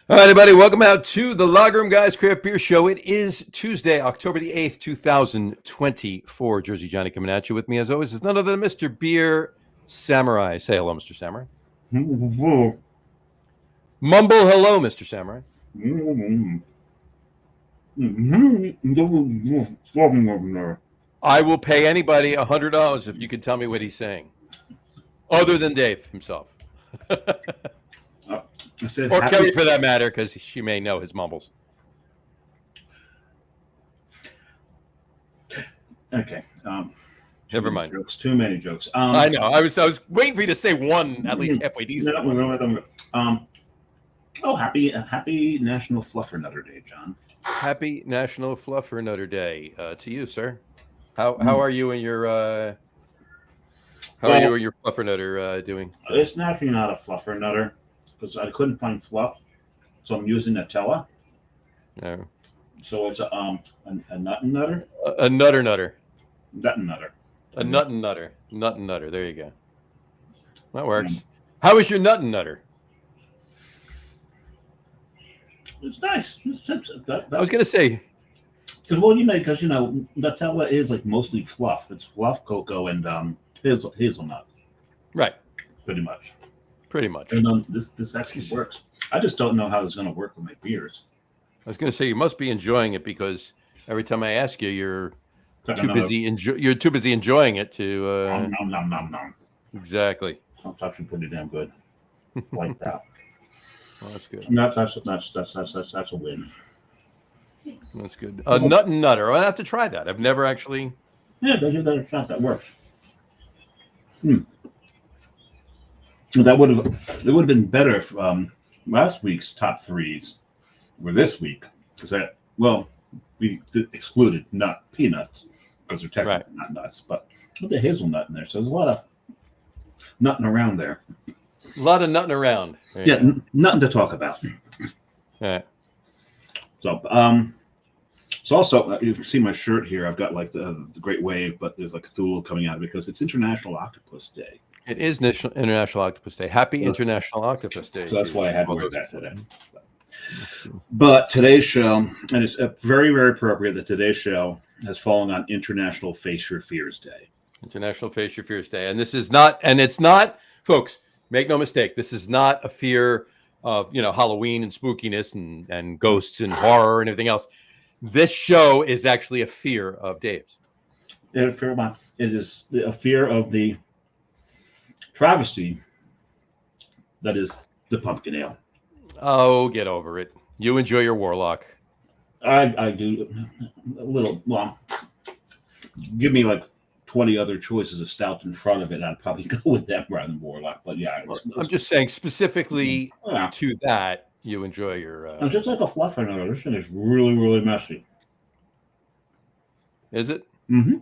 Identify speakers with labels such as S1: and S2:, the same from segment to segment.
S1: All right, everybody, welcome out to the Lager Room Guys Craft Beer Show. It is Tuesday, October the 8th, 2024. Jersey Johnny coming at you. With me, as always, is none other than Mr. Beer Samurai. Say hello, Mr. Samurai. Mumble hello, Mr. Samurai. I will pay anybody $100 if you can tell me what he's saying, other than Dave himself. Or Kelly, for that matter, because she may know his mumbles.
S2: Okay.
S1: Never mind.
S2: Jokes. Too many jokes.
S1: I know. I was waiting for you to say one at least halfway decent.
S2: Happy National Fluffer Nutter Day, John.
S1: Happy National Fluffer Nutter Day to you, sir. How are you and your Fluffer Nutter doing?
S2: It's actually not a Fluffer Nutter because I couldn't find fluff, so I'm using Nutella.
S1: No.
S2: So it's a nut and nutter.
S1: A nutter.
S2: Nut and nutter.
S1: A nut and nutter. Nut and nutter. There you go. That works. How is your nut and nutter?
S2: It's nice.
S1: I was gonna say
S2: because Nutella is like mostly fluff. It's fluff, cocoa, and hazelnut.
S1: Right.
S2: Pretty much.
S1: And
S2: this actually works. I just don't know how this is going to work with my beers.
S1: I was going to say you must be enjoying it because every time I ask you, you're too busy enjoying it to.
S2: Nom.
S1: Exactly.
S2: It's actually pretty damn good. Like that.
S1: Well, that's good.
S2: That's a win.
S1: That's good. A nut and nutter. I'll have to try that. I've never actually.
S2: Yeah, they give that a shot. That works. It would have been better if last week's top threes were this week because we excluded peanuts because they're technically not nuts, but with the hazelnut in there, so there's a lot of nutting around there.
S1: A lot of nutting around.
S2: Nothing to talk about.
S1: All right.
S2: So, so also you can see my shirt here. I've got like the Great Wave, but there's like Cthulhu coming out because it's International Octopus Day.
S1: It is International Octopus Day. Happy International Octopus Day.
S2: So that's why I had to wear that today. But today's show, and it's very, very appropriate that today's show has fallen on International Face Your Fears Day.
S1: International Face Your Fears Day. And it's not, folks, make no mistake, this is not a fear of, Halloween and spookiness and ghosts and horror and everything else. This show is actually a fear of Dave's.
S2: It is a fear of the travesty that is the pumpkin ale.
S1: Oh, get over it. You enjoy your Warlock.
S2: I do a little. Well, give me like 20 other choices of stout in front of it, I'd probably go with that rather than Warlock. But yeah,
S1: I'm just saying specifically to that, you enjoy your.
S2: Just like a fluffer nutter, this thing is really, really messy.
S1: Is it?
S2: Mm-hmm.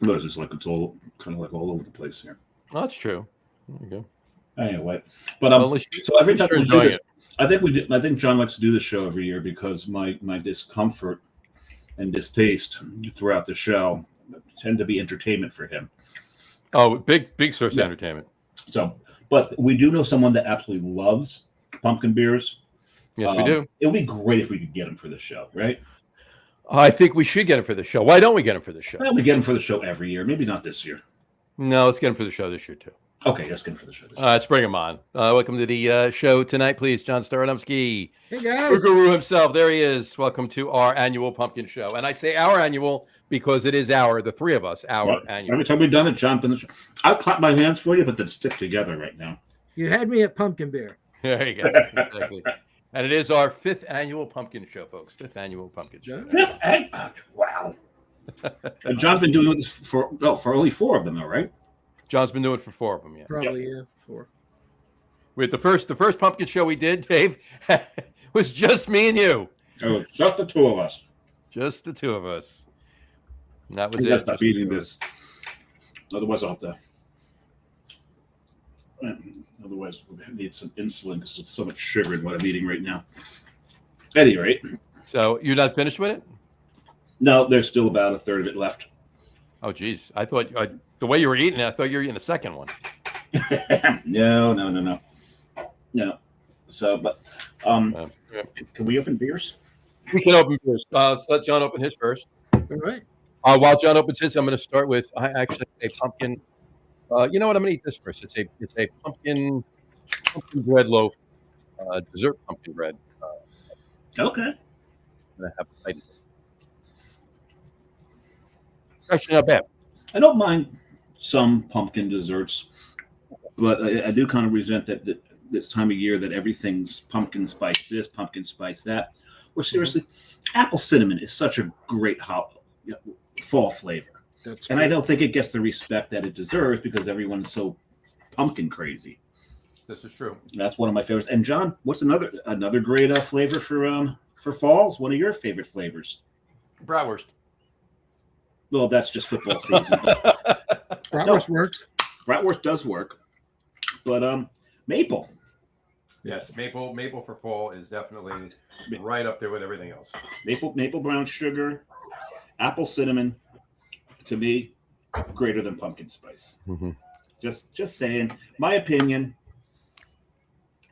S2: No, it's just like it's all kind of like all over the place here.
S1: Oh, that's true. There you go.
S2: Anyway, but so every time we do this, I think John likes to do this show every year because my discomfort and distaste throughout the show tend to be entertainment for him.
S1: Oh, big source of entertainment.
S2: So, but we do know someone that absolutely loves pumpkin beers.
S1: Yes, we do.
S2: It would be great if we could get him for the show, right?
S1: I think we should get him for the show. Why don't we get him for the show?
S2: Well, we get him for the show every year. Maybe not this year.
S1: No, let's get him for the show this year, too.
S2: Okay, let's get him for the show this year.
S1: Let's bring him on. Welcome to the show tonight, please. John Staradumsky.
S3: Hey, guys.
S1: The guru himself. There he is. Welcome to our annual pumpkin show. And I say our annual because it is the three of us, annual.
S2: Every time we've done it, John, I'll clap my hands for you, but they'd stick together right now.
S3: You had me at pumpkin beer.
S1: There you go. Exactly. And it is our 5th annual pumpkin show, folks. 5th annual pumpkin show.
S2: 5th annual? Wow. And John's been doing this for only 4 of them, though, right?
S1: John's been doing it for 4 of them, yeah.
S3: Probably, yeah, 4.
S1: With the first pumpkin show we did, Dave, was just me and you.
S2: Oh, just the 2 of us.
S1: Just the 2 of us. And that was
S2: it. Stop eating this. Otherwise, I'll have to. Otherwise, we'll need some insulin because it's so much sugar in what I'm eating right now. At any rate.
S1: So you're not finished with it?
S2: No, there's still about a third of it left.
S1: Oh, geez. I thought the way you were eating it, I thought you were eating the second one.
S2: No. So, but
S1: Yeah.
S2: Can we open beers?
S1: We can open first. Let's let John open his first.
S3: All right.
S1: While John opens his, I'm going to start with a pumpkin. You know what? I'm going to eat this first. It's a pumpkin bread loaf, dessert pumpkin bread.
S2: Okay.
S1: I'm going to have a bite. Actually, not bad.
S2: I don't mind some pumpkin desserts, but I do kind of resent that this time of year that everything's pumpkin spice this, pumpkin spice that. Or seriously, apple cinnamon is such a great fall flavor. And I don't think it gets the respect that it deserves because everyone's so pumpkin crazy.
S1: This is true.
S2: That's one of my favorites. And John, what's another great flavor for falls? One of your favorite flavors?
S1: Bratwurst.
S2: Well, that's just football season.
S3: Bratwurst works.
S2: Bratwurst does work, but maple.
S1: Yes, maple for fall is definitely right up there with everything else.
S2: Maple brown sugar, apple cinnamon, to me, greater than pumpkin spice.
S1: Mm-hmm.
S2: Just saying, my opinion.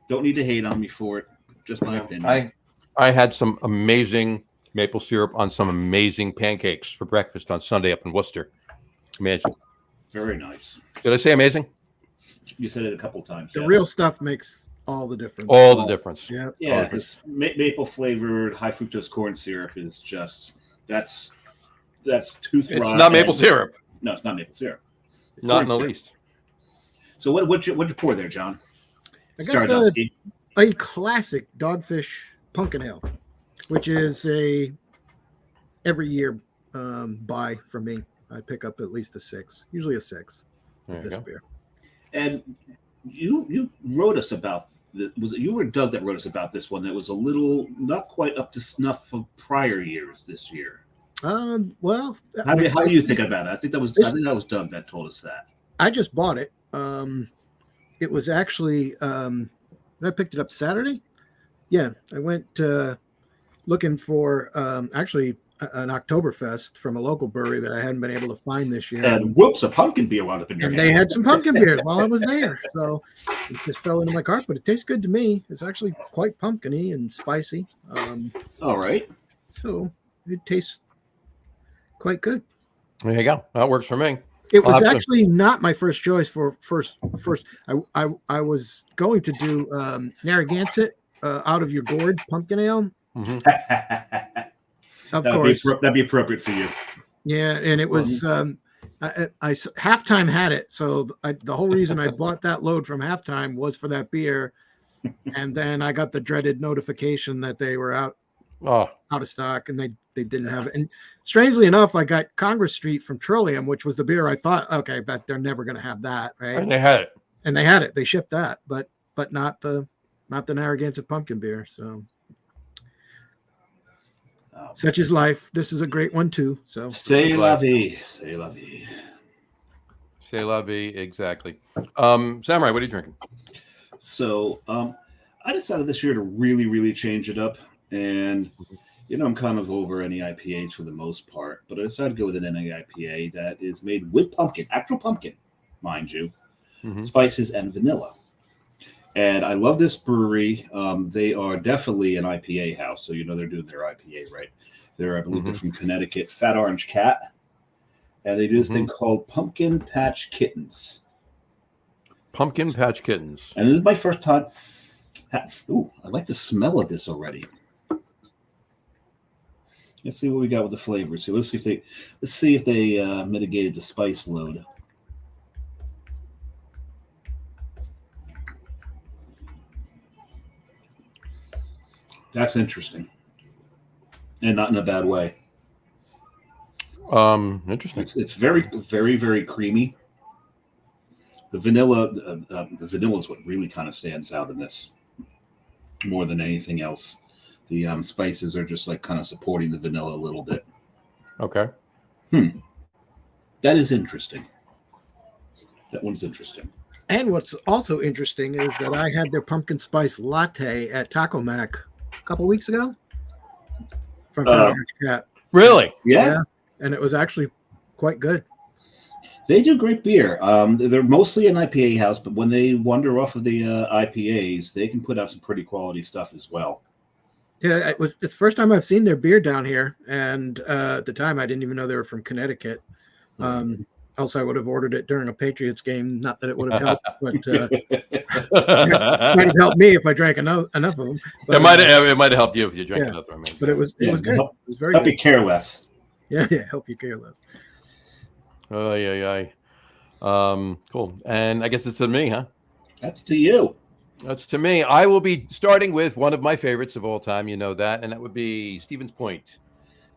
S2: Don't need to hate on me for it. Just my opinion.
S1: I had some amazing maple syrup on some amazing pancakes for breakfast on Sunday up in Worcester. Amazing.
S2: Very nice.
S1: Did I say amazing?
S2: You said it a couple times.
S3: The
S2: yes.
S3: real stuff makes all the difference.
S1: All the difference.
S3: Yeah.
S2: Yeah, because maple flavored high fructose corn syrup is just that's tooth rot.
S1: It's not maple syrup.
S2: No, it's not maple syrup. It's
S1: Not in the
S2: corn syrup.
S1: least.
S2: So what'd you pour there, John?
S3: I got
S2: Staradumsky.
S3: a classic Dogfish Pumpkin Ale, which is every year buy for me. I pick up at least a 6, usually a 6.
S1: There you
S3: This
S1: go.
S3: beer.
S2: And you wrote us about was it you or Doug that wrote us about this one that was a little not quite up to snuff of prior years this year?
S3: Well,
S2: How do you think about it? I think that was Doug that told us that.
S3: I just bought it. It was actually I picked it up Saturday. Yeah, I went looking for actually an Oktoberfest from a local brewery that I hadn't been able to find this year.
S2: And whoops, a pumpkin beer wound up in your
S3: And
S2: hand.
S3: they had some pumpkin beers while I was there. So it just fell into my cart, but it tastes good to me. It's actually quite pumpkin-y and spicy.
S2: All right.
S3: So it tastes quite good.
S1: There you go. That works for me.
S3: It was
S1: I'll have to-
S3: actually not my first choice for first. I was going to do Narragansett out of your gourd pumpkin ale.
S1: Mhm.
S3: Of course.
S2: That'd be appropriate for you.
S3: Yeah, and it was I Halftime had it, so the whole reason I bought that load from Halftime was for that beer, and then I got the dreaded notification that they were out of stock, and they didn't have it. And strangely enough, I got Congress Street from Trillium, which was the beer I thought, okay, but they're never going to have that, right?
S1: And they had it.
S3: And they had it. They shipped that, but not the Narragansett pumpkin beer. So. Such is life. This is a great one too. So
S2: C'est la vie. C'est la vie.
S1: C'est la vie, exactly. Samurai, what are you drinking?
S2: So I decided this year to really, really change it up. And, I'm kind of over any IPAs for the most part. But I decided to go with an NAIPA that is made with pumpkin, actual pumpkin, mind you, spices and vanilla. And I love this brewery. They are definitely an IPA house. So, they're doing their IPA right. I believe they're from Connecticut, Fat Orange Cat. And they do this thing called Pumpkin Patch Kittens.
S1: Pumpkin Patch Kittens.
S2: And this is my first time. Ooh, I like the smell of this already. Let's see what we got with the flavors. So let's see if they mitigated the spice load. That's interesting, and not in a bad way.
S1: Interesting.
S2: It's very, very, very creamy. The vanilla is what really kind of stands out in this more than anything else. The spices are just like kind of supporting the vanilla a little bit.
S1: Okay.
S2: That is interesting. That one's interesting.
S3: And what's also interesting is that I had their pumpkin spice latte at Taco Mac a couple weeks ago from Fat Orange Cat.
S1: Really?
S2: Yeah.
S3: And it was actually quite good.
S2: They do great beer. They're mostly an IPA house, but when they wander off of the IPAs, they can put out some pretty quality stuff as well.
S3: Yeah, it's the first time I've seen their beer down here, and at the time I didn't even know they were from Connecticut. Else I would have ordered it during a Patriots game. Not that it would have helped, but it might have helped me if I drank enough of them. But,
S1: it might have helped you if you drank enough of them.
S3: But it was good. It was very
S2: help
S3: good.
S2: you care less.
S3: Yeah, help you care less.
S1: Oh yeah. Cool. And I guess it's to me, huh?
S2: That's to you.
S1: That's to me. I will be starting with one of my favorites of all time. You know that, and that would be Stevens Point.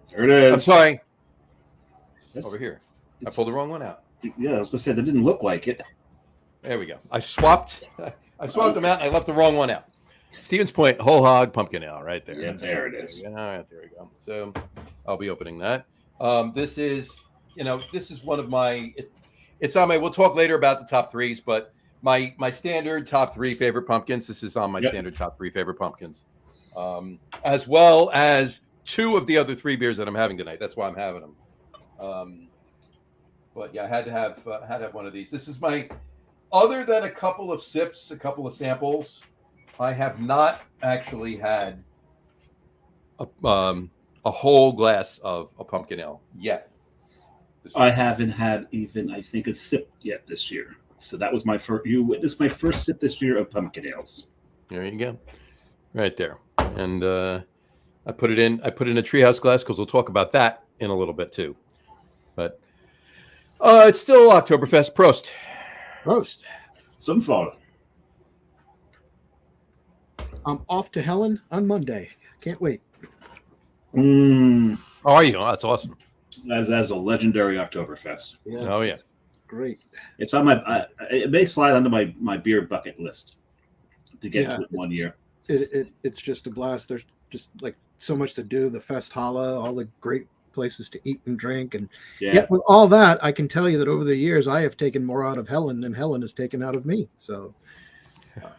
S2: There it is.
S1: I'm sorry.
S2: That's,
S1: over here. I pulled the wrong one out.
S2: Yeah, I was gonna say that didn't look like it.
S1: There we go. I swapped them out. And I left the wrong one out. Stevens Point Whole Hog Pumpkin Ale, right there.
S2: Yeah, there it is.
S1: All right, there we go. So I'll be opening that. This is one of my. It's on my. We'll talk later about the top threes, but my standard top three favorite pumpkins. This is on my standard top three favorite pumpkins, as well as two of the other three beers that I'm having tonight. That's why I'm having them. But yeah, I had to have one of these. This is my. Other than a couple of sips, a couple of samples, I have not actually had a whole glass of a pumpkin ale yet.
S2: I haven't had even, I think, a sip yet this year. So that was my first. You witnessed my first sip this year of pumpkin ales.
S1: There you go, right there. And I put it in a treehouse glass because we'll talk about that in a little bit too. But it's still Oktoberfest. Prost.
S3: Prost.
S2: Some fun.
S3: I'm off to Helen on Monday. Can't wait.
S1: How are you? Oh, that's awesome.
S2: That's a legendary Oktoberfest.
S3: Yeah.
S1: Oh yeah.
S3: Great.
S2: It's on my. It may slide onto my beer bucket list to get to it one year.
S3: It's just a blast. There's just like so much to do. The Festhalle, all the great places to eat and drink, and yet with all that, I can tell you that over the years, I have taken more out of Helen than Helen has taken out of me. So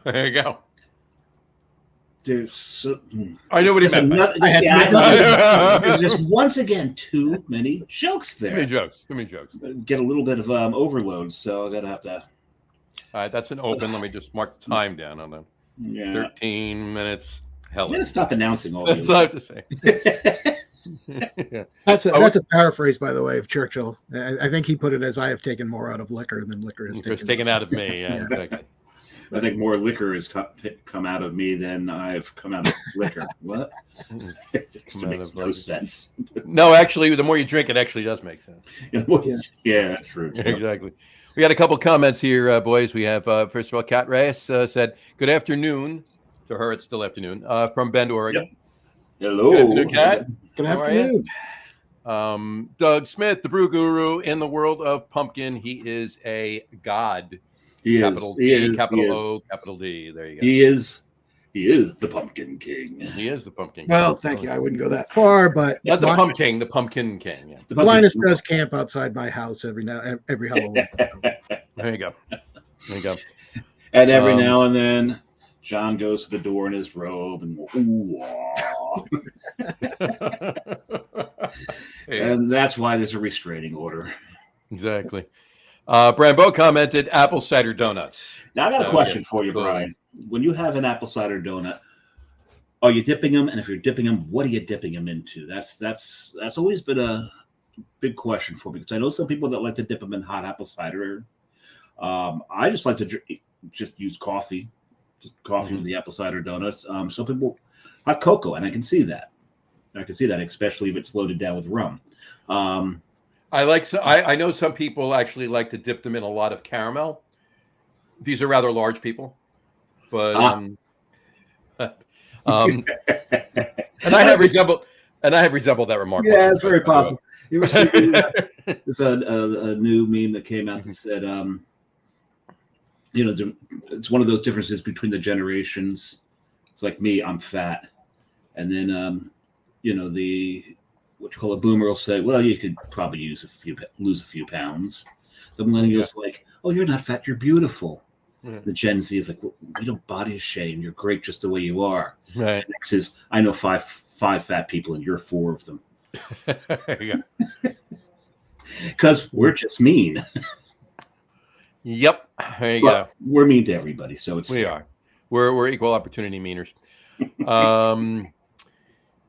S1: there you go.
S2: I
S1: know what he meant.
S2: There's just once again too many jokes there.
S1: Too many jokes.
S2: Get a little bit of overload, so I'm gonna have to.
S1: All right, that's an open. Let me just mark the time down on that. 13 minutes.
S2: I'm gonna stop announcing all
S1: these. That's what I have to say.
S3: That's a paraphrase, by the way, of Churchill. I think he put it as, "I have taken more out of liquor than liquor has
S1: taken out of me." Yeah, exactly.
S2: I think more liquor has come out of me than I've come out of liquor. What? It makes no sense.
S1: No, actually, the more you drink, it actually does make sense.
S2: Yeah, true.
S1: Exactly. We got a couple comments here, boys. We have, first of all, Kat Reyes said, "Good afternoon." To her, it's still afternoon. From Bend, Oregon.
S2: Yep. Hello.
S1: Good afternoon, Kat.
S3: Good afternoon.
S1: Doug Smith, the brew guru in the world of pumpkin. He is a god.
S2: He
S1: capital
S2: is.
S1: D,
S2: He is.
S1: capital
S2: he
S1: O, capital D. There you go.
S2: He is. He is the Pumpkin King.
S1: He is the Pumpkin King.
S3: Well, thank you. I wouldn't go that far, but
S1: not the Pumpkin, the Pumpkin King. Yeah.
S3: Linus does camp outside my house every Halloween.
S1: There you go. There you go.
S2: And every now and then, John goes to the door in his robe and and that's why there's a restraining order.
S1: Exactly. Brambo commented apple cider donuts.
S2: Now I got a question for you, Brian. When you have an apple cider donut, are you dipping them? And if you're dipping them, what are you dipping them into? That's always been a big question for me, because I know some people that like to dip them in hot apple cider. I just like to just use coffee. Just coffee with the apple cider donuts. Some people hot cocoa, and I can see that. Especially if it's loaded down with rum.
S1: I know some people actually like to dip them in a lot of caramel. These are rather large people, but and I have resembled that remark.
S2: Yeah, it's very possible. You ever see there's a new meme that came out that said, it's one of those differences between the generations. It's like me, I'm fat, and then the what you call a boomer will say, well, you could probably lose a few pounds. The millennials like, oh, you're not fat, you're beautiful. Yeah. The Gen Z is like, well, we don't body shame. You're great just the way you are.
S1: Right.
S2: The next is, I know five fat people and you're four of them. Because we're just mean.
S1: Yep. There you
S2: But
S1: go.
S2: we're mean to everybody, so it's
S1: We
S2: fair.
S1: are. We're equal opportunity meaners.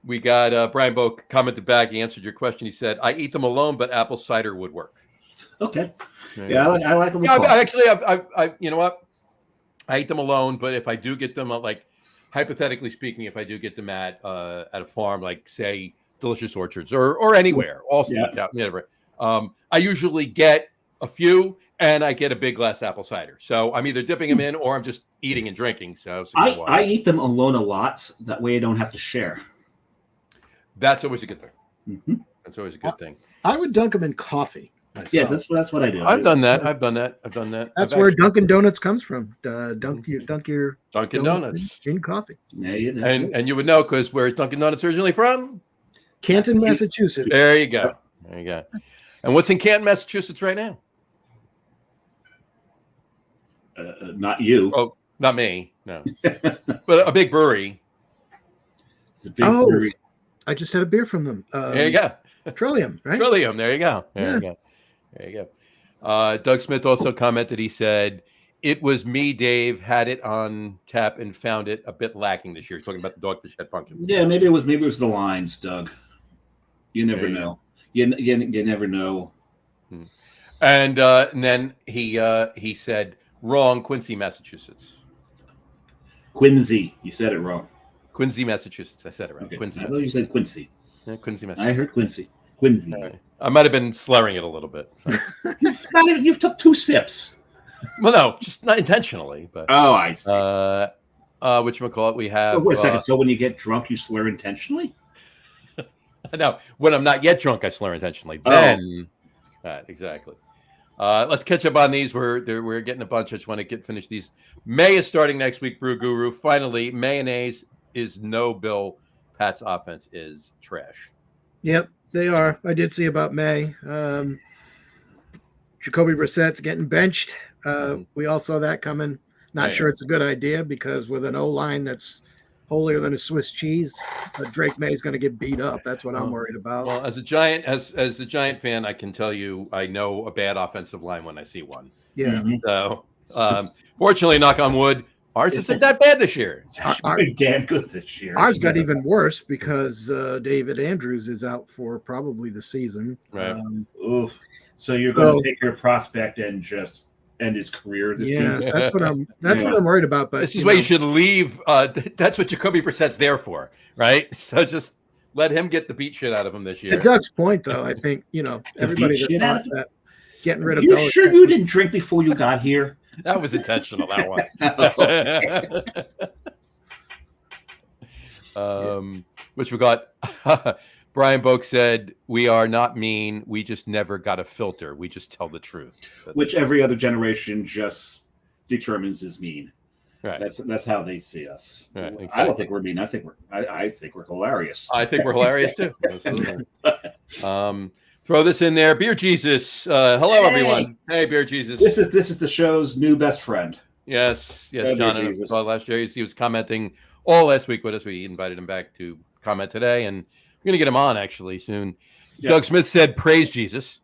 S1: We got Brian Boak commented back. He answered your question. He said, "I eat them alone, but apple cider would work."
S2: Okay.
S1: There
S2: Yeah, I like them.
S1: yeah, I you know what? I eat them alone, but if I do get them, like hypothetically speaking, if I do get them at a farm, like say Delicious Orchards or anywhere, all states out, whatever, I usually get a few, and I get a big glass apple cider. So I'm either dipping them in or I'm just eating and drinking. So
S2: I eat them alone a lot. That way I don't have to share.
S1: That's always a good thing.
S2: Mm-hmm.
S1: That's always a good thing.
S3: I would dunk them in coffee. Myself.
S2: Yeah, that's what I do.
S1: I've done that.
S3: That's where Dunkin' Donuts comes from. Dunk your
S1: Dunkin' Donuts
S3: in coffee.
S2: Yeah,
S1: and you would know because where's Dunkin' Donuts originally from?
S3: Canton, Massachusetts.
S1: There you go. There you go. And what's in Canton, Massachusetts right now?
S2: Not you.
S1: Oh, not me. No. But a big brewery.
S2: It's a big brewery.
S3: I just had a beer from them.
S1: There you go.
S3: Trillium, right?
S1: Trillium. There you go. There you go. Doug Smith also commented. He said, "It was me, Dave, had it on tap and found it a bit lacking this year." He's talking about the Dogfish Head Pumpkin.
S2: Yeah, maybe it was the lines, Doug. You never know. You never know.
S1: And then he said, "Wrong, Quincy, Massachusetts."
S2: Quincy. You said it wrong.
S1: Quincy, Massachusetts. I said it right.
S2: Okay.
S1: Quincy.
S2: I thought you said Quincy.
S1: Yeah, Quincy, Massachusetts.
S2: I heard Quincy. Quincy.
S1: Right. I might have been slurring it a little bit. So.
S2: You've took 2 sips.
S1: Well, no, just not intentionally. But
S2: I see.
S1: Whatchamacallit, we have.
S2: Wait a second. So when you get drunk, you slur intentionally?
S1: No, when I'm not yet drunk, I slur intentionally. Then, exactly. Let's catch up on these. We're getting a bunch. I just want to finish these. May is starting next week. Brew Guru. Finally, mayonnaise is no Bill. Pat's offense is trash.
S3: Yep, they are. I did see about May. Jacoby Brissett's getting benched. We all saw that coming. Not sure it's a good idea because with an O-line that's holier than a Swiss cheese, Drake May is going to get beat up. That's what I'm worried about.
S1: Well, as a Giant fan, I can tell you I know a bad offensive line when I see one.
S3: Yeah.
S1: So, fortunately, knock on wood, ours isn't that bad this year.
S2: It's pretty damn good this year.
S3: Ours got even worse because David Andrews is out for probably the season.
S1: Right.
S2: So you're going to take your prospect and just end his career this season?
S3: That's what I'm worried about. But
S1: this is why you should leave. That's what Jacoby Brissett's there for, right? So just let him get the beat shit out of him this year.
S3: To Doug's point, though, I think everybody that thought that getting rid of.
S2: You sure you didn't drink before you got here?
S1: That was intentional. That one. Which we got. Brian Boak said, "We are not mean. We just never got a filter. We just tell the truth."
S2: Which every other generation just determines is mean.
S1: Right.
S2: That's how they see us.
S1: Right, exactly.
S2: I don't think we're mean. I think we're hilarious.
S1: I think we're hilarious too. Throw this in there. Beer Jesus. Hello, everyone. Hey, Beer Jesus.
S2: This is the show's new best friend.
S1: Yes,
S2: Hey,
S1: John. Saw last year. He was commenting all last week with us. We invited him back to comment today, and we're gonna get him on actually soon. Yeah. Doug Smith said, "Praise Jesus."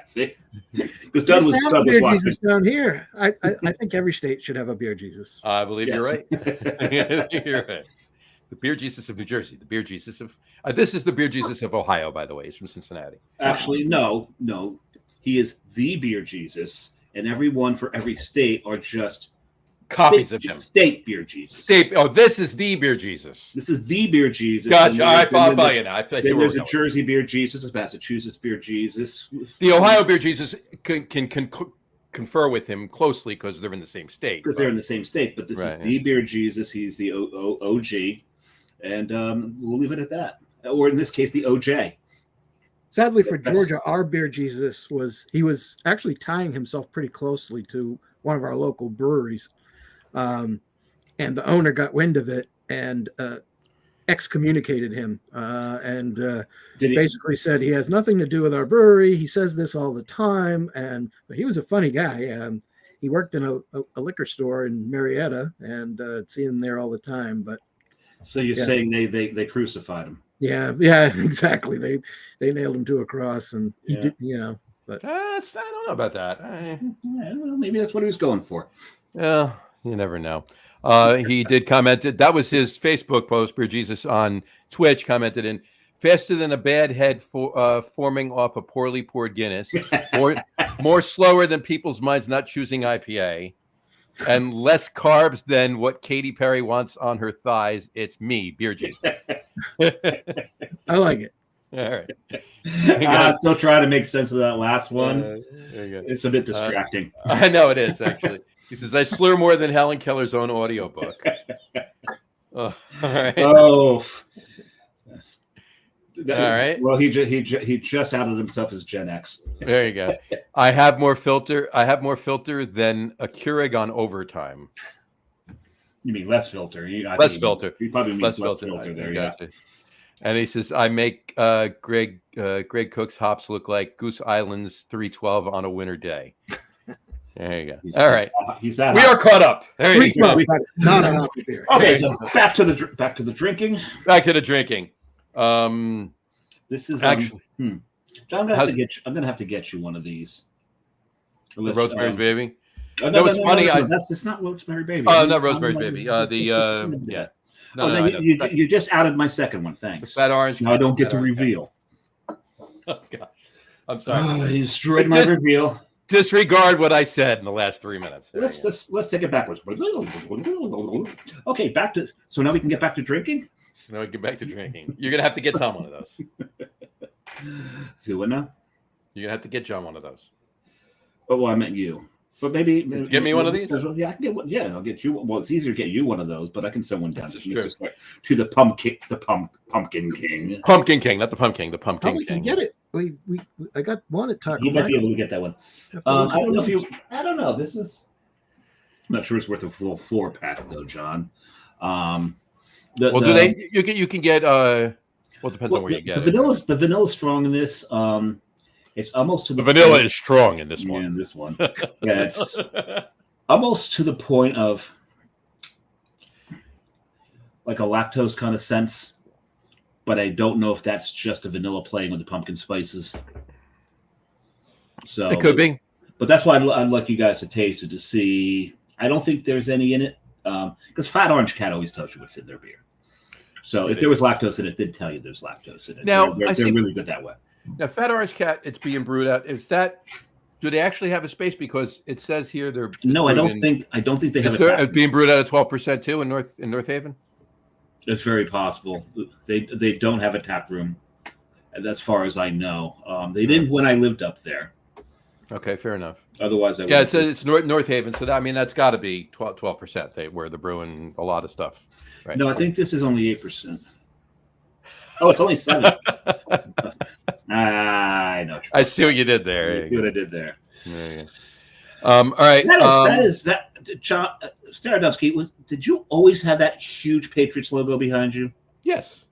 S2: See, because Doug was watching.
S3: Jesus down here. I think every state should have a beer Jesus.
S1: I believe you're right. You're right. The beer Jesus of New Jersey. The beer Jesus of this is the beer Jesus of Ohio, by the way. He's from Cincinnati.
S2: Actually, no. He is the beer Jesus, and everyone for every state are just
S1: copies of him.
S2: State beer Jesus.
S1: This is the beer Jesus.
S2: This is the beer Jesus.
S1: Gotcha. I follow you now.
S2: There's a Jersey beer Jesus, a Massachusetts beer Jesus.
S1: The Ohio beer Jesus can confer with him closely because they're in the same state.
S2: Because they're in the same state. But this is the beer Jesus. He's the OG. And we'll leave it at that. Or in this case, the OJ.
S3: Sadly for Georgia, our beer Jesus was actually tying himself pretty closely to one of our local breweries. And the owner got wind of it and excommunicated him and basically said he has nothing to do with our brewery. He says this all the time. But he was a funny guy. He worked in a liquor store in Marietta and seen him there all the time. But
S2: so you're saying they crucified him?
S3: Yeah, exactly. They nailed him to a cross, and he did. But
S1: I don't know about that.
S2: Well, maybe that's what he was going for.
S1: Yeah, you never know. He did comment that was his Facebook post. Beer Jesus on Twitch commented in faster than a bad head forming off a poorly poured Guinness, more slower than people's minds not choosing IPA, and less carbs than what Katy Perry wants on her thighs. It's me, Beer Jesus.
S3: I like it.
S1: All right.
S2: I'm still trying to make sense of that last one.
S1: There you go.
S2: It's a bit distracting.
S1: I know it is, actually. He says, I slur more than Helen Keller's own audiobook. All right.
S2: Oh.
S1: All right.
S2: Well, he just outed himself as Gen X.
S1: There you go. I have more filter than a Keurig on overtime.
S2: You mean less filter?
S1: Less filter.
S2: He probably means less filter there. Yeah.
S1: And he says, I make Greg Cook's hops look like Goose Island's 312 on a winter day. There you go. All right.
S2: He's that.
S1: We are caught up. There you go.
S3: Not enough beer.
S2: Okay, so back to the drinking.
S1: Back to the drinking.
S2: This is
S1: actually
S2: John. I'm gonna have to get you one of these.
S1: The Rosemary's Baby.
S2: No,
S1: it's funny.
S2: That's not Rosemary Baby.
S1: Oh, not Rosemary's Baby.
S2: Yeah.
S1: No,
S2: you just outed my second one. Thanks.
S1: The fat orange.
S2: Now I don't get to reveal.
S1: Oh gosh, I'm sorry.
S2: You destroyed my reveal.
S1: Disregard what I said in the last 3 minutes.
S2: Let's take it backwards. Okay, so now we can get back to drinking.
S1: No, we get back to drinking. You're gonna have to get Tom one of those.
S2: See what now?
S1: You're gonna have to get John one of those.
S2: Oh, well, I meant you. But maybe
S1: get me one of these.
S2: Well, yeah, I can get one. Yeah, I'll get you. Well, it's easier to get you one of those, but I can send one down to the pumpkin king.
S1: Pumpkin king, not the pumpkin. The pumpkin
S3: king. We can get it. I got one at Taco.
S2: You might be able to get that one. I don't know if you. I don't know. This is. I'm not sure it's worth a full 4-pack though, John.
S1: Do they? You can get. Well, it depends on where you get
S2: the vanilla strong in this. It's almost to
S1: the vanilla is strong in this one.
S2: Yeah, in this one, yeah, it's almost to the point of like a lactose kind of sense, but I don't know if that's just a vanilla playing with the pumpkin spices. So
S1: it could be,
S2: but that's why I'd like you guys to taste it to see. I don't think there's any in it because Fat Orange Cat always tells you what's in their beer. So if there was lactose in it, they'd tell you there's lactose in it.
S1: Now
S2: they're really good that way.
S1: Now, Fat Orange Cat, it's being brewed out. Is that? Do they actually have a space? Because it says here they're.
S2: No, I don't think they have.
S1: It's being brewed out at 12% too in North Haven.
S2: It's very possible. They don't have a tap room, as far as I know. They didn't when I lived up there.
S1: Okay, fair enough.
S2: Otherwise,
S1: it says it's North Haven, so that's got to be 12%. Where they're brewing a lot of stuff. Right?
S2: No, I think this is only 8%. Oh, it's only 7. I know.
S1: I see what you did there.
S2: I see what I did there.
S1: All right.
S2: John Staradumsky, did you always have that huge Patriots logo behind you?
S1: Yes.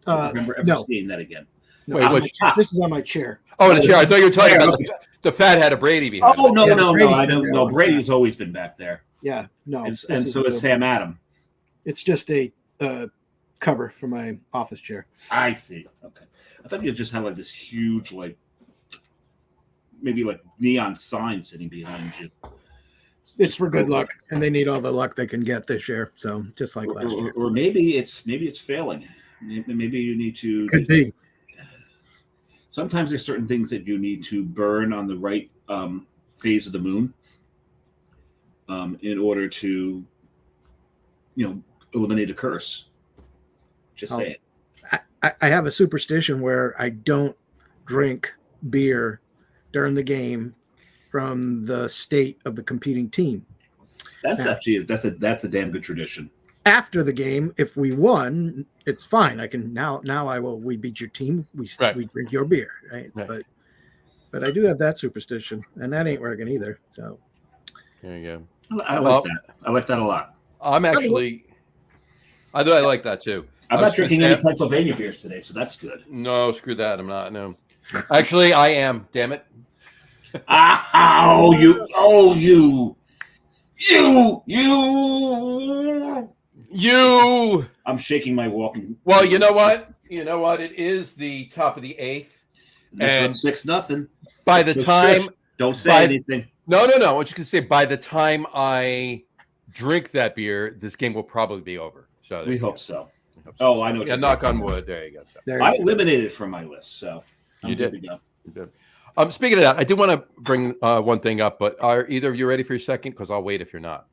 S2: I remember ever seeing that again.
S3: No, wait, this is on my chair.
S1: Oh, the chair. I thought you were talking about the fat head of Brady behind.
S2: Oh, no. I don't know. Brady's always been back there.
S3: Yeah, no.
S2: And so is Sam Adam.
S3: It's just a cover for my office chair.
S2: I see. Okay. I thought you just had like this huge, maybe neon sign sitting behind you.
S3: It's for good luck, and they need all the luck they can get this year. So just like last year.
S2: Or maybe it's failing. Maybe you need to.
S3: Could be.
S2: Sometimes there's certain things that you need to burn on the right phase of the moon in order to, eliminate a curse. Just say it.
S3: I have a superstition where I don't drink beer during the game from the state of the competing team.
S2: That's a damn good tradition.
S3: After the game, if we won, it's fine. I can now we beat your team. We drink your beer, right? But I do have that superstition, and that ain't working either. So
S1: there you
S2: go. I like that. I like that a lot.
S1: I like that too.
S2: I'm not drinking any Pennsylvania beers today, so that's good.
S1: No, screw that. I'm not. No, actually, I am. Damn it. You.
S2: I'm shaking my walking.
S1: Well, you know what? It is the top of the 8th.
S2: And 6-0.
S1: by the time,
S2: don't say anything.
S1: No. I want you to say by the time I drink that beer, this game will probably be over. So
S2: we hope so. Oh, I know.
S1: Yeah, knock on wood. There you go. So.
S2: I eliminated it from my list, so
S1: I'm good to go. You did. Speaking of that, I do want to bring one thing up, but are either of you ready for your second? Because I'll wait if you're not.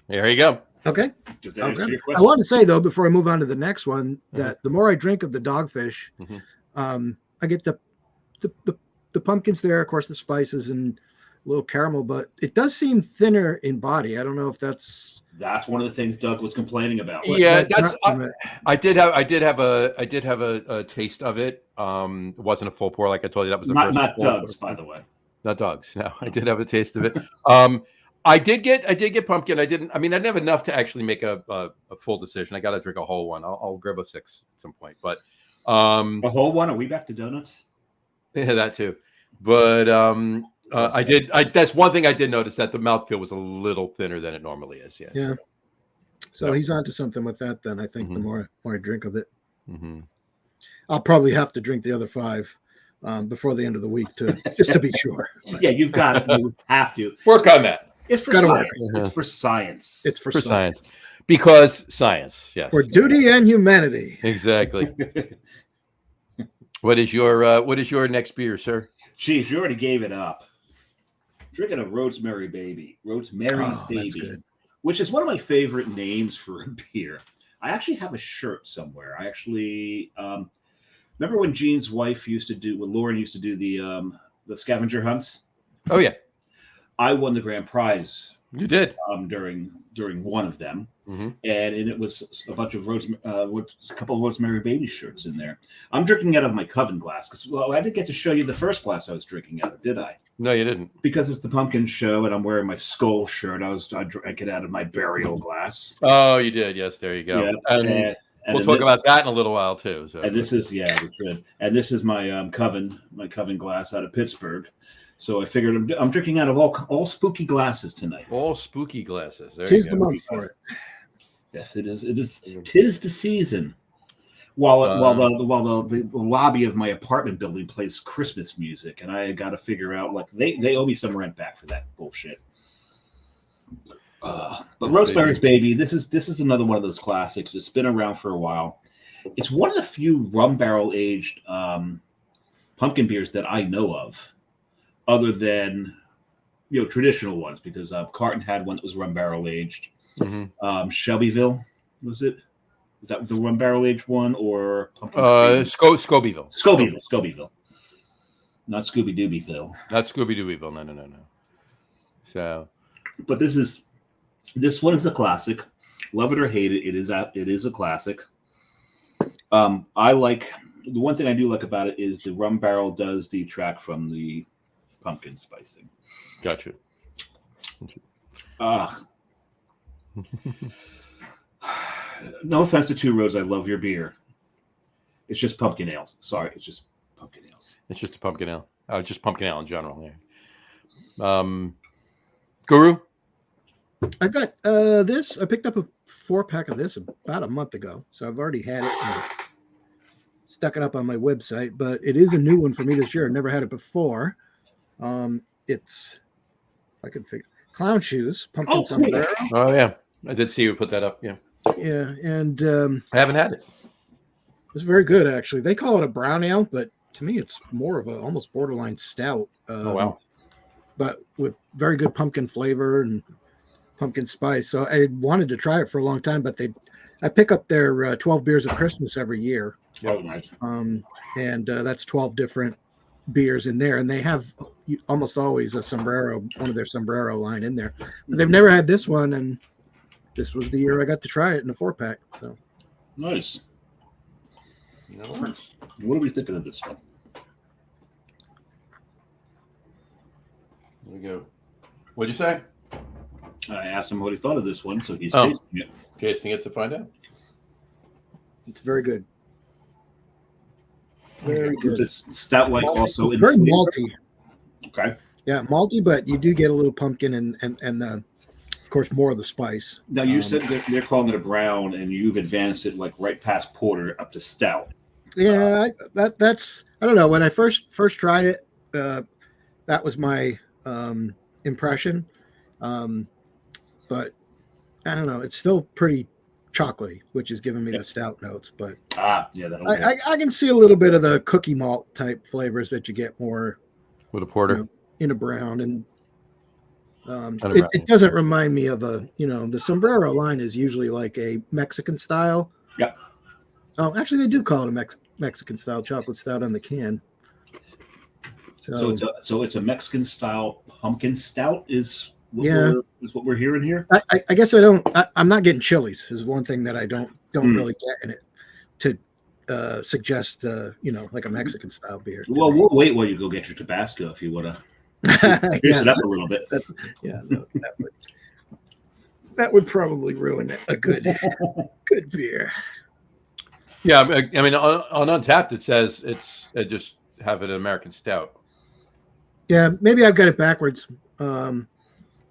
S1: There you go.
S3: Okay.
S2: Does that answer your
S3: I
S2: question?
S3: want to say though, before I move on to the next one, that the more I drink of the Dogfish, I get the pumpkins there, of course, the spices and a little caramel, but it does seem thinner in body. I don't know if that's
S2: one of the things Doug was complaining about.
S1: Yeah, I did have a taste of it. It wasn't a full pour, like I told you. That was the first.
S2: Not Doug's, by the way.
S1: Not Doug's. No, I did have a taste of it. I did get pumpkin. I didn't have enough to actually make a full decision. I got to drink a whole one. I'll grab a 6 at some point, but
S2: a whole one. Are we back to donuts?
S1: Yeah, that too. But that's one thing I did notice, that the mouthfeel was a little thinner than it normally is.
S3: Yeah. So he's onto something with that. Then I think the more I drink of it, I'll probably have to drink the other 5 before the end of the week just to be sure.
S2: Yeah, you've got it. You have to
S1: work on that.
S2: It's for science. It's for science.
S3: It's for
S1: science. Because science, yes.
S3: For duty and humanity.
S1: Exactly. What is your next beer, sir?
S2: Geez, you already gave it up. Drinking a Rosemary's Baby, which is one of my favorite names for a beer. I actually have a shirt somewhere. I actually remember when Gene's wife when Lauren used to do the scavenger hunts.
S1: Oh yeah,
S2: I won the grand prize.
S1: You did
S2: during one of them, and it was a bunch of a couple of Rosemary Baby shirts in there. I'm drinking out of my Coven glass because I didn't get to show you the first glass I was drinking out of, did I?
S1: No, you didn't.
S2: Because it's the pumpkin show, and I'm wearing my skull shirt. I drank it out of my burial glass.
S1: Oh, you did. Yes, there you go.
S2: Yeah,
S1: and we'll talk about that in a little while too. So.
S2: And this is we should. And this is my Coven glass out of Pittsburgh. So I figured I'm drinking out of all spooky glasses tonight.
S1: All spooky glasses.
S3: Tis the month for it.
S2: Yes, it is. Tis the season. While the lobby of my apartment building plays Christmas music, and I got to figure out they owe me some rent back for that bullshit. But Rosemary's Baby, this is another one of those classics. It's been around for a while. It's one of the few rum barrel aged pumpkin beers that I know of, other than traditional ones, because Carton had one that was rum barrel aged. Shelbyville, was it? Is that the rum barrel aged one, or pumpkin?
S1: Scobyville.
S2: Scobyville. Not Scooby Doobyville.
S1: Not Scooby Doobyville. No. So,
S2: but this one is a classic. Love it or hate it, it is a classic. I like the one thing I do like about it is the rum barrel does detract from the pumpkin spicing.
S1: Gotcha.
S2: No offense to Two Roads, I love your beer. It's just pumpkin ale. Sorry, it's just pumpkin ales.
S1: It's just a pumpkin ale. Just pumpkin ale in general. Yeah. Guru?
S3: I got this. I picked up a 4-pack of this about a month ago, so I've already had it and stuck it up on my website. But it is a new one for me this year. I've never had it before. It's I could figure clown shoes, pumpkin sombrero.
S1: Oh yeah, I did see you put that up. Yeah.
S3: Yeah, and
S1: I haven't had it.
S3: It's very good actually. They call it a brown ale, but to me, it's more of a almost borderline stout.
S1: Oh wow!
S3: But with very good pumpkin flavor and pumpkin spice. So I wanted to try it for a long time, but I pick up their 12 beers of Christmas every year.
S2: Oh, nice.
S3: And that's 12 different beers in there, and they have almost always one of their sombrero line in there. But they've never had this one, and this was the year I got to try it in a 4-pack. So
S2: nice. What are we thinking of this one?
S1: There we go. What'd you say?
S2: I asked him what he thought of this one, so he's tasting it.
S1: Tasting it to find out.
S3: It's very good. Very good.
S2: It's stout-like, also in
S3: very
S2: flavor.
S3: malty.
S2: Okay.
S3: Yeah, malty, but you do get a little pumpkin and of course more of the spice.
S2: Now you said that they're calling it a brown, and you've advanced it right past porter up to stout.
S3: Yeah, that's I don't know. When I first tried it, that was my impression. But I don't know. It's still pretty chocolatey, which is giving me the stout notes. But
S2: yeah,
S3: I can see a little bit of the cookie malt type flavors that you get more
S1: with a porter
S3: in a brown, and it doesn't remind me of the Sombrero line is usually like a Mexican style.
S2: Yeah.
S3: Oh, actually, they do call it a Mexican style chocolate stout on the can.
S2: So it's a Mexican style pumpkin stout is what we're hearing here.
S3: I guess I'm not getting chilies is one thing that I don't really get in it to suggest like a Mexican style beer.
S2: Well, we'll wait while you go get your Tabasco if you want to fierce it up a little bit.
S3: That would probably ruin a good beer.
S1: Yeah, I mean on Untapped it says it's just have an American stout.
S3: Yeah, maybe I've got it backwards, or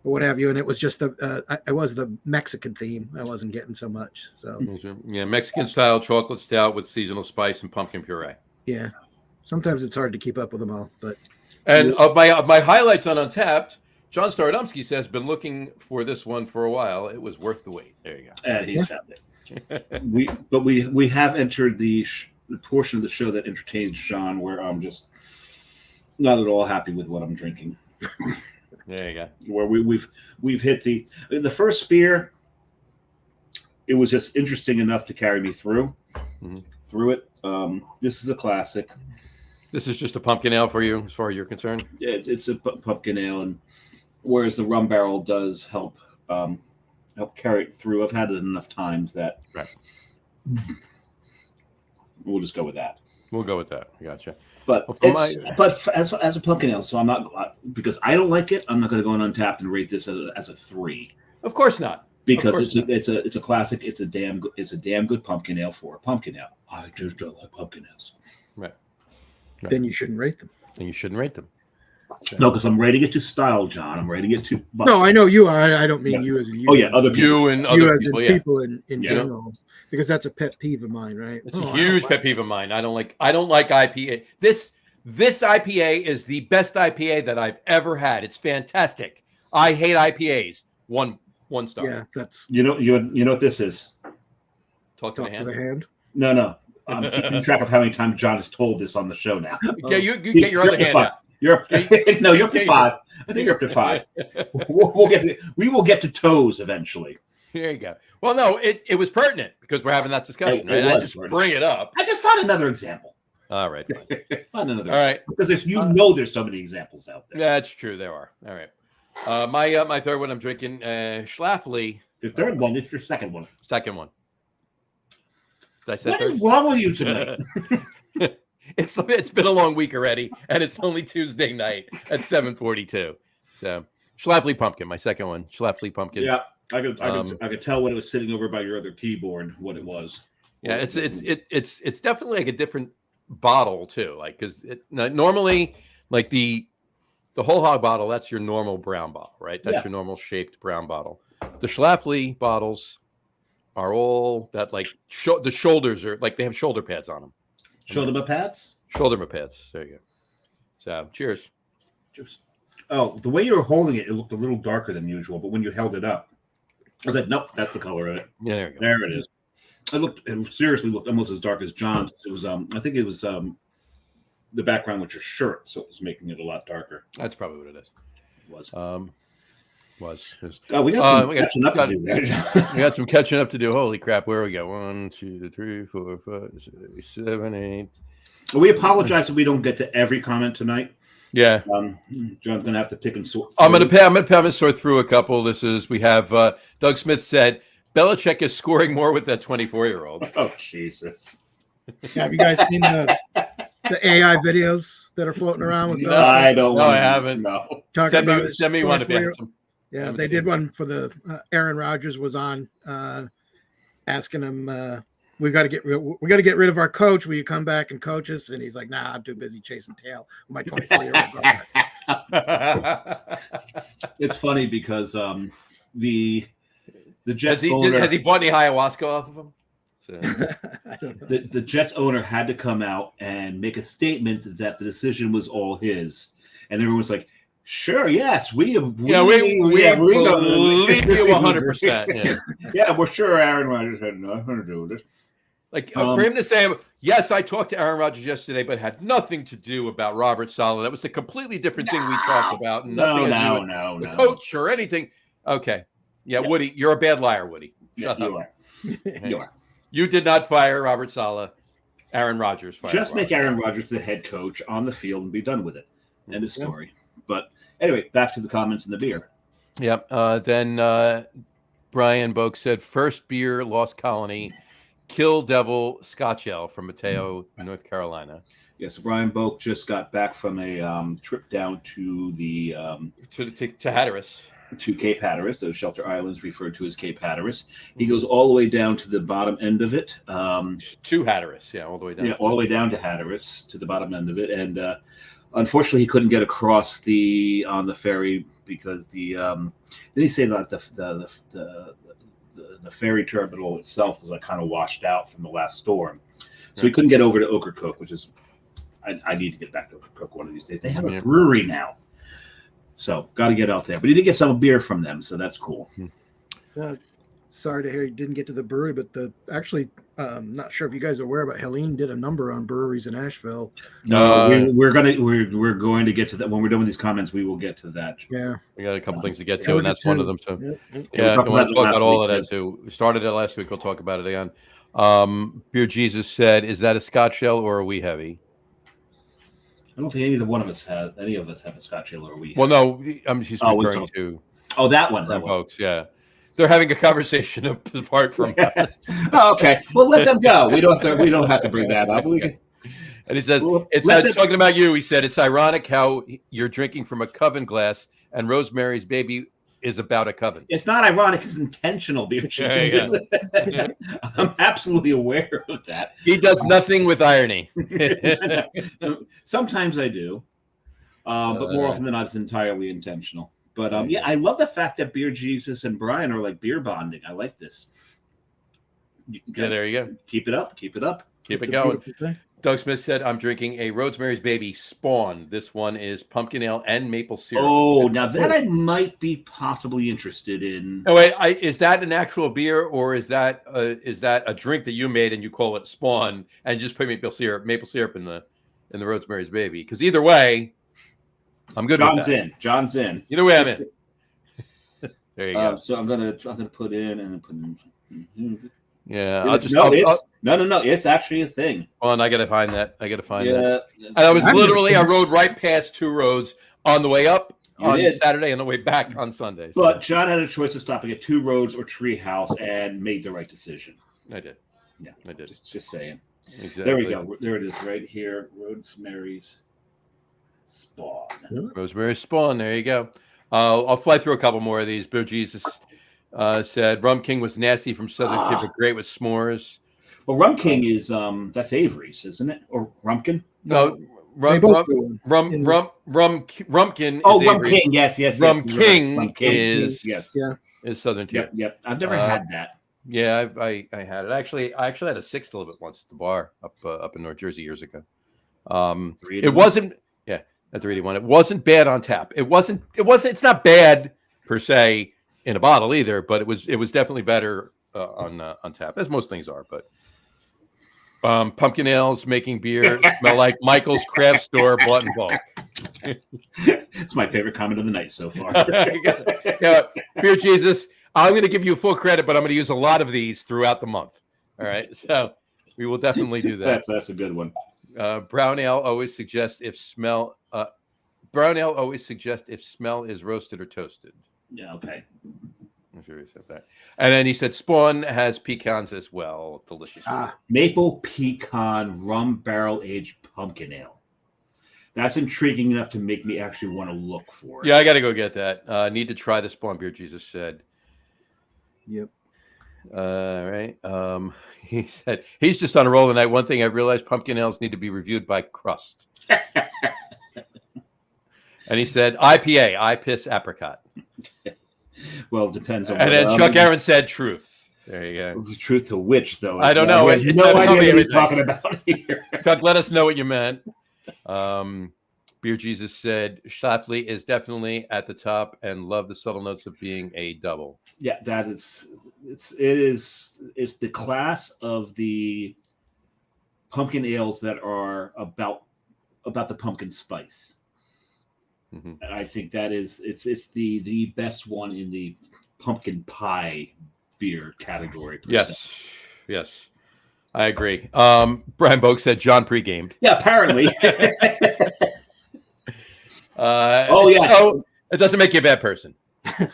S3: what have you. And it was just I was the Mexican theme. I wasn't getting so much. So
S1: yeah, Mexican style chocolate stout with seasonal spice and pumpkin puree.
S3: Yeah, sometimes it's hard to keep up with them all.
S1: And of my highlights on Untapped, John Staradumsky says been looking for this one for a while. It was worth the wait. There you go.
S2: And he's found it. we have entered the portion of the show that entertains John, where I'm just not at all happy with what I'm drinking.
S1: There you go.
S2: Where we've hit the first beer. It was just interesting enough to carry me through it. This is a classic.
S1: This is just a pumpkin ale for you, as far as you're concerned.
S2: Yeah, it's a pumpkin ale, and whereas the rum barrel does help carry it through. I've had it enough times that we'll just go with that.
S1: We'll go with that. Gotcha.
S2: But as a pumpkin ale, so I'm not, because I don't like it. I'm not going to go on Untapped and rate this as a 3.
S1: Of course not.
S2: Because it's a classic. It's a damn good pumpkin ale for a pumpkin ale. I just don't like pumpkin ales.
S1: Right.
S3: Then you shouldn't rate them.
S2: Okay. No, because I'm rating it to style, John. I'm rating it to.
S3: No, I know you are. I don't mean you as in you.
S2: Oh yeah, other people.
S1: You and other
S3: people in general. Because that's a pet peeve of mine, right?
S1: It's a huge pet peeve of mine. I don't like IPA. This IPA is the best IPA that I've ever had. It's fantastic. I hate IPAs. One star.
S3: Yeah, that's
S2: you know what this is.
S1: Talk to the hand.
S2: No. I'm keeping track of how many times John has told this on the show now.
S1: Yeah, you get your other hand out.
S2: You're up to 5. I think you're up to 5. We will get to toes eventually.
S1: There you go. Well, no, it was pertinent because we're having that discussion, right? I just bring it up.
S2: I just found another example.
S1: All right.
S2: Find another.
S1: All right.
S2: Because there's so many examples out there.
S1: That's true. There are. All right. My third one I'm drinking Schlafly.
S2: Your third one. It's your second one.
S1: Second one. What
S2: is wrong with you tonight?
S1: It's been a long week already, and it's only Tuesday night at 7:42. So Schlafly Pumpkin, my second one. Schlafly Pumpkin.
S2: Yeah, I could tell when it was sitting over by your other keyboard what it was.
S1: Yeah, it's definitely like a different bottle too. Like because normally like the whole hog bottle, that's your normal brown bottle, right? That's your normal shaped brown bottle. The Schlafly bottles are all that like the shoulders are like they have shoulder pads on them.
S2: Shoulder pads?
S1: Shoulder pads. There you go. So cheers.
S2: Oh, the way you were holding it, it looked a little darker than usual, but when you held it up, I was like, nope, that's the color of it.
S1: Yeah, there you go.
S2: There it is. It seriously looked almost as dark as John's. It was I think it was the background with your shirt, so it was making it a lot darker.
S1: That's probably what it is.
S2: It was.
S1: Oh,
S2: we got some catching up to do there.
S1: We got some catching up to do. Holy crap! Where we go? 1, 2, 3, 4, 5, 6, 7, 8.
S2: We apologize if we don't get to every comment tonight.
S1: Yeah.
S2: John's gonna have to pick and sort.
S1: I'm gonna sort through a couple. We have Doug Smith said Belichick is scoring more with that 24-year-old.
S2: Oh Jesus!
S3: Have you guys seen the AI videos that are floating around with?
S2: No, I don't.
S1: No, I haven't.
S2: No.
S1: Send me one if you have some.
S3: Yeah, they did one for the Aaron Rodgers was on, asking him, we got to get rid of our coach. Will you come back and coach us? And he's like, nah, I'm too busy chasing tail with my 24-year-old brother.
S2: It's funny because the Jets
S1: has he bought any ayahuasca off of him?
S3: I don't know.
S2: The Jets owner had to come out and make a statement that the decision was all his, and everyone's like, "Sure, yes, we
S1: believe you 100%. Yeah,
S2: yeah, we're sure Aaron Rodgers had nothing to do with this."
S1: like for him to say, "Yes, I talked to Aaron Rodgers yesterday, but had nothing to do about Robert Saleh. That was a completely different thing we talked about, and nothing to do with the coach or anything." Okay, yeah, Woody, you're a bad liar, Woody. Shut up.
S2: You are. You are.
S1: You did not fire Robert Saleh. Aaron Rodgers fired.
S2: Just make Aaron Rodgers the head coach on the field and be done with it. End of story. But anyway, back to the comments and the beer.
S1: Yep. Then Brian Boak said, first beer, Lost Colony, Kill Devil Scotch Ale from Mateo, North Carolina.
S2: Yes, so Brian Boak just got back from a trip down to the
S1: to Hatteras.
S2: To Cape Hatteras, those shelter islands referred to as Cape Hatteras. He goes all the way down to the bottom end of it.
S1: To Hatteras, yeah, all the way down.
S2: Yeah, all the way down to Hatteras, to the bottom end of it. And unfortunately, he couldn't get across on the ferry because didn't he say that the ferry terminal itself was like kind of washed out from the last storm. So he couldn't get over to Ocracoke, which is, I need to get back to Ocracoke one of these days. They have a brewery now. So got to get out there. But he did get some beer from them, so that's cool.
S3: Sorry to hear you didn't get to the brewery, but not sure if you guys are aware, but Helene did a number on breweries in Asheville.
S2: No, we're going to get to that when we're done with these comments. We will get to that.
S3: Yeah,
S1: we got a couple things to get to, and that's one of them too.
S2: Yeah,
S1: we want to talk about all of that too. We started it last week. We'll talk about it again. Beer Jesus said, "Is that a Scotch ale or are we heavy?"
S2: I don't think any of us have a Scotch ale or we.
S1: Well, no, she's referring to.
S2: Oh, that one.
S1: Folks, yeah, they're having a conversation apart from us.
S2: Oh, okay, well, let them go. We don't have to bring that up.
S1: And he says talking about you. He said it's ironic how you're drinking from a coven glass, and Rosemary's Baby is about a coven.
S2: It's not ironic; it's intentional, beer.
S1: Yeah.
S2: I'm absolutely aware of that.
S1: He does nothing with irony.
S2: Sometimes I do, but more often than not, it's entirely intentional. But I love the fact that Beer Jesus and Brian are like beer bonding. I like this.
S1: There you go.
S2: Keep it up. Keep
S1: it going. Doug Smith said, "I'm drinking a Rosemary's Baby Spawn. This one is pumpkin ale and maple syrup."
S2: Oh, now that I might be possibly interested in.
S1: Oh wait, is that an actual beer or is that a drink that you made and you call it Spawn and just put maple syrup in the Rosemary's Baby? Because either way, I'm good.
S2: John's in.
S1: Either way, I'm in. There you go.
S2: So I'm gonna put in and put in.
S1: Yeah,
S2: no. It's actually a thing.
S1: Well, and I gotta find that. And I rode right past two roads on the way up on Saturday and the way back on Sunday. So.
S2: But John had a choice of stopping at Two Roads or Treehouse and made the right decision.
S1: I did.
S2: Yeah,
S1: I did.
S2: Just saying.
S1: Exactly.
S2: There we go. There it is, right here. Rosemary's Spawn.
S1: Rosemary's Spawn. There you go. I'll fly through a couple more of these. Beer Jesus said Rum King was nasty from Southern Tip, but great with s'mores.
S2: Well, Rum King is that's Avery's, isn't it? Or Rumpkin?
S1: No, Rumpkin.
S2: Oh, Rum King. Yes.
S1: Rum King is Southern Tip.
S2: Yep. I've never had that.
S1: Yeah, I had it. I actually had a sixth of it once at the bar up in North Jersey years ago. It wasn't. Yeah, at the 381. It wasn't bad on tap. It wasn't. It's not bad per se in a bottle either, but it was definitely better on tap, as most things are. But pumpkin ales making beer smell like Michael's craft store bought in bulk.
S2: It's my favorite comment of the night so far.
S1: Beer Jesus, I'm going to give you full credit, but I'm going to use a lot of these throughout the month. All right, so we will definitely do that.
S2: That's a good one.
S1: Brown ale always suggests if smell. Brown ale always suggests if smell is roasted or toasted.
S2: Yeah. Okay.
S1: I'm sure he said that. And then he said Spawn has pecans as well. Delicious.
S2: Maple pecan rum barrel aged pumpkin ale. That's intriguing enough to make me actually want to look for it.
S1: Yeah, I got to go get that. Need to try the Spawn beer, Jesus said.
S3: Yep.
S1: All right. He said he's just on a roll tonight. One thing I realized: pumpkin ales need to be reviewed by crust. And he said IPA, I piss apricot.
S2: Well, it depends on.
S1: And then Chuck Aaron said truth. There you go.
S2: The truth to which, though?
S1: I don't know.
S2: I have no
S1: Tell me
S2: idea what you're
S1: everything.
S2: talking about here.
S1: Chuck, let us know what you meant. Beer Jesus said Schlafly is definitely at the top and love the subtle notes of being a double.
S2: Yeah, that is it's the class of the pumpkin ales that are about the pumpkin spice.
S1: Mm-hmm.
S2: And I think that is it's the best one in the pumpkin pie beer category.
S1: Yes. Yes. I agree. Brian Boak said John pre-gamed.
S2: Yeah, apparently.
S1: Yes. So it doesn't make you a bad person.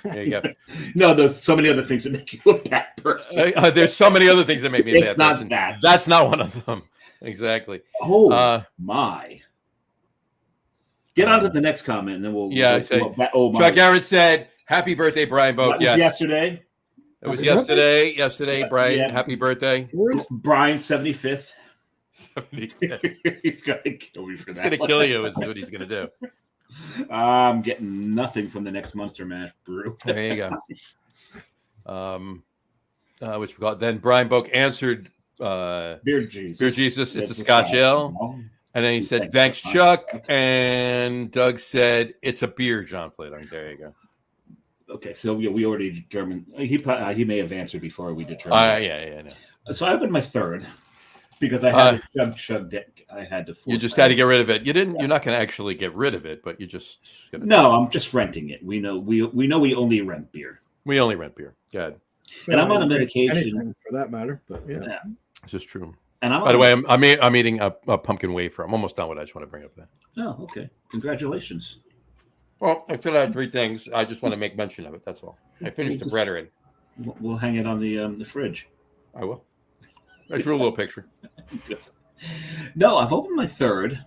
S1: There you go.
S2: No, there's so many other things that make you a bad person.
S1: There's so many other things that make me a
S2: It's
S1: bad
S2: not
S1: person.
S2: that.
S1: That's not one of them. Exactly.
S2: Oh my. Get on to the next comment and then we'll
S1: Yeah, Chuck Garrett said, "Happy birthday, Brian Boak."
S2: Yes.
S1: Yesterday. It was yesterday. Yesterday, Brian. Yeah. Happy birthday.
S2: Brian's 75th.
S1: 75th.
S2: He's gonna kill me for that.
S1: He's gonna kill you is what he's gonna do.
S2: I'm getting nothing from the next Monster Mash brew.
S1: There you go. Which we got. Then Brian Boak answered
S2: Beer Jesus.
S1: Beer Jesus, it's a Scotch ale. And then he said, "Thanks, Chuck." And Doug said, "It's a beer, John Flading." There you go.
S2: Okay, so we already determined he may have answered before we determined.
S1: Yeah. No.
S2: So I opened my third because I had to chug it. I had to.
S1: You just had to get rid of it. You didn't. You're not going to actually get rid of it, but you just.
S2: No, I'm just renting it. We know we only rent beer.
S1: We only rent beer. Good.
S2: And I'm on a medication
S3: for that matter. But yeah.
S1: This is true.
S2: And
S1: by the way, I'm eating a pumpkin wafer. I'm almost done with it. I just want to bring up that.
S2: Oh, okay. Congratulations.
S1: Well, I still had 3 things. I just want to make mention of it. That's all. I finished the bread already.
S2: We'll hang it on the fridge.
S1: I will. I drew a little picture.
S2: Good. No, I've opened my third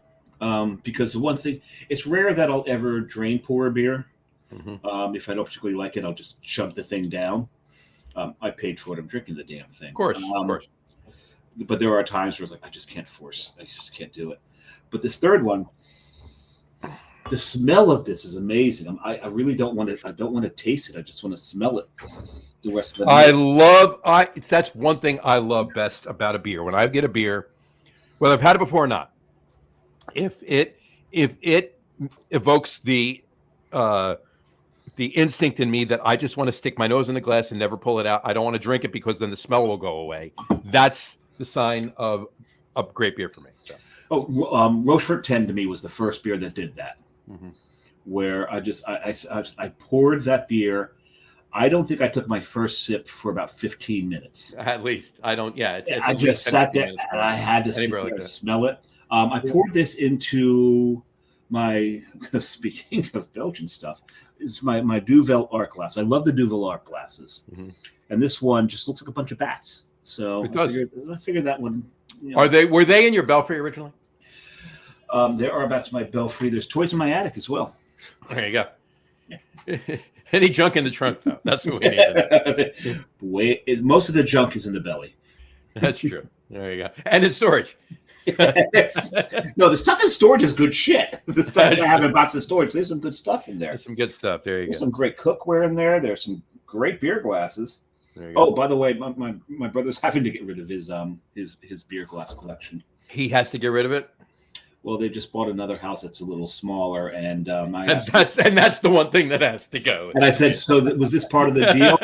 S2: because the one thing, it's rare that I'll ever drain pour a beer. Mm-hmm. If I don't particularly like it, I'll just shove the thing down. I paid for it. I'm drinking the damn thing.
S1: Of course, of course.
S2: But there are times where it's like, I just can't do it. But this third one, the smell of this is amazing. I really don't want to. I don't want to taste it. I just want to smell it. The rest of the night.
S1: That's one thing I love best about a beer. When I get a beer, whether I've had it before or not, if it evokes the instinct in me that I just want to stick my nose in the glass and never pull it out. I don't want to drink it because then the smell will go away. That's the sign of a great beer for me. So.
S2: Rochefort 10 to me was the first beer that did that. Mm-hmm. Where I poured that beer. I don't think I took my first sip for about 15 minutes.
S1: At least. I don't. Yeah.
S2: I just sat there and I had to sit there and smell it. I poured this into my, speaking of Belgian stuff, it's my Duvel art glass. I love the Duvel art glasses. Mm-hmm. And this one just looks like a bunch of bats. So
S1: it does.
S2: I figured that one.
S1: Were they in your belfry originally?
S2: There are bats in my belfry. There's toys in my attic as well.
S1: There you go. Any junk in the trunk, though. That's what we need.
S2: Most of the junk is in the belly.
S1: That's true. There you go. And in storage.
S2: No, the stuff in storage is good shit. The stuff that I have in box of storage, there's some good stuff in there.
S1: There's some good stuff. There you go.
S2: Some great cookware in there. There's some great beer glasses. Oh, by the way, my brother's having to get rid of his beer glass collection.
S1: He has to get rid of it?
S2: Well, they just bought another house that's a little smaller, and
S1: that's the one thing that has to go.
S2: And I said, so was this part of the deal?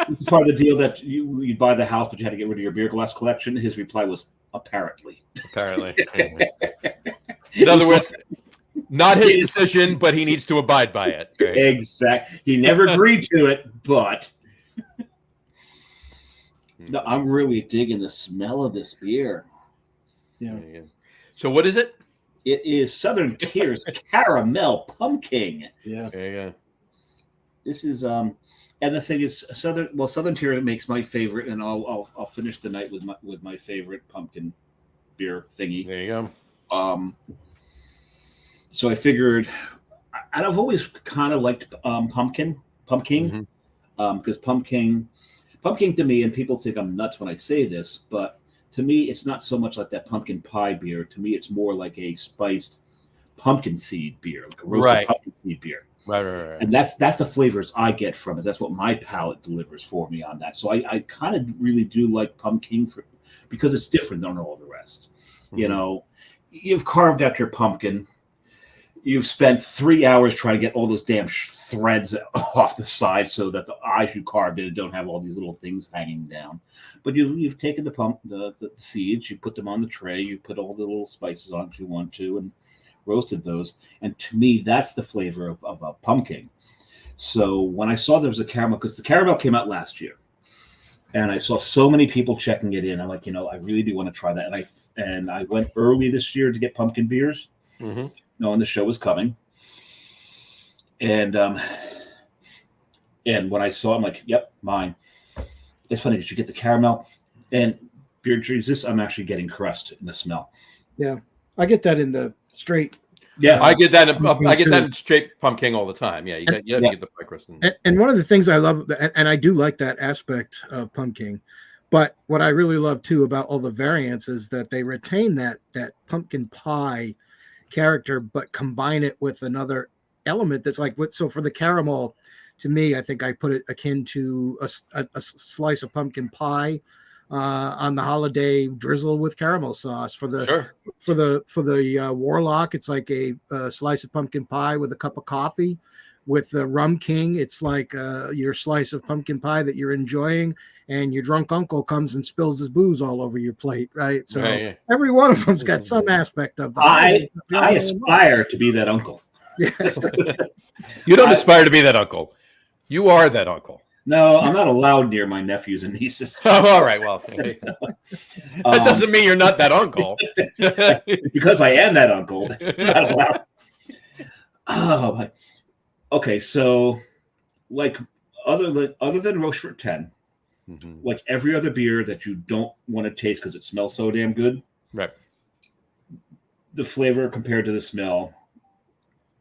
S2: This is part of the deal that you buy the house, but you had to get rid of your beer glass collection? His reply was, apparently.
S1: Apparently. In other words, not his decision, but he needs to abide by it. Right?
S2: Exactly. He never agreed to it, but no, I'm really digging the smell of this beer.
S3: Yeah.
S1: So what is it?
S2: It is Southern Tier's Caramel Pumpkin.
S3: Yeah.
S1: There you go.
S2: This is and the thing is Southern Tier makes my favorite, and I'll finish the night with my favorite pumpkin beer thingy.
S1: There you go.
S2: So I figured, and I've always kind of liked pumpkin, because pumpkin to me, and people think I'm nuts when I say this, but to me, it's not so much like that pumpkin pie beer. To me, it's more like a spiced pumpkin seed beer, like a roasted pumpkin seed beer.
S1: Right.
S2: And that's the flavors I get from it. That's what my palate delivers for me on that. So I kind of really do like pumpkin because it's different than all the rest. You know, you've carved out your pumpkin. You've spent 3 hours trying to get all those damn threads off the side so that the eyes you carved in don't have all these little things hanging down. But you've taken the seeds, you put them on the tray, you put all the little spices on if you want to, and roasted those. And to me, that's the flavor of a pumpkin. So when I saw there was a caramel, because the caramel came out last year, and I saw so many people checking it in, I'm like, I really do want to try that. And I went early this year to get pumpkin beers, knowing the show was coming. And when I saw it, I'm like, yep, mine. It's funny because you get the caramel and beer Jesus, I'm actually getting crust in the smell.
S3: Yeah, I get that in the straight.
S2: Yeah,
S1: I get that. I get that in straight pumpkin all the time. Yeah, you get the pie crust.
S3: And one of the things I love, and I do like that aspect of pumpkin, but what I really love too about all the variants is that they retain that pumpkin pie character, but combine it with another element that's like so for the caramel. To me, I think I put it akin to a slice of pumpkin pie on the holiday drizzle with caramel sauce. For the warlock, it's like a slice of pumpkin pie with a cup of coffee. With the rum king, it's like your slice of pumpkin pie that you're enjoying, and your drunk uncle comes and spills his booze all over your plate, right? So every one of them's got some aspect of that.
S2: I aspire to be that uncle.
S3: Yes.
S1: You don't aspire to be that uncle. You are that uncle.
S2: No, I'm not allowed near my nephews and nieces.
S1: Oh, all right. Well, that doesn't mean you're not that uncle.
S2: Because I am that uncle. Not allowed. Oh my. Okay, so like other than Rochefort 10, like every other beer that you don't want to taste because it smells so damn good,
S1: right?
S2: The flavor compared to the smell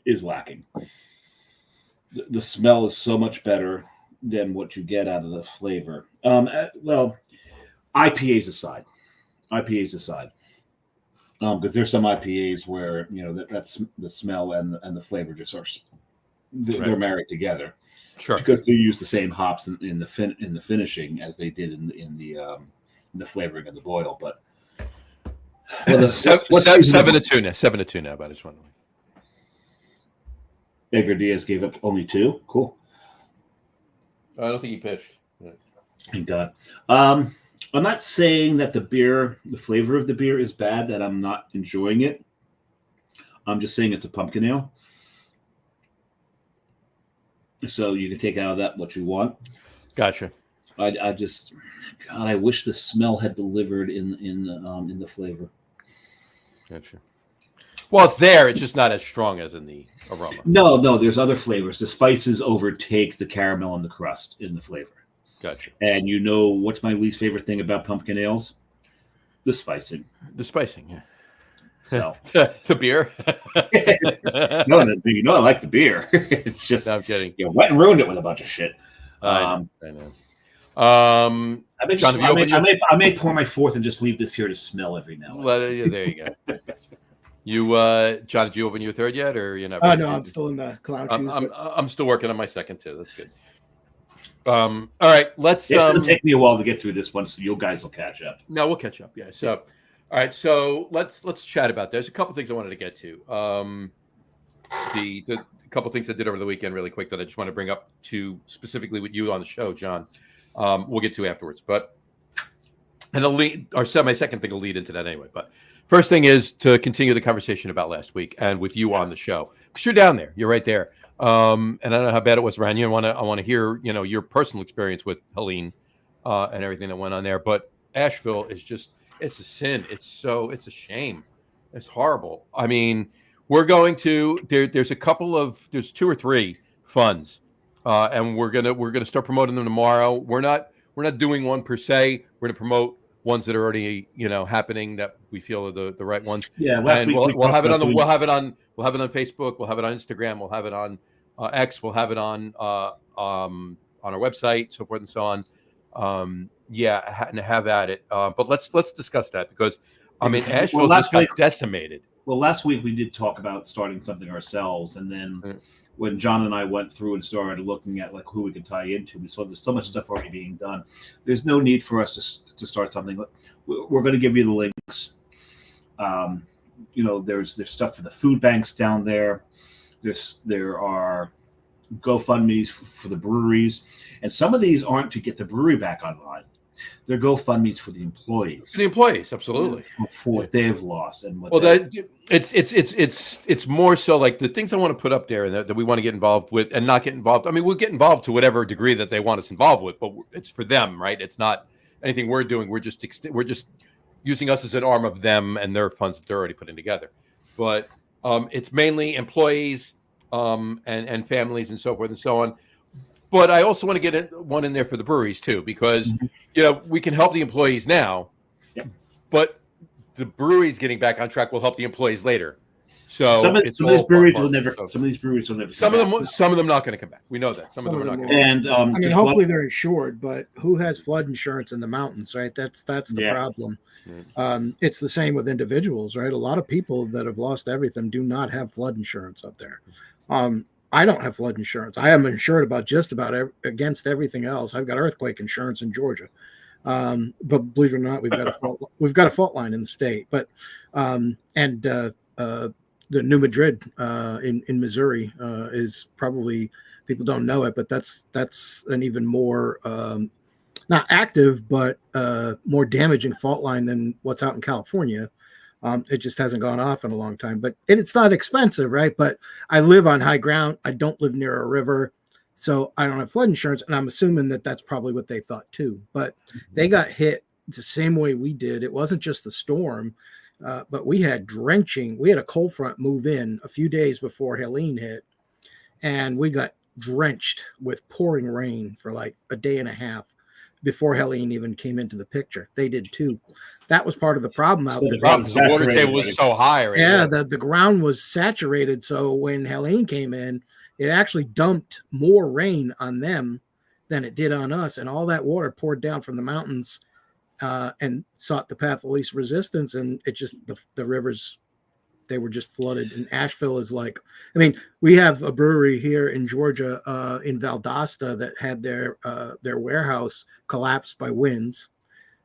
S2: is lacking. The smell is so much better than what you get out of the flavor. Well, IPAs aside, because there's some IPAs where that's the smell and the flavor just are they're married together.
S1: Sure,
S2: because they use the same hops in the finishing as they did in the flavoring of the boil. But
S1: well, 7-2 now, but I just wondering.
S2: Edgar Diaz gave up only 2. Cool.
S1: I don't think he pitched.
S2: Thank God. I'm not saying that the flavor of the beer is bad, that I'm not enjoying it. I'm just saying it's a pumpkin ale. So you can take out of that what you want.
S1: Gotcha.
S2: I just, God, I wish the smell had delivered in the flavor.
S1: Gotcha. Well, it's there. It's just not as strong as in the aroma.
S2: No, there's other flavors. The spices overtake the caramel and the crust in the flavor.
S1: Gotcha.
S2: And what's my least favorite thing about pumpkin ales? The spicing.
S1: The spicing, yeah.
S2: So
S1: the beer.
S2: No, I like the beer. It's just
S1: no, I'm kidding.
S2: You went and ruined it with a bunch of shit.
S1: I know.
S2: John, I may pour my fourth and just leave this here to smell every now and then.
S1: Well, there you go. You, John, did you open your third yet, or you're not?
S3: No, I'm still in the clown shoes.
S1: I'm still working on my second too. That's good. All right, let's.
S2: It's gonna take me a while to get through this one, so you guys will catch up.
S1: No, we'll catch up. Yeah. So, all right. So let's chat about. There's a couple things I wanted to get to. The couple things I did over the weekend, really quick, that I just want to bring up to specifically with you on the show, John. We'll get to afterwards, but my second thing will lead into that anyway. But first thing is to continue the conversation about last week and with you on the show, because you're down there, you're right there. And I don't know how bad it was around you. I want to hear, your personal experience with Helene and everything that went on there. But Asheville is it's a sin. It's a shame. It's horrible. I mean, we're going to there's 2 or 3 funds, and we're gonna start promoting them tomorrow. We're not doing one per se. We're gonna promote ones that are already happening that we feel are the right ones.
S2: Yeah, last week
S1: we'll have it on Facebook. We'll have it on Instagram. We'll have it on X. We'll have it on our website, so forth and so on. And have at it. But let's discuss that because I mean Asheville just got decimated.
S2: Well, last week we did talk about starting something ourselves, and then when John and I went through and started looking at like who we could tie into, we saw there's so much stuff already being done. There's no need for us to start something. We're going to give you the links. There's stuff for the food banks down there. There are GoFundMe's for the breweries, and some of these aren't to get the brewery back online. They're GoFundMe's for the employees.
S1: The employees, absolutely,
S2: for what they've lost and what.
S1: Well, it's more so like the things I want to put up there and that we want to get involved with and not get involved. I mean, we'll get involved to whatever degree that they want us involved with, but it's for them, right? It's not anything we're doing. We're just using us as an arm of them and their funds that they're already putting together. But it's mainly employees and families and so forth and so on. But I also want to get one in there for the breweries too, because we can help the employees now, but the breweries getting back on track will help the employees later. So
S2: some of these breweries will never. Some of these breweries will never.
S1: Some of them not going to come back. We know that. Some of them are not going to.
S2: And
S3: I mean, hopefully they're insured, but who has flood insurance in the mountains, right? That's the problem. It's the same with individuals, right? A lot of people that have lost everything do not have flood insurance up there. I don't have flood insurance. I am insured about just about against everything else. I've got earthquake insurance in Georgia, but believe it or not, we've got a fault line in the state. But the New Madrid in Missouri is probably, people don't know it, but that's an even more not active but more damaging fault line than what's out in California. It just hasn't gone off in a long time, but it's not expensive, right? But I live on high ground. I don't live near a river, so I don't have flood insurance. And I'm assuming that that's probably what they thought too. But they got hit the same way we did. It wasn't just the storm, but we had drenching. We had a cold front move in a few days before Helene hit, and we got drenched with pouring rain for like a day and a half before Helene even came into the picture. They did too. That was part of the problem out there.
S1: The water table was so high, right?
S3: Yeah, the ground was saturated. So when Helene came in, it actually dumped more rain on them than it did on us. And all that water poured down from the mountains and sought the path of least resistance. And it just, the rivers, they were just flooded. And Asheville is like, I mean, we have a brewery here in Georgia, in Valdosta, that had their warehouse collapsed by winds.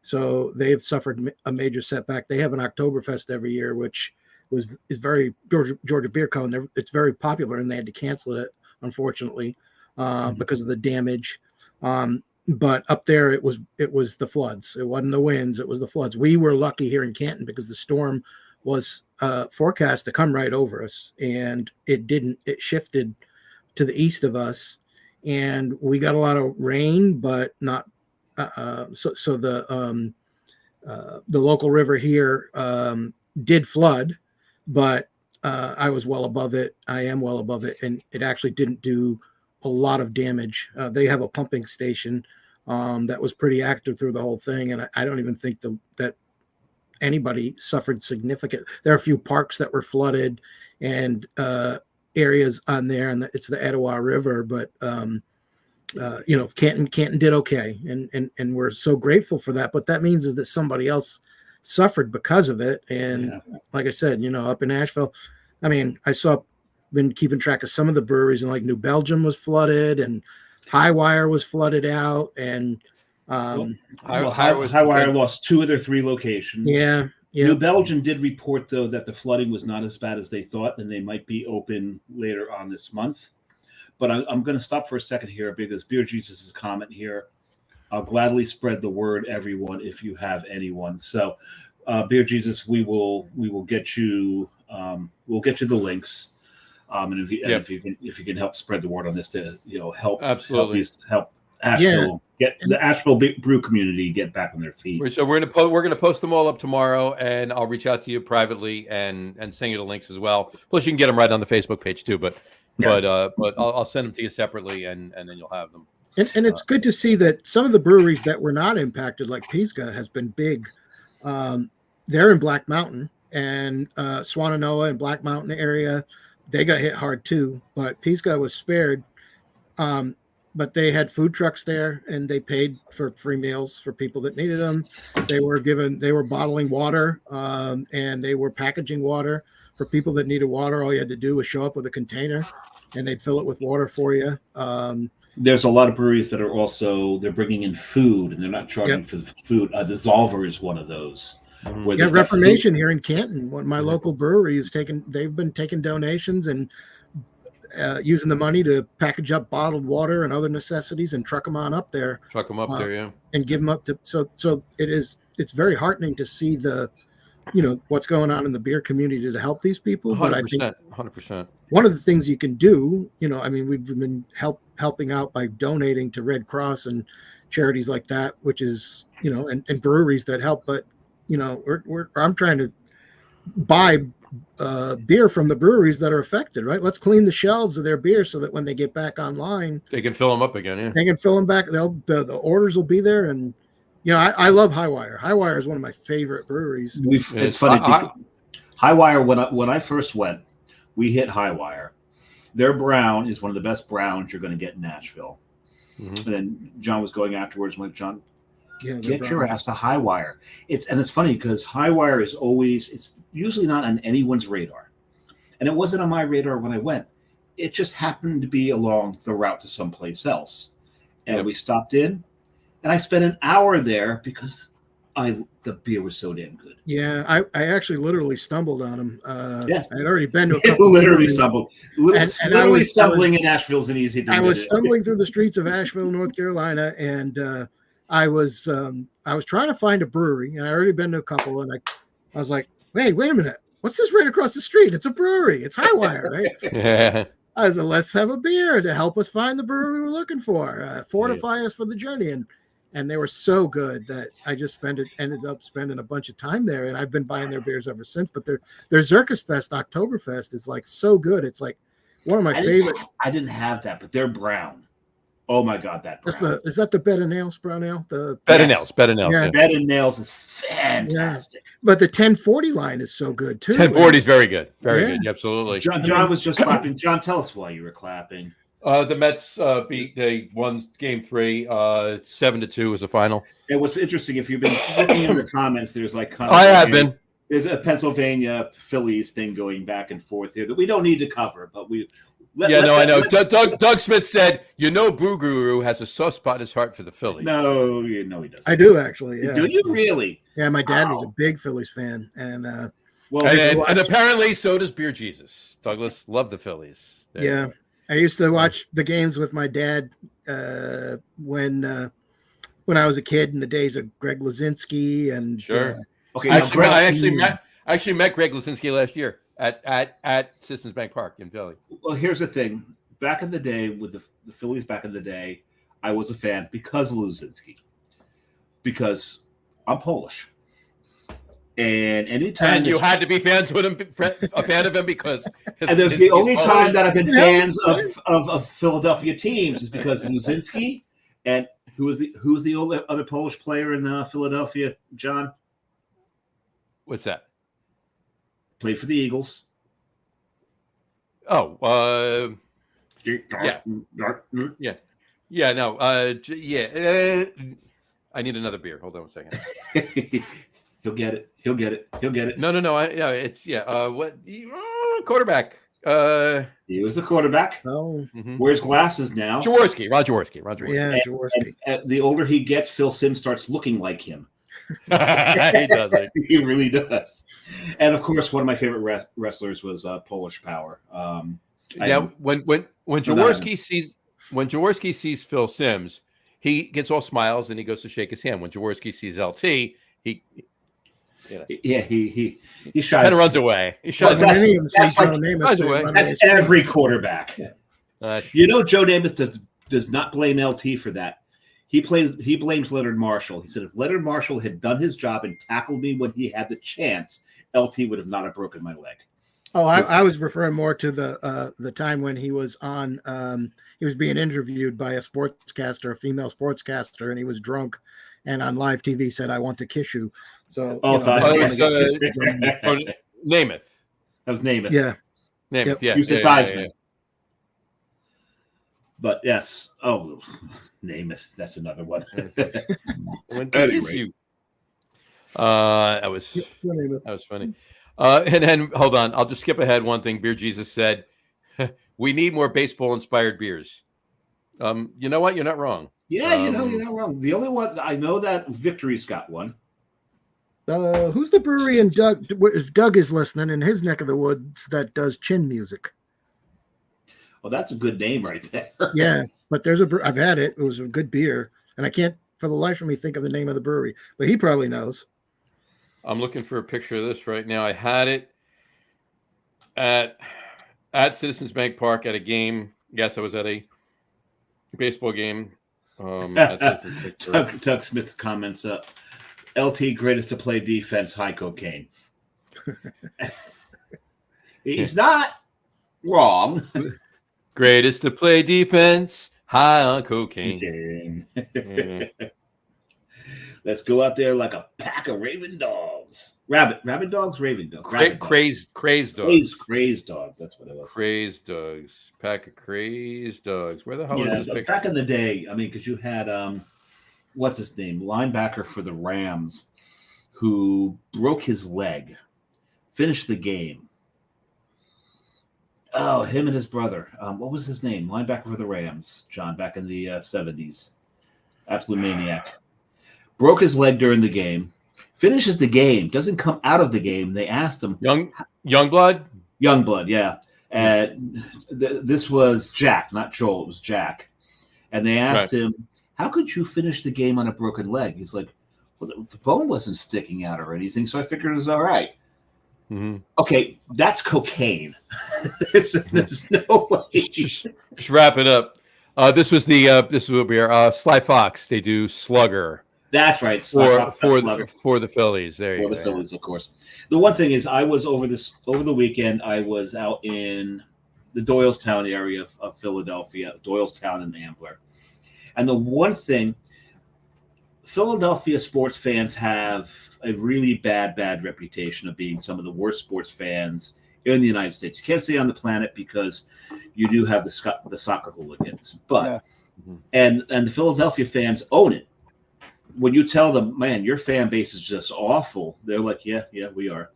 S3: So they've suffered a major setback. They have an Oktoberfest every year, which is very Georgia Beer Co. And it's very popular, and they had to cancel it, unfortunately, because of the damage. But up there, it was the floods. It wasn't the winds; it was the floods. We were lucky here in Canton because the storm was forecast to come right over us, and it didn't. It shifted to the east of us, and we got a lot of rain, but not. So the local river here did flood, but I was well above it. I am well above it, and it actually didn't do a lot of damage. They have a pumping station that was pretty active through the whole thing, and I don't even think that anybody suffered significant. There are a few parks that were flooded and areas on there, and it's the Etowah River, but Canton did okay, and we're so grateful for that. But that means is that somebody else suffered because of it. And like I said, up in Asheville, I mean, been keeping track of some of the breweries, and like New Belgium was flooded, and Highwire was flooded out, and
S2: Highwire lost 2 of their 3 locations.
S3: Yeah.
S2: New Belgium did report, though, that the flooding was not as bad as they thought, and they might be open later on this month. But I'm going to stop for a second here because Beer Jesus' comment here. I'll gladly spread the word, everyone, if you have anyone. So, Beer Jesus, we will get you. We'll get you the links, and if you can help spread the word on this to help help Asheville get the Asheville brew community get back on their feet.
S1: So we're gonna post them all up tomorrow, and I'll reach out to you privately and send you the links as well. Plus, you can get them right on the Facebook page too. But I'll send them to you separately, and then you'll have them.
S3: And it's good to see that some of the breweries that were not impacted, like Pisgah, has been big. They're in Black Mountain, and Swannanoa and Black Mountain area, they got hit hard too. But Pisgah was spared. but they had food trucks there, and they paid for free meals for people that needed them. They were bottling water, and they were packaging water for people that needed water. All you had to do was show up with a container, and they'd fill it with water for you.
S2: There's a lot of breweries that are also, they're bringing in food, and they're not charging for the food. Dissolver is one of those. Where
S3: Yeah, Reformation here in Canton, one of my local breweries, they've been taking donations and using the money to package up bottled water and other necessities and truck them on up there.
S1: Truck them up there, yeah.
S3: And give them up to, so it's very heartening to see what's going on in the beer community to help these people.
S1: 100%,
S3: but I think
S1: 100%.
S3: one of the things you can do, we've been helping out by donating to Red Cross and charities like that, which is, and breweries that help. But, I'm trying to buy beer from the breweries that are affected, right? Let's clean the shelves of their beer so that when they get back online,
S1: they can fill them up again. Yeah,
S3: they can fill them back. The orders will be there. And, I love Highwire. Highwire is one of my favorite breweries.
S2: It's funny. Highwire, when I first went, we hit Highwire. Their brown is one of the best browns you're going to get in Nashville. And then John was going afterwards. I'm like, John, get your ass to Highwire. It's funny because Highwire is it's usually not on anyone's radar. And it wasn't on my radar when I went. It just happened to be along the route to someplace else. And we stopped in, and I spent an hour there because the beer was so damn good.
S3: Yeah, I actually literally stumbled on them. I had already been to a
S2: couple. Literally stumbled. Literally stumbling in Asheville is an easy thing.
S3: I was stumbling through the streets of Asheville, North Carolina, and I was trying to find a brewery, and I already been to a couple, and I was like, hey, wait a minute, what's this right across the street? It's a brewery. It's Highwire, right?
S1: Yeah.
S3: I was like, let's have a beer to help us find the brewery we're looking for, fortify us for the journey, and they were so good that I just ended up spending a bunch of time there, and I've been buying their beers ever since. But their Zirkus Fest, Oktoberfest is like so good. It's like one of my favorite.
S2: I didn't have that, but they're brown. Oh my God, that brown.
S3: Is that the Bed and Nails brown ale? The
S1: Bed and Nails.
S3: Yeah.
S2: Bed and Nails is fantastic.
S3: Yeah. But the 1040 line is so good too.
S1: 1040 is very good. Very good. Absolutely.
S2: John was just clapping. John, tell us why you were clapping.
S1: The Mets they won game 3. 7-2 was the final.
S2: It was interesting. If you've been looking in the comments, there's like
S1: I have been.
S2: There's a Pennsylvania Phillies thing going back and forth here that we don't need to cover, but we.
S1: I know. Doug Smith said, Boo Guru has a soft spot in his heart for the Phillies.
S2: No, he doesn't.
S3: I do actually. Yeah.
S2: Do you really?
S3: Yeah, my dad was a big Phillies fan, and
S1: and apparently so does Beer Jesus. Douglas loved the Phillies.
S3: Yeah, I used to watch the games with my dad when I was a kid in the days of Greg Lazinski and.
S1: Sure.
S2: Okay.
S1: I actually met Greg Lazinski last year at Citizens Bank Park in Philly.
S2: Well, here's the thing. Back in the day with the Phillies, I was a fan because of Lazinski. Because I'm Polish. And anytime
S1: you had to be fans with him, a fan of him because
S2: and there's the only time that I've been fans of Philadelphia teams is because of Lazinski. And who was the other Polish player in Philadelphia, John?
S1: What's that?
S2: Played for the Eagles.
S1: Oh, yeah. No, I need another beer. Hold on one second.
S2: He'll get it.
S1: No. What? Quarterback.
S2: He was the quarterback.
S3: Oh,
S2: wears glasses now.
S1: Jaworski.
S3: Yeah, Jaworski.
S2: And the older he gets, Phil Simms starts looking like him.
S1: He does.
S2: He really does. And of course, one of my favorite wrestlers was Polish Power.
S1: When Jaworski sees Phil Simms, he gets all smiles and he goes to shake his hand. When Jaworski sees LT, he shies. Kind of runs away. He shies.
S2: That's every quarterback. Joe Namath does not blame LT for that. He blames Leonard Marshall. He said if Leonard Marshall had done his job and tackled me when he had the chance, LT would have not have broken my leg.
S3: Oh, I was referring more to the time when he was on. He was being interviewed by a sportscaster, a female sportscaster, and he was drunk, and on live TV said, "I want to kiss you." So,
S1: Namath.
S2: That was Namath.
S3: Yeah,
S1: Namath.
S2: Yeah, you said Theismann. But yes, Namath. That's another one.
S1: When to kiss you. That was funny. And then hold on, I'll just skip ahead. One thing, Beer Jesus said, "We need more baseball-inspired beers." You know what? You're not wrong.
S2: Yeah, you're not wrong. The only one I know that Victory's got one.
S3: Who's the brewery in Doug? If Doug is listening in his neck of the woods that does chin music.
S2: Well, that's a good name right there.
S3: Yeah, but there's I've had it. It was a good beer, and I can't for the life of me think of the name of the brewery, but he probably knows.
S1: I'm looking for a picture of this right now. I had it at Citizens Bank Park at a game. Yes, I was at a baseball game.
S2: Doug Smith comments up. LT greatest to play defense, high cocaine. He's not wrong.
S1: Greatest to play defense, high on cocaine.
S2: Let's go out there like a pack of raven dogs. Rabbit dogs, raven dogs.
S1: Crazed dogs.
S2: Crazed dogs. That's what it was.
S1: Crazed dogs. Pack of crazed dogs. Where the hell is this picture?
S2: Back in the day, I mean, because you had what's his name? Linebacker for the Rams who broke his leg, finished the game. Oh, him and his brother. What was his name? Linebacker for the Rams, John, back in the 70s. Absolute maniac. Broke his leg during the game. Finishes the game. Doesn't come out of the game. They asked him.
S1: Youngblood?
S2: Youngblood, yeah. And this was Jack, not Joel. It was Jack. And they asked him, how could you finish the game on a broken leg? He's like, well, the bone wasn't sticking out or anything, so I figured it was all right.
S1: Mm-hmm.
S2: Okay, that's cocaine. there's no way.
S1: Just wrap it up. This is what we are. Sly Fox. They do Slugger.
S2: That's right.
S1: For the Phillies. There you go.
S2: For the Phillies, of course. The one thing is, I was over the weekend. I was out in the Doylestown area of Philadelphia, Doylestown and Ambler. And the one thing, Philadelphia sports fans have a really bad reputation of being some of the worst sports fans in the United States. You can't say on the planet because you do have the soccer hooligans, but and the Philadelphia fans own it. When you tell them, man, your fan base is just awful, they're like, yeah, we are.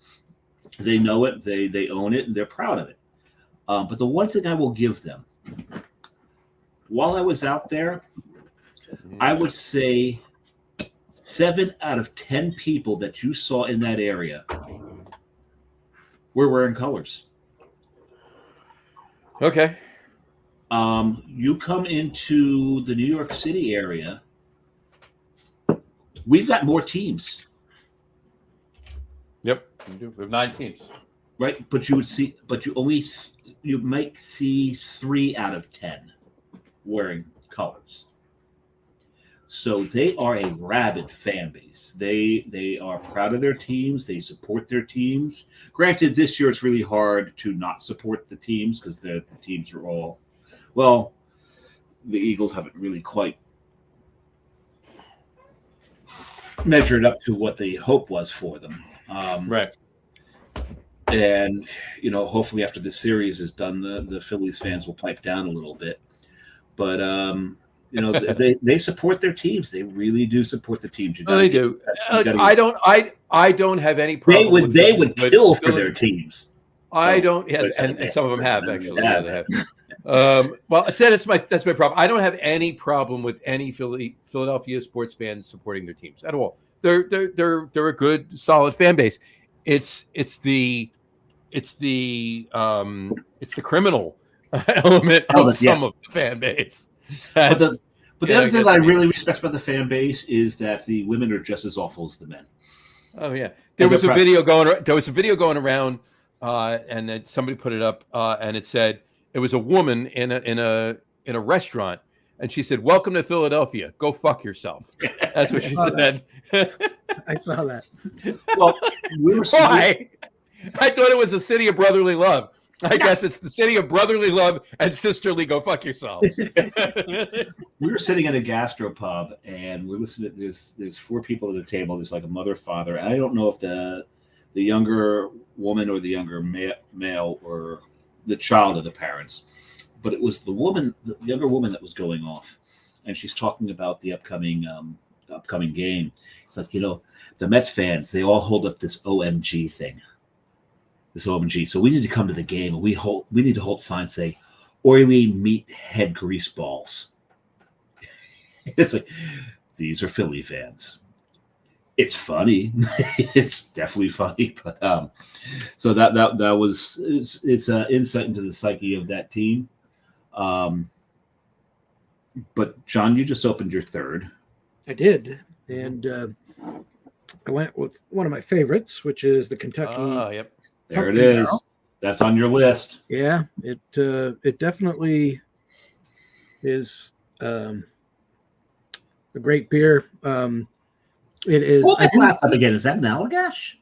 S2: They know it, they own it, and they're proud of it. But the one thing I will give them, while I was out there, I would say 7 out of 10 people that you saw in that area were wearing colors.
S1: Okay.
S2: You come into the New York City area, we've got more teams.
S1: Yep, we do. We have 9 teams.
S2: Right, but you might see 3 out of 10 wearing colors. So they are a rabid fan base. They are proud of their teams. They support their teams. Granted, this year it's really hard to not support the teams because the teams are all, well, the Eagles haven't really quite measured up to what the hope was for them.
S1: Right.
S2: And, hopefully after the series is done, the Phillies fans will pipe down a little bit. But, they support their teams. They really do support the teams.
S1: They do. I don't have any problem.
S2: They would kill for their teams.
S1: I don't. Yeah, and some of them have actually. Yeah, they have. Well, I said that's my problem. I don't have any problem with any Philadelphia sports fans supporting their teams at all. They're a good, solid fan base. It's the criminal element of some of the fan base.
S2: But the other thing that I really respect about the fan base is that the women are just as awful as the men.
S1: Oh yeah, there was a video going around, and then somebody put it up, and it said it was a woman in a restaurant, and she said, "Welcome to Philadelphia. Go fuck yourself." That's what she said.
S3: I saw that.
S2: Well,
S1: why? I thought it was a city of brotherly love. I guess it's the city of brotherly love and sisterly go fuck yourselves.
S2: We were sitting at a gastropub and we're listening to there's 4 people at the table. There's like a mother, father, and I don't know if the younger woman or the younger male or the child of the parents. but it was the woman, the younger woman, that was going off, and she's talking about the upcoming game. It's like, the Mets fans, they all hold up this OMG thing, this OMG. So we need to come to the game, and we need to hold signs say, "Oily meathead grease balls." It's like, these are Philly fans. It's funny. It's definitely funny, but so that was it's an insight into the psyche of that team. But John, you just opened your third.
S3: I did, and I went with one of my favorites, which is the Kentucky.
S1: Oh, yep.
S2: There it is.
S3: Barrel.
S2: That's on your list.
S3: Yeah, it definitely is a great beer. It is.
S2: Hold that glass up again. Is that an Allagash?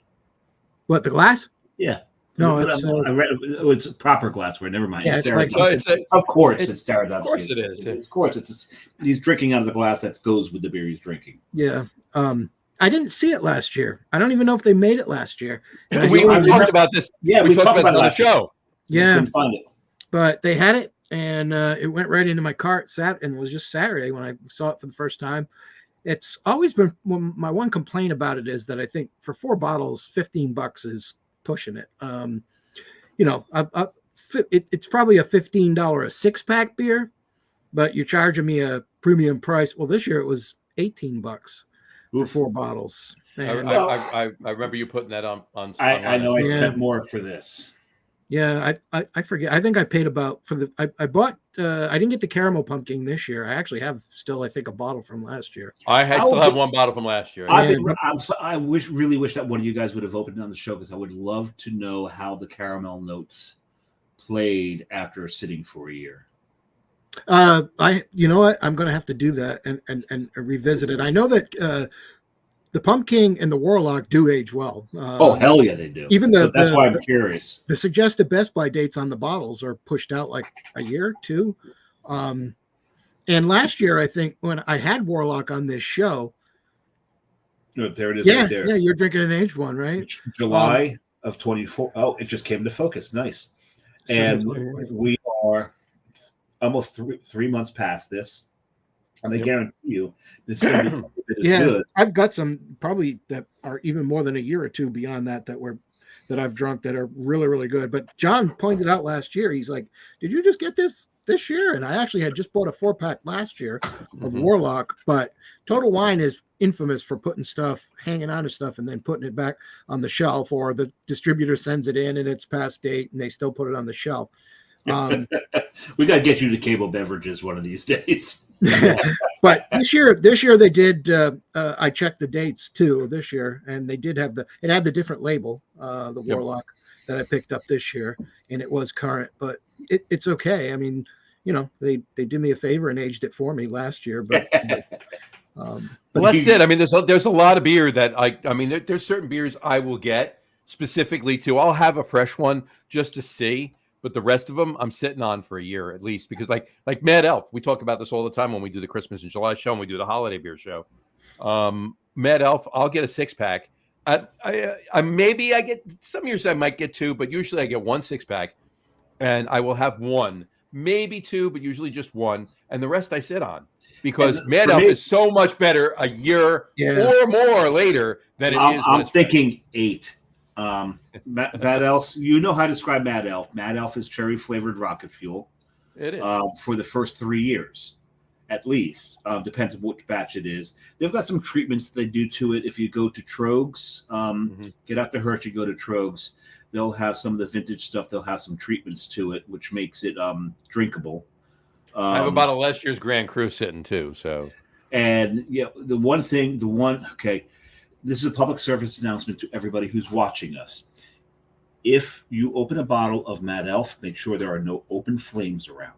S3: What, the glass?
S2: Yeah.
S3: No,
S2: I read it's proper glassware. Never mind.
S3: Yeah,
S2: It's
S3: of
S2: course, it's Staradumsky.
S1: Of course it is.
S2: Of course, he's drinking out of the glass that goes with the beer he's drinking.
S3: Yeah. I didn't see it last year. I don't even know if they made it last year.
S1: We talked about this.
S2: Yeah, we talked about it
S1: on the
S2: last year.
S1: show.
S3: Yeah.
S2: Couldn't find it.
S3: But they had it, and it went right into my cart. And it was just Saturday when I saw it for the first time. It's always been my one complaint about it is that I think for 4 bottles, $15 is pushing it. It's probably a $15 a 6-pack beer, but you're charging me a premium price. Well, this year it was $18 for 4 bottles. And,
S1: I remember you putting that on.
S2: I know. I spent more for this.
S3: Yeah, I forget. I think I paid about for the. I bought. I didn't get the caramel pumpkin this year. I actually have still, I think, a bottle from last year.
S1: I still have one bottle from last year.
S2: I really wish that one of you guys would have opened on the show, because I would love to know how the caramel notes played after sitting for a year.
S3: You know what? I'm going to have to do that and revisit it. I know that the Pumpkin and the Warlock do age well.
S2: Oh, hell yeah, they do.
S3: Even
S2: that's why I'm curious.
S3: The suggested Best By dates on the bottles are pushed out like a year, 2. And last year, I think when I had Warlock on this show.
S2: Oh, there it is.
S3: Yeah,
S2: right there.
S3: Yeah, you're drinking an aged one, right?
S2: July of 24. Oh, it just came to focus. Nice. And we are almost 3 months past this. And I guarantee you, this is good.
S3: I've got some probably that are even more than a year or 2 beyond that I've drunk that are really, really good. But John pointed out last year, he's like, "Did you just get this year?" And I actually had just bought a 4-pack last year of Warlock. But Total Wine is infamous for putting stuff, hanging on to stuff, and then putting it back on the shelf, or the distributor sends it in and it's past date, and they still put it on the shelf.
S2: We got to get you to Cable Beverages one of these days.
S3: But this year they did. I checked the dates too this year, and they did have it had the different label, the Warlock that I picked up this year, and it was current. But it's okay. I mean, they did me a favor and aged it for me last year. But
S1: well, that's it. I mean, there's a lot of beer that I mean, there's certain beers I will get specifically to. I'll have a fresh one just to see. But the rest of them, I'm sitting on for a year at least, because like Mad Elf, we talk about this all the time when we do the Christmas in July show and we do the holiday beer show. Mad Elf, I'll get a 6-pack. I maybe I get some years I might get 2, but usually I get 1 6-pack, and I will have 1, maybe 2, but usually just 1, and the rest I sit on, because Mad Elf is so much better a year or more later than it is.
S2: I'm thinking 8. Mad Elf, you know how to describe Mad Elf. Mad Elf is cherry flavored rocket fuel.
S1: It is
S2: for the first 3 years, at least. Depends on which batch it is. They've got some treatments they do to it. If you go to Trogs, get out to Hershey, go to Trogs. They'll have some of the vintage stuff. They'll have some treatments to it, which makes it drinkable.
S1: I have a bottle of last year's Grand Cru sitting too. So,
S2: and okay. This is a public service announcement to everybody who's watching us. If you open a bottle of Mad Elf, make sure there are no open flames around.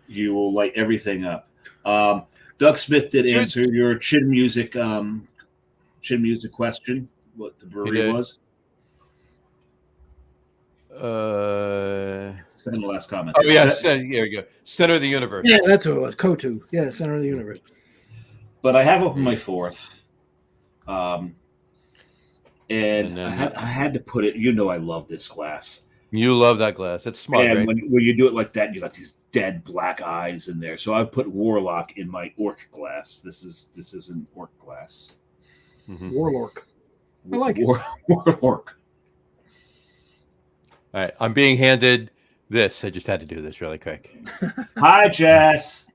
S2: You will light everything up. Doug Smith did answer your chin music question, what the brewery was. Second to last comment.
S1: Oh, yeah. Here we go. Center of the Universe.
S3: Yeah, that's what it was. Kotu. Yeah, Center of the Universe.
S2: But I have opened my 4th. And I had to put it. I love this glass.
S1: You love that glass. It's smart,
S2: And
S1: right?
S2: when you do it like that, you got these dead black eyes in there. So I put Warlock in my orc glass. This is an orc glass.
S3: Warlock. I like it.
S2: Warlock.
S1: All right, I'm being handed this. I just had to do this really quick.
S2: Hi, Jess.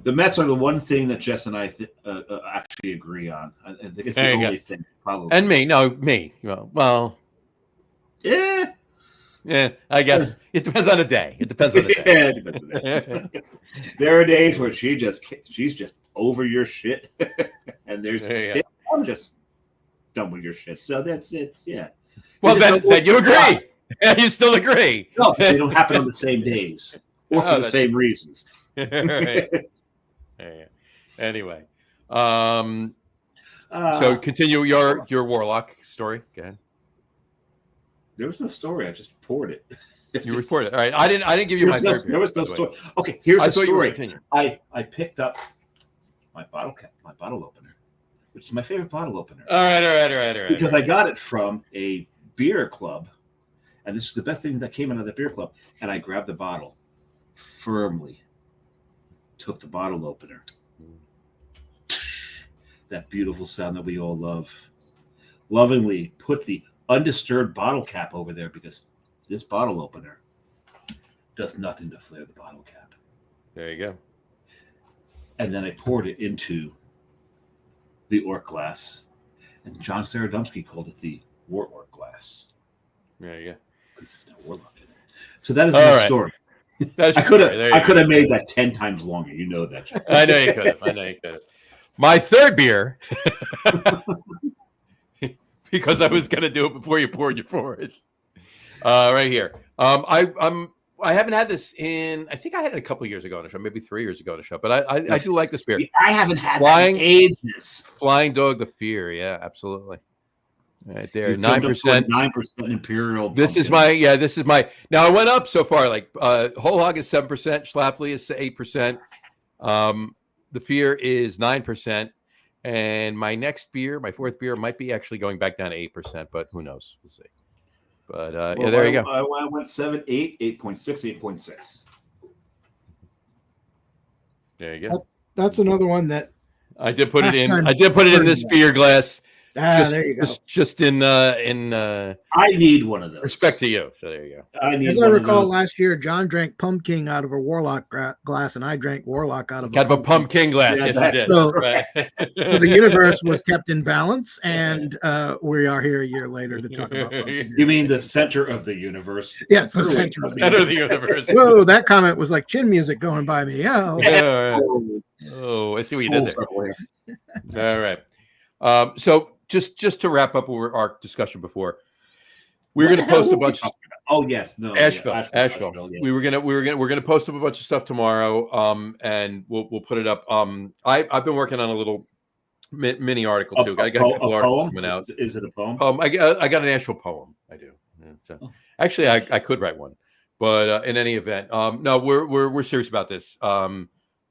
S2: The Mets are the one thing that Jess and I actually agree on. I think it's the only thing, probably.
S1: And me. Well,
S2: yeah.
S1: Yeah, I guess it depends on the day. It depends on the day.
S2: Yeah, it depends on the day. There are days where she's just over your shit, and I'm just done with your shit. So that's it. Yeah.
S1: Well, then you agree. You still agree.
S2: No, they don't happen on the same days or for the same reasons.
S1: Right. Anyway, so continue your Warlock story. Go ahead.
S2: There was no story. I just poured it.
S1: You reported. All right. I didn't give you my story.
S2: There was no story. Okay, here's the story. I picked up my bottle opener, which is my favorite bottle opener.
S1: All right.
S2: Because I got it from a beer club, and this is the best thing that came out of the beer club. And I grabbed the bottle, firmly took the bottle opener. That beautiful sound that we all love. Lovingly put the undisturbed bottle cap over there, because this bottle opener does nothing to flare the bottle cap.
S1: There you go.
S2: And then I poured it into the orc glass, and John Staradumsky called it the war orc glass.
S1: There you go.
S2: Because there's no warlock in it. So that is my story. I could have made that 10 times longer. You know that. Jeff.
S1: I know you could have. My third beer, because I was going to do it before you poured your forward. Right here. I haven't had this I think I had it a couple of years ago on the show, maybe 3 years ago on the show, but I do like this beer.
S2: I haven't had that in ages.
S1: Flying Dog the Fear. Yeah, absolutely. Right there. 9%.
S2: 9% Imperial.
S1: This is my, now I went up so far, like Whole Hog is 7%, Schlafly is 8%. The Fear is 9. And my next beer, my fourth beer, might be actually going back down to 8%, but who knows? We'll see. But there you go.
S2: I went 7, 8, 8.6, 8.6.
S1: There you go.
S3: That's another one that
S1: I did put it in. I did put it in this beer glass.
S3: There you go.
S1: Just in
S2: I need one of those.
S1: Respect to you. So there you go.
S3: As I recall, last year John drank Pumpkin out of a Warlock glass, and I drank Warlock out of
S1: a Pumpkin glass. Yes, you did.
S3: So, so the universe was kept in balance, and we are here a year later to talk about Pumpkin.
S2: You mean the center of the universe?
S3: Yes, the center of
S1: the universe.
S3: Whoa, that comment was like chin music going by me.
S1: Oh, I see what you did there. All right. So just to wrap up our discussion before, we were going to post a bunch of Asheville. Yeah. We're gonna post up a bunch of stuff tomorrow. And we'll put it up. I've been working on a little mini article too. I got a couple articles coming out.
S2: Is it a poem?
S1: I got an actual poem. I do. Yeah, so actually, I could write one, but in any event, no, we're serious about this.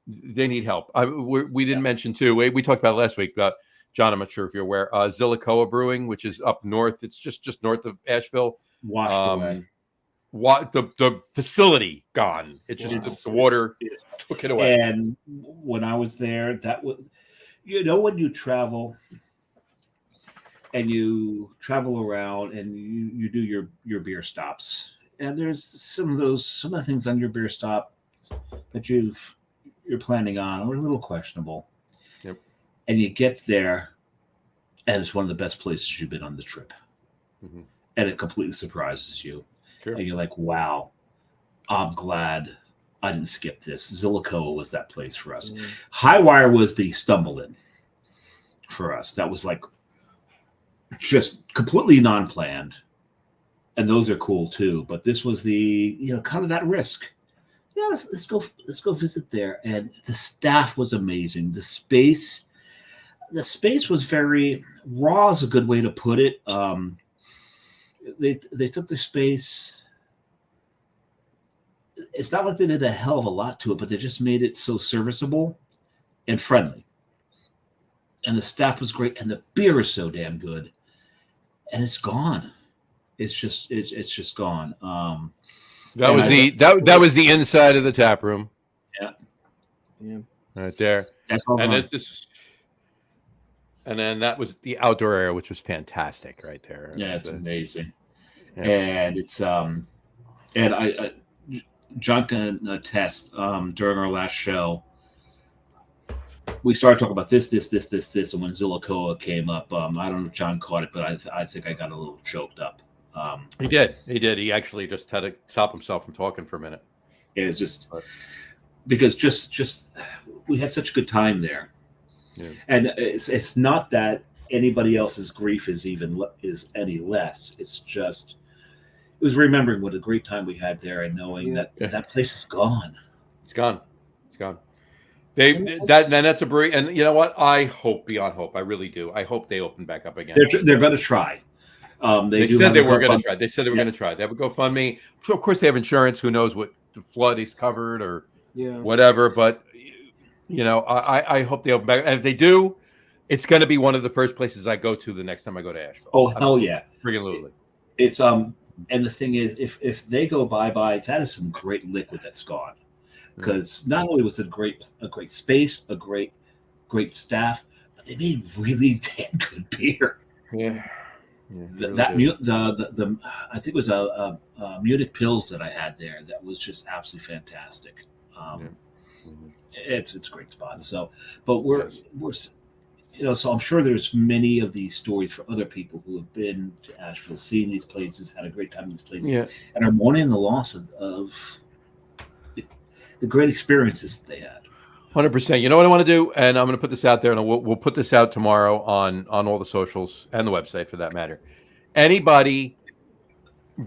S1: They need help. We didn't mention too. We talked about it last week about. John, I'm not sure if you're aware. Zillicoa Brewing, which is up north. It's just north of Asheville.
S2: Washed away.
S1: The facility gone. It's just the water took it away.
S2: And when I was there, that was, when you travel and you travel around and you do your beer stops, and there's some of the things on your beer stop that you're planning on are a little questionable. And you get there, and it's one of the best places you've been on the trip. Mm-hmm. And it completely surprises you. Sure. And you're like, wow, I'm glad I didn't skip this. Zillicoa was that place for us. Mm-hmm. Highwire was the stumble in for us. That was like just completely non-planned. And those are cool too. But this was the, kind of that risk. Yeah, let's go visit there. And the staff was amazing. The space was very raw is a good way to put it. They took the space. It's not like they did a hell of a lot to it, but they just made it so serviceable and friendly. and the staff was great, and the beer is so damn good, and it's gone. It's just gone.
S1: That was that was the inside of the tap room.
S2: Yeah,
S1: right there.
S2: That's all
S1: and
S2: gone.
S1: it just, and then that was the outdoor area, which was fantastic, right there.
S2: Yeah, it's amazing,
S1: yeah.
S2: and it's and I John can attest. During our last show, we started talking about this, and when Zillicoa came up, I don't know if John caught it, but I think I got a little choked up.
S1: He did. He actually just had to stop himself from talking for a minute.
S2: It was just because just we had such a good time there, and it's not that anybody else's grief is any less. It's just it was remembering what a great time we had there and knowing that place is gone.
S1: It's gone. That's a brewery, and you know what? I hope beyond hope. I really do. I hope they open back up again.
S2: They're going to try.
S1: They said they were going to try. They said they were going to try. They have a GoFundMe. So of course, they have insurance. Who knows what the flood is covered or whatever. But I hope they open back. And if they do, it's going to be one of the first places I go to the next time I go to Asheville.
S2: Oh hell yeah,
S1: friggin'
S2: It's and the thing is, if they go bye, that is some great liquid that's gone. Because not only was it a great space, a great staff, but they made really damn good beer.
S1: Yeah.
S2: I think it was a Munich Pils that I had there that was just absolutely fantastic. It's a great spot. So, but we're so I'm sure there's many of these stories for other people who have been to Asheville, seen these places, had a great time in these places, and are mourning the loss of the great experiences that they had.
S1: 100%. You know what I want to do, and I'm going to put this out there, and we'll put this out tomorrow on all the socials and the website for that matter. Anybody,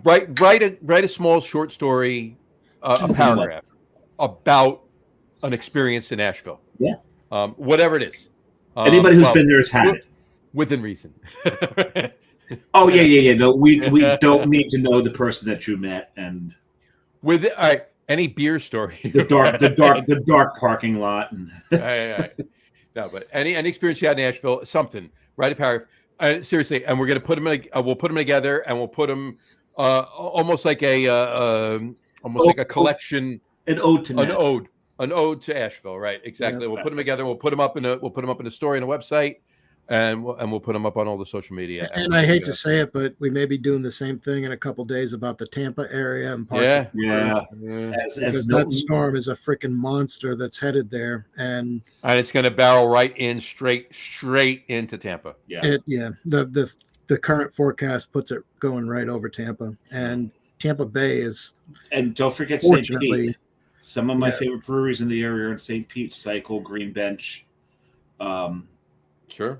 S1: write a small short story, a paragraph about an experience in Asheville.
S2: Yeah.
S1: Whatever it is.
S2: Anybody who's been there has had it.
S1: Within reason.
S2: Oh yeah. No, we don't need to know the person that you met and.
S1: All right. Any beer story?
S2: The dark parking lot. And
S1: No, but any experience you had in Asheville, something. Write a paragraph. Seriously, and we're going to put them in. We'll put them together, and we'll put them almost like a collection.
S2: An ode
S1: to Asheville, right? Exactly. We'll put them together. We'll put them up in a story on a website, and we'll put them up on all the social media.
S3: And I hate to say it, but we may be doing the same thing in a couple days about the Tampa area and parts of Florida. Because that storm is a freaking monster that's headed there, and
S1: it's going to barrel right in straight into Tampa.
S3: The current forecast puts it going right over Tampa, and Tampa Bay is.
S2: And don't forget St. Pete. Some of my favorite breweries in the area are in St. Pete, Cycle, Green Bench.
S1: Sure.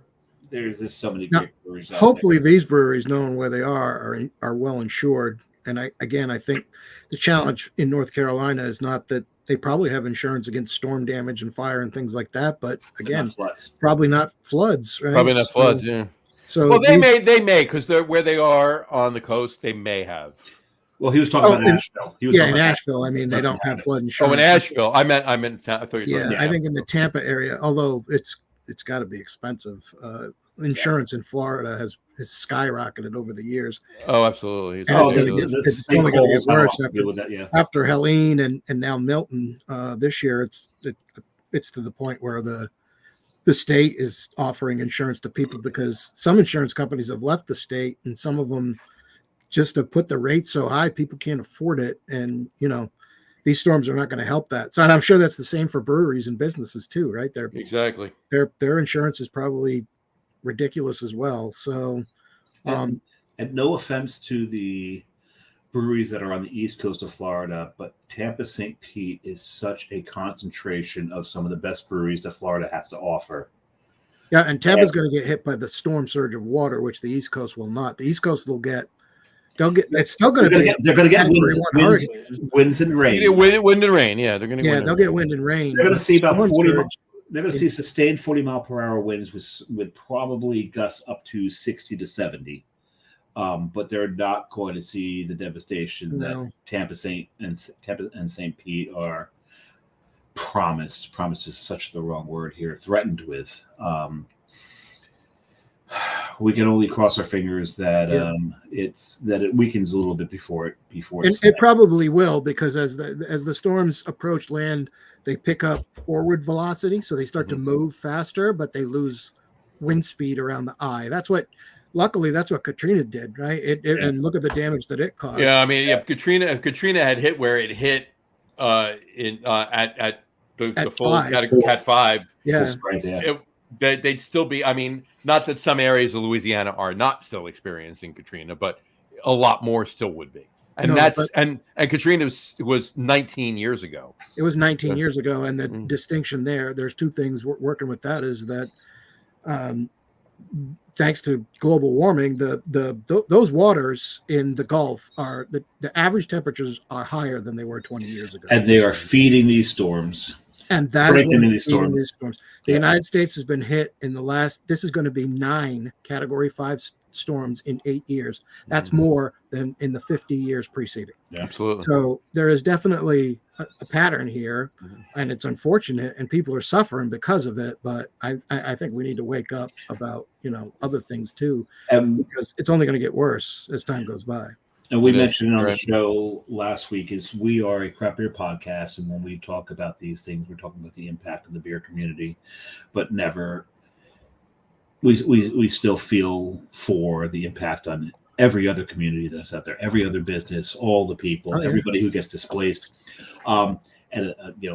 S2: There's just so many great breweries out
S3: hopefully there. These breweries, knowing where they are well insured. And I think the challenge in North Carolina is not that they probably have insurance against storm damage and fire and things like that, but again, probably not floods, right?
S1: Probably not floods, yeah.
S3: So
S1: they may because they're where they are on the coast, they may have.
S2: Well, he was talking about Asheville.
S3: In Asheville. I mean, they don't have flood insurance.
S1: Oh, in Asheville. I meant. I thought you were talking.
S3: I think in the Tampa area, although it's got to be expensive. Insurance in Florida has skyrocketed over the years.
S1: Oh, absolutely.
S3: It's only going to get worse after Helene and now Milton. This year, it's to the point where the state is offering insurance to people because some insurance companies have left the state, and some of them just have put the rates so high people can't afford it. And these storms are not going to help that. So, and I'm sure that's the same for breweries and businesses too, right?
S1: Exactly.
S3: Their insurance is probably ridiculous as well. So,
S2: and no offense to the breweries that are on the east coast of Florida, but Tampa St. Pete is such a concentration of some of the best breweries that Florida has to offer.
S3: Yeah, and Tampa's going to get hit by the storm surge of water, which the East Coast will not. The East Coast it's still going to be.
S2: They're going to get winds and rain.
S1: Wind and rain. Yeah, they're going to.
S3: Yeah, they'll get wind and rain.
S2: They're going to see about 40. They're going to see sustained 40-mile-per-hour winds with probably gusts up to 60 to 70. But they're not going to see the devastation that Tampa and St. Pete are promised. Promised is such the wrong word here. Threatened with. we can only cross our fingers that
S3: Yeah.
S2: it weakens a little bit before it
S3: It probably will, because as the storms approach land, they pick up forward velocity, so they start to move faster, but they lose wind speed around the eye. Luckily, that's what Katrina did, right? And look at the damage that it caused.
S1: Yeah, I mean, if Katrina had hit where it hit at the full
S3: five.
S1: Cat 5,
S3: Yeah.
S1: they'd still be. I mean, not that some areas of Louisiana are not still experiencing Katrina, but a lot more still would be. And and Katrina was 19 years ago.
S3: It was 19 years ago, and the distinction there's two things working with that is that thanks to global warming, those waters in the Gulf are the average temperatures are higher than they were 20 years ago,
S2: and they are feeding these storms.
S3: And that is
S2: these storms.
S3: The United States has been hit in this is going to be 9 Category 5 storms in 8 years. That's more than in the 50 years preceding.
S2: Yeah,
S1: absolutely.
S3: So there is definitely a pattern here, and it's unfortunate, and people are suffering because of it. But I think we need to wake up about other things too, because it's only going to get worse as time goes by.
S2: And we mentioned on the show last week is we are a craft beer podcast, and when we talk about these things, we're talking about the impact of the beer community, but never. We still feel for the impact on every other community that's out there, every other business, all the people, everybody who gets displaced, and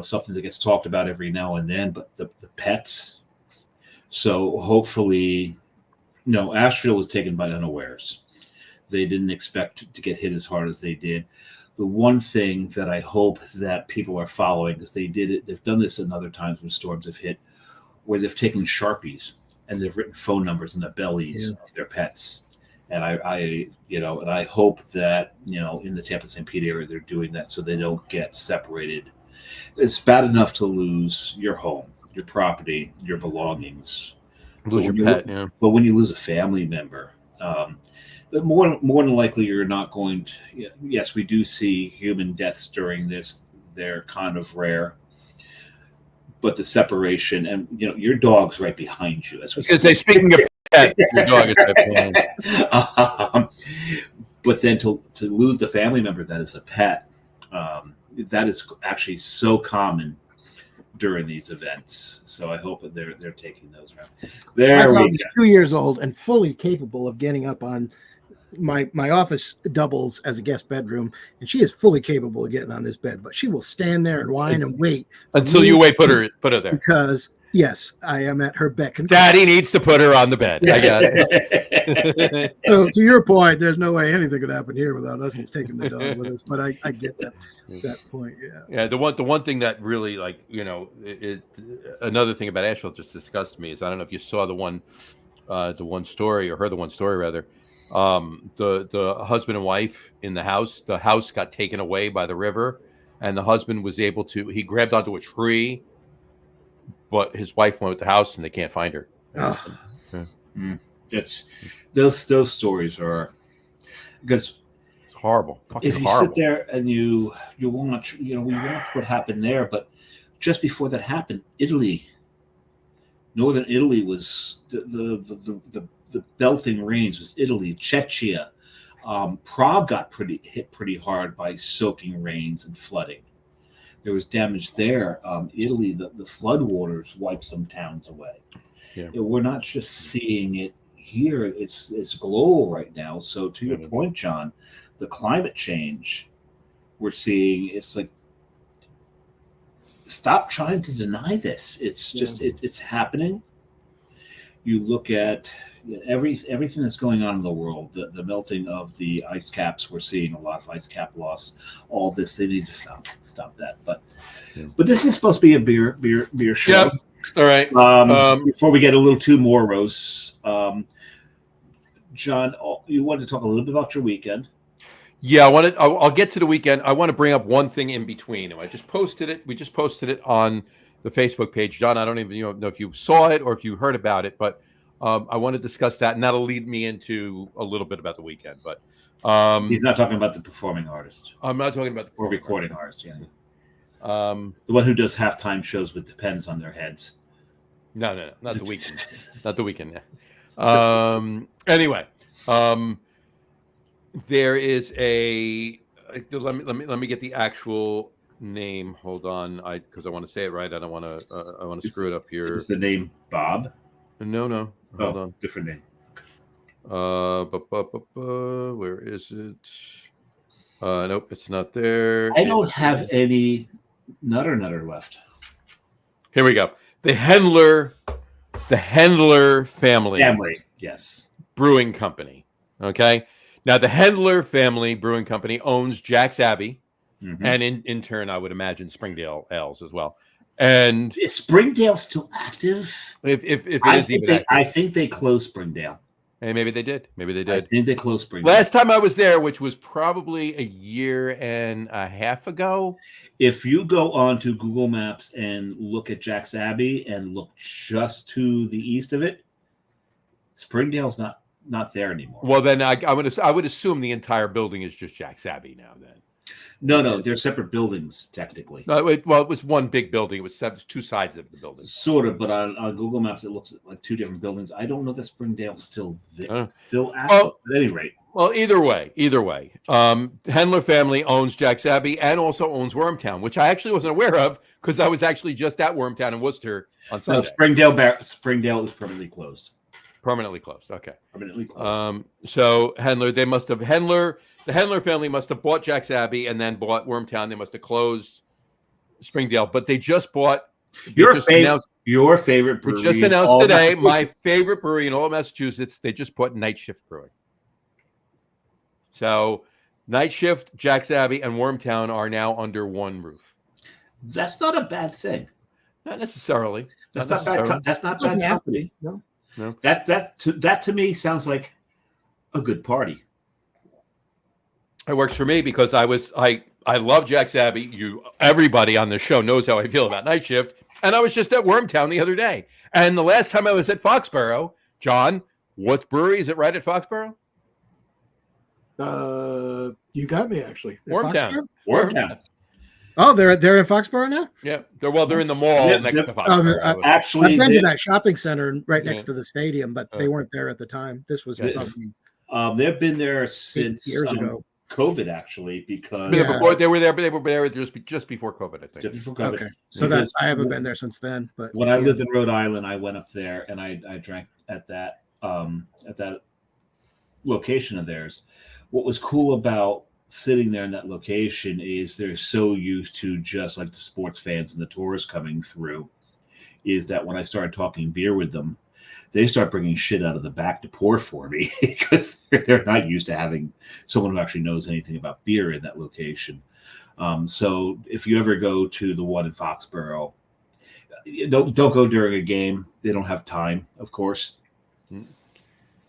S2: something that gets talked about every now and then. But the pets. So hopefully, Asheville was taken by unawares. They didn't expect to get hit as hard as they did. The one thing that I hope that people are following, because they've done this in other times when storms have hit, where they've taken Sharpies and they've written phone numbers on the bellies of their pets. And I hope that, in the Tampa St. Pete area, they're doing that so they don't get separated. It's bad enough to lose your home, your property, your belongings.
S1: Lose your pet,
S2: But when you lose a family member, but more than likely, you're not going to. Yes, we do see human deaths during this. They're kind of rare, but the separation and your dog's right behind you.
S1: Speaking of pets, your dog is right behind.
S2: But then to lose the family member that is a pet, that is actually so common during these events. So I hope that they're taking those around.
S3: My dog is 2 years old and fully capable of getting up on. My office doubles as a guest bedroom, and she is fully capable of getting on this bed, but she will stand there and whine and wait
S1: until you put her there.
S3: Because yes, I am at her beck and call.
S1: Daddy needs to put her on the bed. I got it.
S3: So to your point, there's no way anything could happen here without us taking the dog with us. But I get that point. Yeah.
S1: Yeah. The one thing that really another thing about Asheville just disgusted me is I don't know if you saw the one story or heard the one story rather. The husband and wife in the house got taken away by the river, and the husband was able to, he grabbed onto a tree, but his wife went with the house and they can't find her.
S2: It's those stories are, because
S1: it's horrible.
S2: If you sit there and you watch, we watch what happened there, but just before that happened, northern Italy was the belting rains was Italy, Czechia. Prague got hit pretty hard by soaking rains and flooding. There was damage there. Italy, the flood waters wiped some towns away. Yeah. We're not just seeing it here. It's global right now. So to your point, John, the climate change we're seeing, it's like, stop trying to deny this. It's just, it's happening. You look at everything that's going on in the world, the melting of the ice caps. We're seeing a lot of ice cap loss. All this, they need to stop that. But this is supposed to be a beer show.
S1: Yep. All right.
S2: Before we get a little too morose, John, you wanted to talk a little bit about your weekend.
S1: Yeah, I'll get to the weekend. I want to bring up one thing in between. I just posted it. We just posted it on the Facebook page. John, I don't even know if you saw it or if you heard about it, but I want to discuss that, and that'll lead me into a little bit about the weekend. But
S2: he's not talking about the performing artist.
S1: I'm not talking about
S2: or recording artist. Yeah, the one who does halftime shows with Depends on their heads.
S1: No, not the weekend. Not the weekend. Anyway, there is a. Let me get the actual name. Hold on, because I want to say it right. I don't want to. I want to screw it up here.
S2: Is the name Bob?
S1: No. Hold on.
S2: Different name.
S1: Where is it? Nope, it's not there.
S2: I don't have any Nutter left.
S1: Here we go. The Hendler family.
S2: Yes.
S1: Brewing Company. Okay. Now the Hendler family brewing company owns Jack's Abbey, and in turn, I would imagine Springdale Ales as well. And
S2: is Springdale still active?
S1: If it is even active.
S2: I think they closed Springdale.
S1: Hey, maybe they did.
S2: I think they closed Springdale.
S1: Last time I was there, which was probably a year and a half ago.
S2: If you go on to Google Maps and look at Jack's Abbey and look just to the east of it, Springdale's not there anymore.
S1: Well, then I would assume the entire building is just Jack's Abbey now. Then
S2: no, they're separate buildings technically.
S1: No, it was one big building. It was two sides of the building.
S2: Sort of, but on Google Maps it looks like two different buildings. I don't know that Springdale's still there, still active. At any rate.
S1: Well, either way, Hendler family owns Jack's Abbey and also owns Wormtown, which I actually wasn't aware of because I was actually just at Wormtown in Worcester on Sunday.
S2: No, Springdale is permanently closed.
S1: Permanently closed. Okay.
S2: Permanently closed.
S1: So the Hendler family must have bought Jack's Abbey and then bought Wormtown. They must have closed Springdale, but they just bought
S2: your favorite brewery.
S1: We just announced today my favorite brewery in all of Massachusetts. They just bought Night Shift Brewing. So Night Shift, Jack's Abbey, and Wormtown are now under one roof.
S2: That's not a bad thing.
S1: Not necessarily.
S2: That's not bad. That's not bad company.
S3: No.
S2: That to me sounds like a good party.
S1: It works for me because I love Jack's Abbey. Everybody on the show knows how I feel about Night Shift, and I was just at Wormtown the other day. And the last time I was at Foxborough, John, what brewery is it right at Foxborough?
S3: You got me actually.
S1: Wormtown.
S3: Oh, they're in Foxborough now.
S1: Yeah, they're in the mall next to Foxborough.
S2: Actually,
S3: I've been to that shopping center right next to the stadium, but they weren't there at the time. This was probably
S2: they've been there since
S3: years ago.
S2: COVID, actually, because
S1: before they were there just before COVID, I think.
S2: Just before COVID.
S3: Okay, so I haven't been there since then. But
S2: when I lived in Rhode Island, I went up there and I drank at that location of theirs. What was cool about sitting there in that location is they're so used to just like the sports fans and the tourists coming through, is that when I started talking beer with them, they start bringing shit out of the back to pour for me because they're not used to having someone who actually knows anything about beer in that location. So if you ever go to the one in Foxborough, don't go during a game. They don't have time, of course.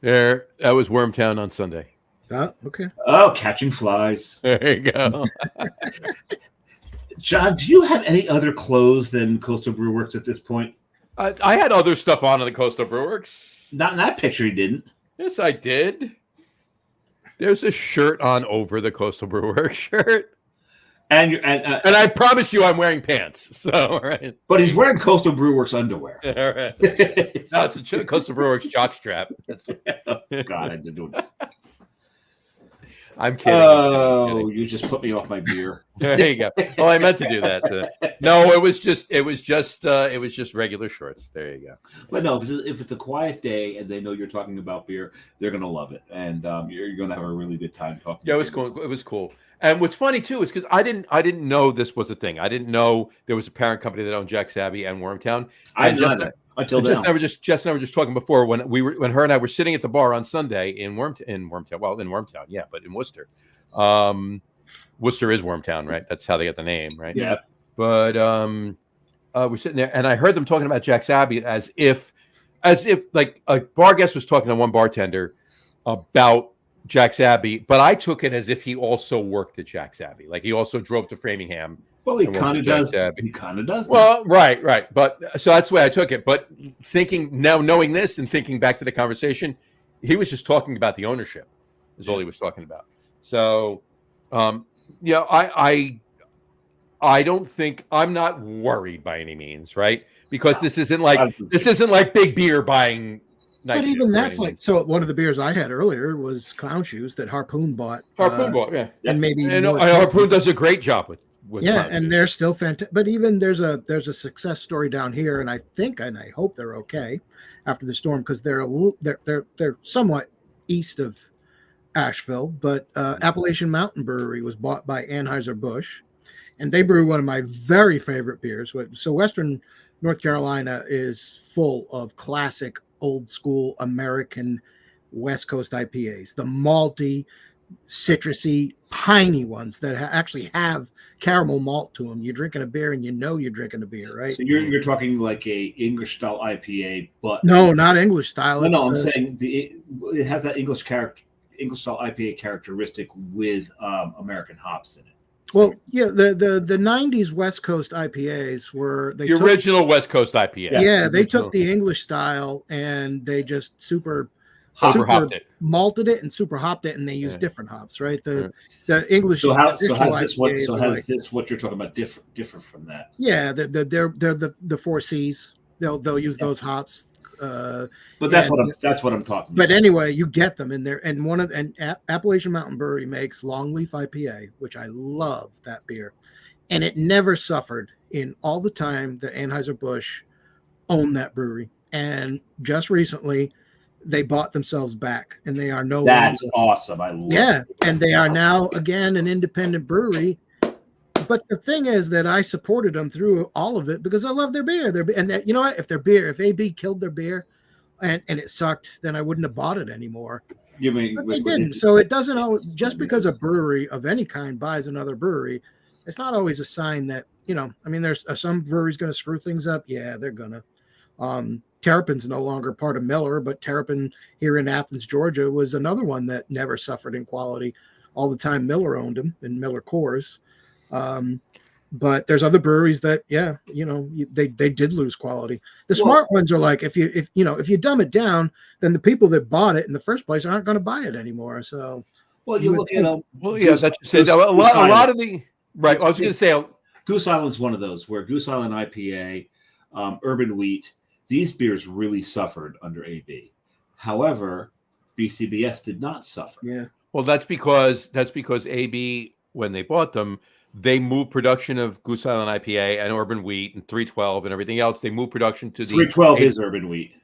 S1: That was Wormtown on Sunday.
S3: Oh, okay.
S2: Oh, catching flies.
S1: There you go.
S2: John, do you have any other clothes than Coastal Brew Works at this point?
S1: I had other stuff on in the Coastal Brew Works.
S2: Not in that picture, you didn't.
S1: Yes, I did. There's a shirt on over the Coastal Brew Works shirt. And I promise you I'm wearing pants. So, all right.
S2: But he's wearing Coastal Brew Works underwear.
S1: All right. No, it's a Coastal Brew Works jockstrap.
S2: Oh, God, I did do it.
S1: I'm kidding.
S2: Oh, I'm kidding. You just put me off my beer.
S1: There you go. Well, I meant to do that. No, it was just regular shorts. There you go.
S2: But no, if it's a quiet day and they know you're talking about beer, they're gonna love it, and you're gonna have a really good time talking.
S1: Yeah, it was cool. It was cool. And what's funny too is because I didn't know this was a thing. I didn't know there was a parent company that owned Jack's Abbey and Wormtown.
S2: Until then,
S1: Jess and I were just talking before when her and I were sitting at the bar on Sunday in Wormtown. Well, in Wormtown, yeah, but in Worcester. Worcester is Wormtown, right? That's how they got the name, right?
S2: Yeah.
S1: But we're sitting there, and I heard them talking about Jack's Abbey as if like a bar guest was talking to one bartender about Jack's Abbey, but I took it as if he also worked at Jack's Abbey, like he also drove to Framingham.
S2: Well, he kind of does. He kind of does.
S1: Well, right. But so that's the way I took it. But knowing this and thinking back to the conversation, he was just talking about the ownership. Is all he was talking about. So, I don't think I'm not worried by any means, right? Because this isn't like big beer buying
S3: But even that's like, so one of the beers I had earlier was Clown Shoes that Harpoon bought.
S1: Harpoon bought, yeah.
S3: And maybe
S1: Harpoon does a great job with
S3: yeah,
S1: Clown
S3: and
S1: Shoes.
S3: they're still fantastic. But even there's a success story down here, and I think and I hope they're okay after the storm because they're somewhat east of Asheville. But Appalachian Mountain Brewery was bought by Anheuser-Busch, and they brew one of my very favorite beers. So Western North Carolina is full of classic old school American West Coast IPAs, the malty, citrusy, piney ones that actually have caramel malt to them. You're drinking a beer and you know you're drinking a beer, right?
S2: So you're talking like a English style IPA, but
S3: no, not English style.
S2: No, I'm saying it has that English style IPA characteristic with American hops in it.
S3: Well, yeah, the 90s West Coast IPAs were
S1: the original West Coast IPA.
S3: Yeah, they took the English style and they just super
S1: hopped it,
S3: malted it, and super hopped it, and they used different hops, right? The English.
S2: So how's this what you're talking about differ from that?
S3: Yeah, they're the 4 C's. They'll use those hops.
S2: But that's what I'm talking about.
S3: But anyway, you get them in there, and Appalachian Mountain Brewery makes Longleaf IPA, which I love that beer, and it never suffered in all the time that Anheuser-Busch owned that brewery. And just recently, they bought themselves back, and they are no
S2: That's
S3: longer,
S2: awesome. I love
S3: it. And they are now again an independent brewery. But the thing is that I supported them through all of it because I love their beer. You know what? If AB killed their beer and it sucked, then I wouldn't have bought it anymore.
S2: You mean
S3: but they didn't. So it doesn't always, just because a brewery of any kind buys another brewery, it's not always a sign that, I mean, there's some breweries going to screw things up. Yeah, they're going to. Terrapin's no longer part of Miller, but Terrapin here in Athens, Georgia was another one that never suffered in quality. All the time Miller owned them and Miller Coors. But there's other breweries that, they did lose quality. The smart ones are like, if you dumb it down, then the people that bought it in the first place aren't going to buy it anymore. So,
S2: you look at them.
S1: Well, yeah, that's a lot of the right. I was going to say
S2: Goose Island's one of those where Goose Island IPA, Urban Wheat, these beers really suffered under AB. However, BCBS did not suffer.
S3: Yeah.
S1: Well, that's because AB, when they bought them, they moved production of Goose Island IPA and Urban Wheat and 312 and everything else. They moved production to the
S2: 312 is Urban Wheat.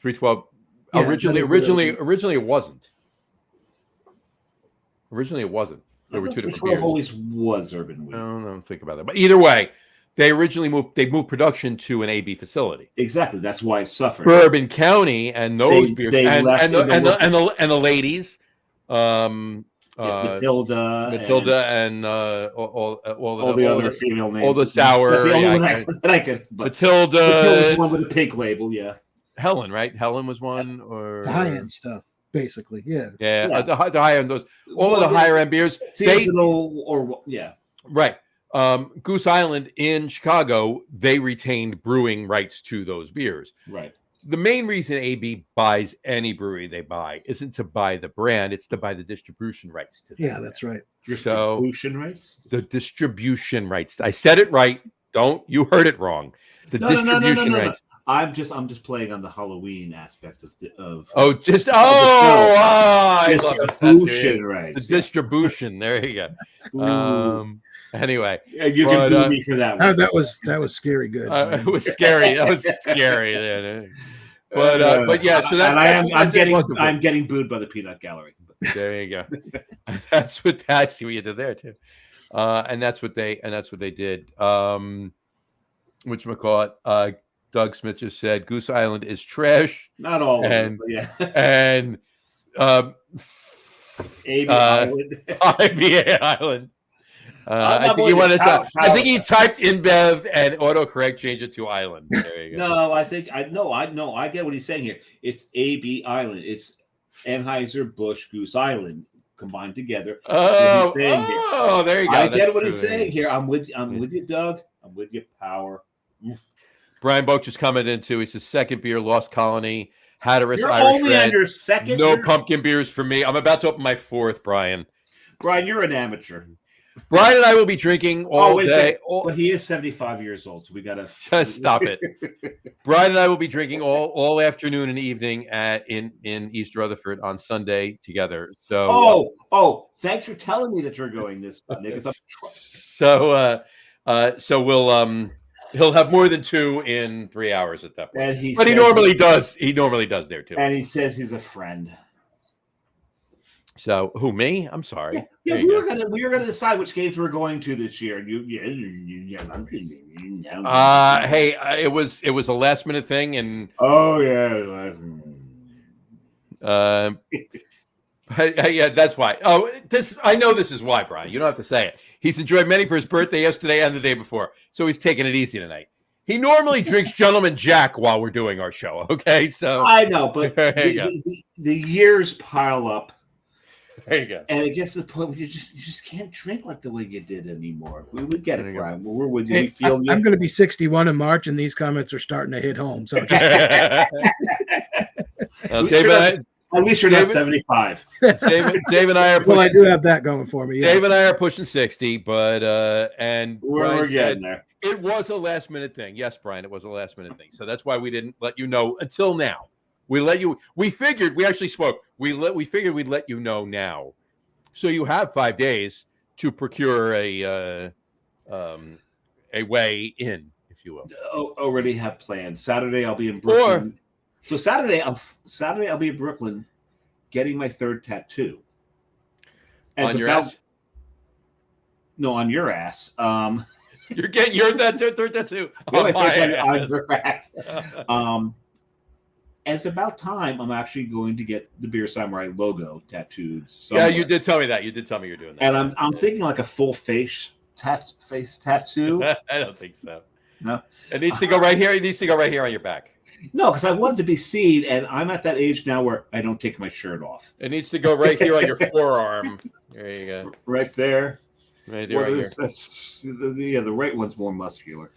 S1: 312 originally it wasn't. Originally it wasn't. There were two different beers.
S2: 312 always was Urban Wheat.
S1: I don't think about that. But either way, they originally moved production to an AB facility.
S2: Exactly. That's why it suffered.
S1: Bourbon County and those beers and the ladies, Matilda and all
S2: the other female names.
S1: All the sour.
S2: That's the only one that I could.
S1: Matilda's
S2: the one with the pink label. Yeah.
S1: Helen, right? Helen was one, or
S3: the high end stuff, basically. Yeah.
S1: The higher end, those all of the higher end beers.
S2: Seasonal
S1: right. Goose Island in Chicago, they retained brewing rights to those beers.
S2: Right.
S1: The main reason AB buys any brewery they buy isn't to buy the brand; it's to buy the distribution rights to them.
S3: Yeah, that's right.
S2: Distribution rights.
S1: The distribution rights. I said it right. You heard it wrong. The distribution rights.
S2: I'm just playing on the Halloween aspect of
S1: distribution
S2: rights.
S1: The distribution. There you go. Anyway,
S2: you can boo me for that one.
S3: That was scary. Good.
S1: It was scary. That was scary. But yeah. So
S2: I'm getting booed by the Peanut Gallery.
S1: There you go. That's what you did there too. And that's what they did. Whatchamacallit, Doug Smith just said Goose Island is trash.
S2: Not all of it, but yeah.
S1: And IBA Island. I think he typed InBev and autocorrect changed it to Island. There you go.
S2: No, I get what he's saying here. It's AB Island. It's Anheuser-Busch Goose Island combined together.
S1: There you go.
S2: I get what he's saying here. I'm with you, Doug. I'm with you, Power.
S1: Brian Boak just commented into. He says second beer, Lost Colony, Hatteras.
S2: You're
S1: Irish
S2: only
S1: Red.
S2: on your second.
S1: No pumpkin beers for me. I'm about to open my fourth, Brian.
S2: Brian, you're an amateur.
S1: Brian and I will be drinking all
S2: wait a
S1: day.
S2: second. But he is 75 years old, so we gotta
S1: Just stop it. Brian and I will be drinking all afternoon and evening in East Rutherford on Sunday together. So
S2: thanks for telling me that you're going this Sunday.
S1: So we'll he'll have more than 2 in 3 hours at that point. But he normally does. He normally does there too.
S2: And he says he's a friend.
S1: So who, me? I'm sorry.
S2: Yeah, we were gonna decide which games we were going to this year.
S1: Hey, it was a last minute thing, and yeah, that's why. I know this is why, Brian. You don't have to say it. He's enjoyed many for his birthday yesterday and the day before, so he's taking it easy tonight. He normally drinks Gentleman Jack while we're doing our show. Okay, so
S2: I know, but the years pile up.
S1: There you go.
S2: And it gets to the point where you just can't drink like the way you did anymore. We get it, Brian. We're with you.
S3: Hey, I'm going to be 61 in March, and these comments are starting to hit home. So just...
S2: David, at least you're not 75.
S1: Dave and I are.
S3: Well, I do have that going for me. Yes.
S1: Dave and I are pushing 60, but and
S2: we're getting there.
S1: It was a last minute thing. Yes, Brian, it was a last minute thing. So that's why we didn't let you know until now. We figured, we actually spoke. We figured we'd let you know now. So you have 5 days to procure a way in, if you will.
S2: Already have plans. Saturday I'll be in Brooklyn. So Saturday I'll be in Brooklyn getting my 3rd tattoo.
S1: On your ass?
S2: No, on your ass.
S1: You're getting your 3rd tattoo.
S2: On your ass. And it's about time I'm actually going to get the Beer Samurai logo tattooed somewhere.
S1: Yeah, you did tell me that. You did tell me you're doing that.
S2: And I'm thinking like a full face tattoo.
S1: I don't think so.
S2: No.
S1: It needs to go right here. It needs to go right here on your back.
S2: No, because I want it to be seen, and I'm at that age now where I don't take my shirt off.
S1: It needs to go right here on your forearm. There you go.
S2: Right there.
S1: Right there. Right
S2: the right one's more muscular.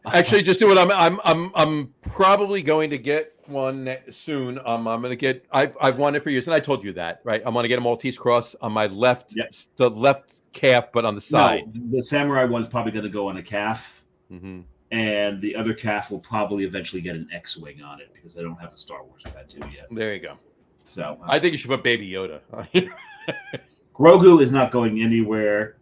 S1: Actually, just do it. I'm probably going to get one soon. I'm going to get. I've wanted for years, and I told you that, right? I'm going to get a Maltese cross on my left, the left calf, but on the side.
S2: No, the samurai one's probably going to go on a calf,
S1: mm-hmm.
S2: and the other calf will probably eventually get an X-wing on it because I don't have a Star Wars tattoo yet.
S1: There you go.
S2: So
S1: I think you should put Baby Yoda.
S2: Grogu is not going anywhere.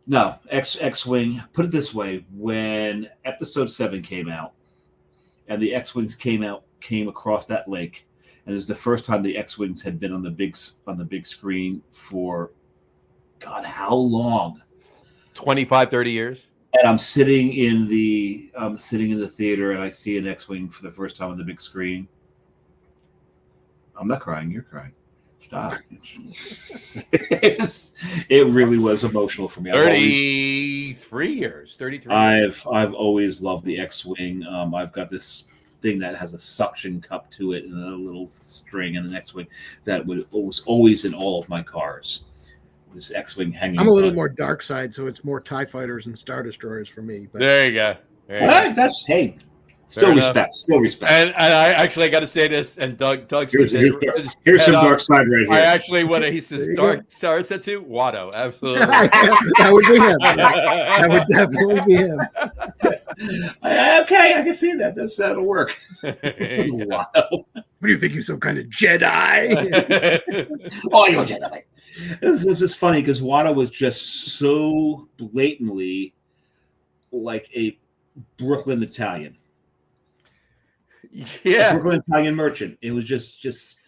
S2: No, X-Wing. Put it this way: when Episode 7 came out, and the X-Wings came across that lake, and it was the first time the X-Wings had been on the big screen for, God, how long?
S1: 25, 30 years.
S2: And I'm sitting in the theater, and I see an X-Wing for the first time on the big screen. I'm not crying. You're crying. Stop. It really was emotional for me.
S1: 33 years.
S2: I've always loved the X-Wing. I've got this thing that has a suction cup to it and a little string and an X-Wing that was always in all of my cars. This X-Wing hanging.
S3: I'm a little more dark side, so it's more TIE fighters and Star Destroyers for me. But...
S1: There you go.
S2: Still respect.
S1: And I got to say this, and Doug's
S2: here's some dark side right here.
S1: I actually he says dark Star said to Watto, absolutely.
S3: That would be him. That would definitely be him.
S2: Okay, I can see that. That'll work. Wow.
S3: What do you think? You're some kind of Jedi?
S2: Oh, you're a Jedi. This is funny because Watto was just so blatantly like a Brooklyn Italian.
S1: Yeah,
S2: Brooklyn Italian merchant. It was just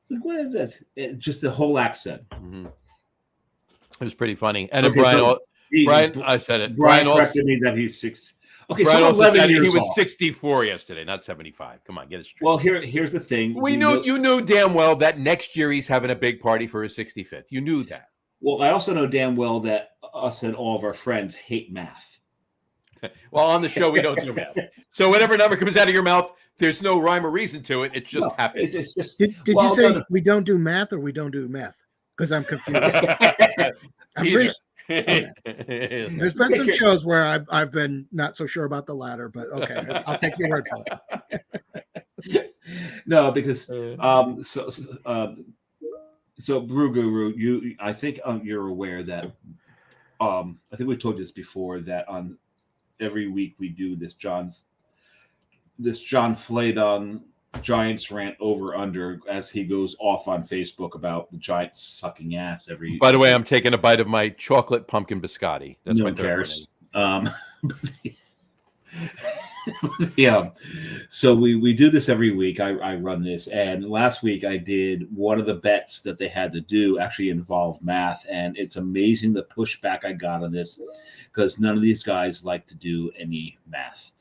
S2: like, what is this? Just the whole accent.
S1: Mm-hmm. It was pretty funny. And Brian, I said it.
S2: Brian corrected me that he's 6. Okay,
S1: Brian
S2: so
S1: also
S2: 11
S1: said
S2: years
S1: he was
S2: off.
S1: 64 yesterday, not 75. Come on, get it straight.
S2: Well, here's the thing.
S1: You knew damn well that next year he's having a big party for his 65th. You knew that.
S2: Well, I also know damn well that us and all of our friends hate math.
S1: Well, on the show, we don't do math. So whatever number comes out of your mouth, there's no rhyme or reason to it. It just happens.
S2: It's just.
S3: Did you say we don't do math or we don't do meth? Because I'm confused. Okay. There's been some shows where I've been not so sure about the latter, but okay, I'll take your word for it.
S2: No, because So, Brew Guru, I think you're aware that I think we told you this before that on every week we do this John Flaydon Giants rant over under as he goes off on Facebook about the Giants sucking ass every.
S1: By the way, I'm taking a bite of my chocolate pumpkin biscotti. That's
S2: no
S1: my
S2: one
S1: third
S2: cares. Yeah. So we do this every week. I run this, and last week I did one of the bets that they had to do actually involved math, and it's amazing the pushback I got on this because none of these guys like to do any math.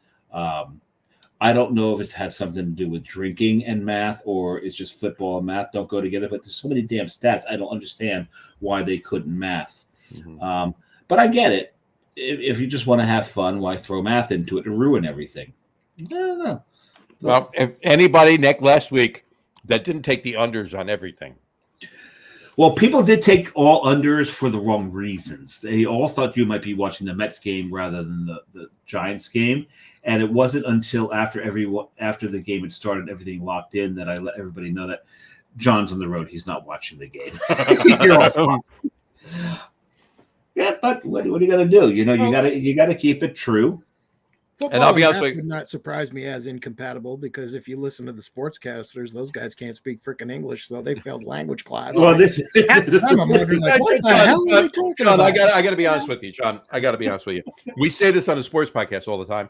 S2: I don't know if it has something to do with drinking and math, or it's just football and math don't go together. But there's so many damn stats. I don't understand why they couldn't math. Mm-hmm. But I get it. If you just want to have fun, why throw math into it and ruin everything? I don't know.
S1: Well, if anybody, Nick, last week that didn't take the unders on everything.
S2: Well, people did take all unders for the wrong reasons. They all thought you might be watching the Mets game rather than the Giants game. And it wasn't until after the game had started, everything locked in, that I let everybody know that John's on the road. He's not watching the game. You're all yeah, but what are you gonna do? You know, you gotta keep it true.
S3: Football and I'll be honest with you, would not surprise me as incompatible because if you listen to the sportscasters, those guys can't speak freaking English, so they failed language class.
S2: Well, this
S1: I'm wondering, like, what the hell are we talking about? I gotta be honest with you, John. I gotta be honest with you. We say this on the sports podcast all the time.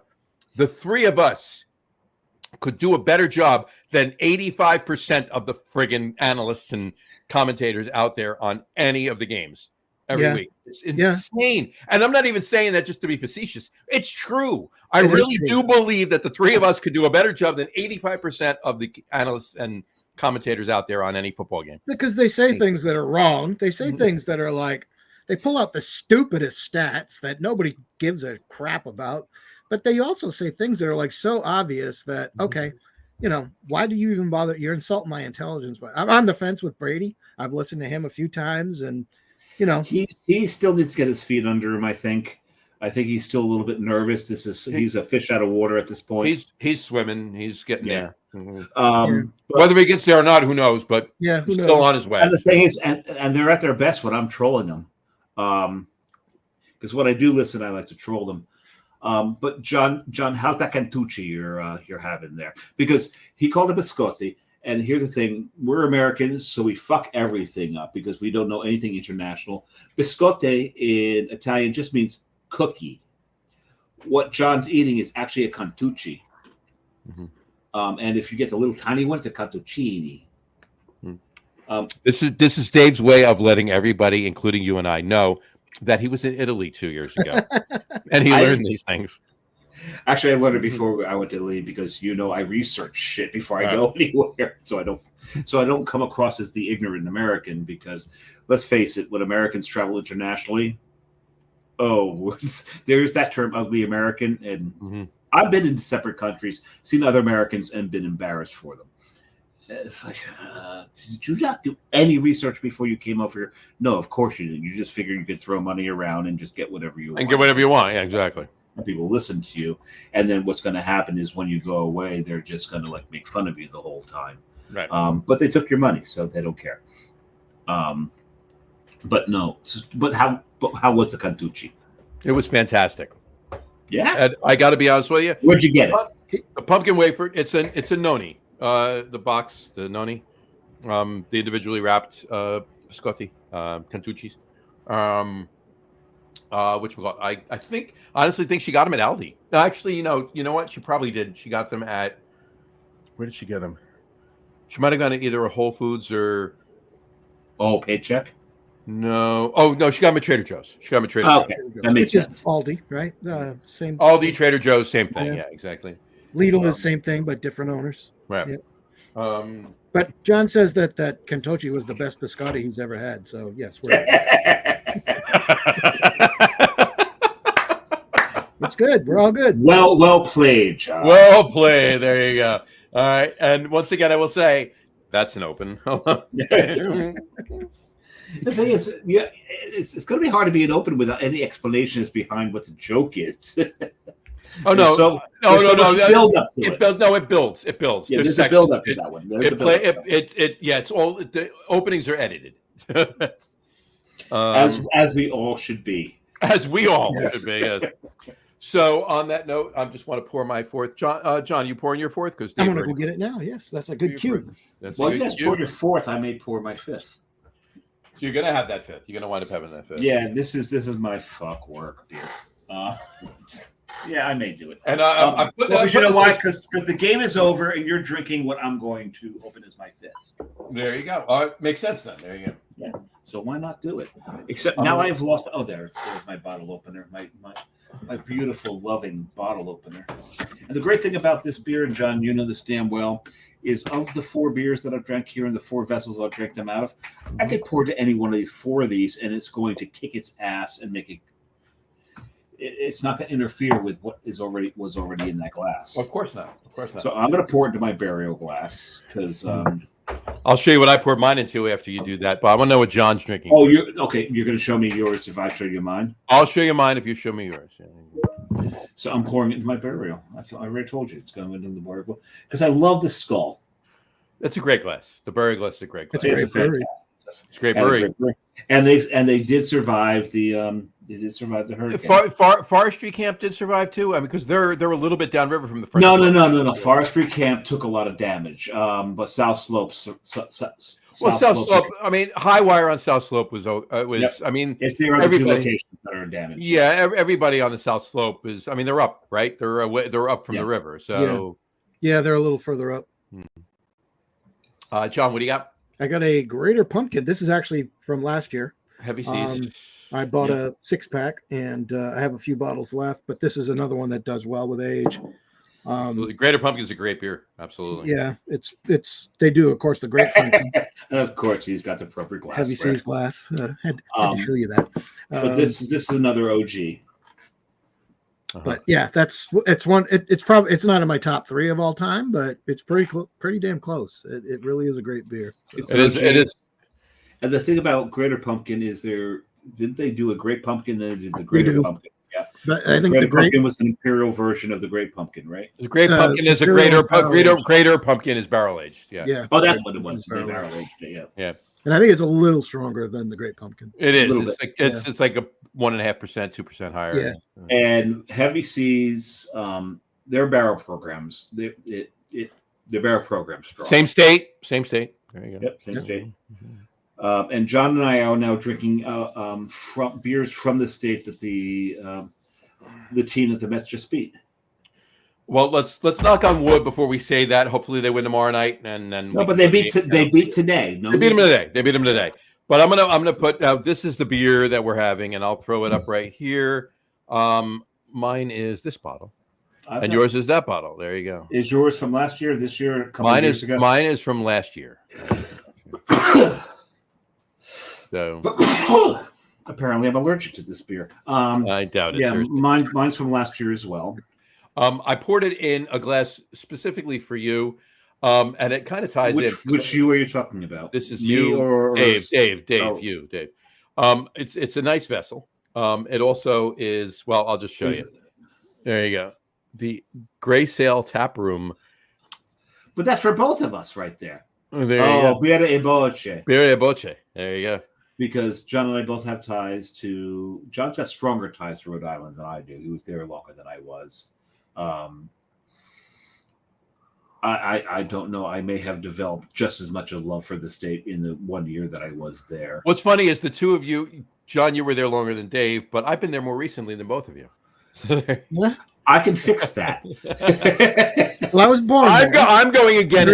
S1: The three of us could do a better job than 85% of the friggin' analysts and commentators out there on any of the games. Every week. It's insane. Yeah. And I'm not even saying that just to be facetious. It's true. I really do believe that the three of us could do a better job than 85% of the analysts and commentators out there on any football game.
S3: Because they say things that are wrong. They say things that are like, they pull out the stupidest stats that nobody gives a crap about. But they also say things that are like so obvious that, okay, you know, why do you even bother? You're insulting my intelligence. But I'm on the fence with Brady. I've listened to him a few times and, you know,
S2: he still needs to get his feet under him. I think he's still a little bit nervous. He's a fish out of water at this point.
S1: He's swimming. He's getting there. Mm-hmm. Whether he gets there or not, who knows? But he's still on his way.
S2: And the thing is, and they're at their best when I'm trolling them, because when I do listen, I like to troll them. But John, how's that Cantucci you're having there? Because he called it biscotti. And here's the thing, we're Americans, so we fuck everything up because we don't know anything international. Biscotte in Italian just means cookie. What John's eating is actually a cantucci. Mm-hmm. And if you get the little tiny one, it's a cantuccini.
S1: Mm-hmm. This is Dave's way of letting everybody, including you and I, know that he was in Italy 2 years ago. And he learned these things.
S2: Actually, I learned it before I went to Italy because I research shit before I go anywhere, so I don't come across as the ignorant American. Because let's face it, when Americans travel internationally, there's that term "ugly American," and I've been in separate countries, seen other Americans, and been embarrassed for them. It's like, did you not do any research before you came over here? No, of course you didn't. You just figured you could throw money around and just get whatever you want.
S1: And get whatever you want. Yeah, exactly.
S2: And people listen to you, and then what's going to happen is when you go away, they're just going to like make fun of you the whole time.
S1: Right.
S2: But they took your money, so they don't care. But no. But how was the Cantucci?
S1: It was fantastic.
S2: Yeah.
S1: And I got to be honest with you.
S2: Where'd you get it?
S1: The pumpkin wafer. It's a noni. The box, the noni, the individually wrapped biscotti, Cantuccis. Which I honestly think she got them at Aldi. Actually, you know what? She probably did. She got them at, where did she get them? She might have gone to either a Whole Foods or
S2: Paycheck.
S1: No. Oh no, she got them at Trader Joe's.
S2: Okay, that makes sense.
S3: Aldi, right? Same.
S1: Aldi, Trader Joe's, same thing. Yeah, exactly.
S3: Lidl is same thing, but different owners.
S1: Right.
S3: Yeah. But John says that Cantucci was the best biscotti he's ever had. So yes, it's good. We're all good.
S2: Well played, John.
S1: Well played. There you go. All right. And once again, I will say that's an open.
S2: The thing is, it's going to be hard to be an open without any explanations behind what the joke is.
S1: Oh no,
S2: So
S1: no.
S2: build up to it.
S1: It builds.
S2: Yeah, there's a build up to that one.
S1: It's all the openings are edited.
S2: As we all should be.
S1: As we all should be. Yes. So on that note, I just want to pour my fourth. John, you pouring your fourth? Because
S3: I'm gonna go get it now. Yes, that's a good cue.
S2: Well, you guys pour your fourth. I may pour my fifth.
S1: So you're gonna have that fifth. You're gonna wind up having that fifth.
S2: Yeah, this is my fuck work beer. Yeah, I may do it.
S1: And
S2: you know why? Because the game is over, and you're drinking what I'm going to open as my fifth.
S1: There you go. Makes sense then. There you go.
S2: Yeah. So why not do it? Except now I've lost. Oh, there's my bottle opener. My beautiful, loving bottle opener. And the great thing about this beer, and John, you know this damn well, is of the 4 beers that I've drank here and the 4 vessels I'll drink them out of, I could pour to any one of the 4 of these, and it's going to kick its ass and make it. It's not going to interfere with what was already in that glass.
S1: Of course not.
S2: So I'm going to pour it into my burial glass because.
S1: I'll show you what I poured mine into after you do that, but I want to know what John's drinking.
S2: Oh, you're going to show me yours if I show you mine?
S1: I'll show you mine if you show me yours.
S2: So I'm pouring it into my burial. I already told you it's going into the burial because I love the skull.
S1: That's a great glass. The burial glass is a great glass.
S3: It's a great brewery.
S1: It's a great brewery.
S2: And they did survive the hurricane.
S1: Forestry Camp did survive too. I mean, because they're a little bit downriver from the front.
S2: No. Forestry Camp took a lot of damage. But South Slope. South
S1: Slope. I mean, High Wire on South Slope was. Yep. I mean,
S2: it's the other 2 locations that are damaged.
S1: Yeah, everybody on the South Slope is. I mean, they're up, right? They're up from the river. So
S3: yeah, they're a little further up.
S1: John, what do you got?
S3: I got a Greater Pumpkin. This is actually from last year.
S1: Heavy Seas.
S3: I bought a 6-pack, and I have a few bottles left, but this is another one that does well with age.
S1: Greater Pumpkin is a great beer. Absolutely.
S3: Yeah, they do, of course, the Great Pumpkin.
S2: And of course, he's got the appropriate glass.
S3: Heavy Seas glass. Had to show you that.
S2: But this is another OG.
S3: But yeah, it's not in my top 3 of all time, but it's pretty damn close. It really is a great beer. So.
S1: It is.
S2: And the thing about Greater Pumpkin is didn't they do a Great Pumpkin and they did the Greater Pumpkin? Yeah.
S3: But I think
S2: the Pumpkin was an imperial version of the Great Pumpkin, right?
S1: The Great Pumpkin is a Greater Pumpkin is barrel aged. Yeah.
S2: Oh, that's what it was. Barrel aged. Yeah.
S3: And I think it's a little stronger than the Great Pumpkin.
S1: It is. It's like a 1.5%, 2% higher.
S3: Yeah.
S2: And Heavy Seas, their barrel programs, their barrel programs strong.
S1: Same state. There you go.
S2: Yep, same state. And John and I are now drinking from beers from the state that the team that the Mets just beat.
S1: Well, let's knock on wood before we say that. Hopefully, they win tomorrow night, and then.
S2: No, but they beat today. They beat
S1: them today. But I'm gonna put this is the beer that we're having, and I'll throw it up right here. Mine is this bottle, and yours is that bottle. There you go.
S2: Is yours from last year? This year? A couple
S1: mine
S2: years
S1: is
S2: ago?
S1: Mine is from last year. So
S2: apparently, I'm allergic to this beer.
S1: I doubt it.
S2: Yeah, mine's from last year as well.
S1: I poured it in a glass specifically for you, and it kind of ties in.
S2: Which you are you talking about?
S1: This is
S2: Me
S1: you,
S2: or
S1: Dave,
S2: oh.
S1: you, Dave. It's a nice vessel. It also is. Well, I'll just show you. There you go. The Gray Sail Tap Room.
S2: But that's for both of us, right there.
S1: There you go.
S2: Birra e Boce.
S1: Birra e Boce. There you go. Because
S2: John and I both have ties to. John's got stronger ties to Rhode Island than I do. He was there longer than I was. I don't know. I may have developed just as much a love for the state in the 1 year that I was there.
S1: What's funny is the two of you, John, you were there longer than Dave, but I've been there more recently than both of you.
S3: Yeah.
S2: I can fix that.
S3: Well, I was born.
S1: I'm going again.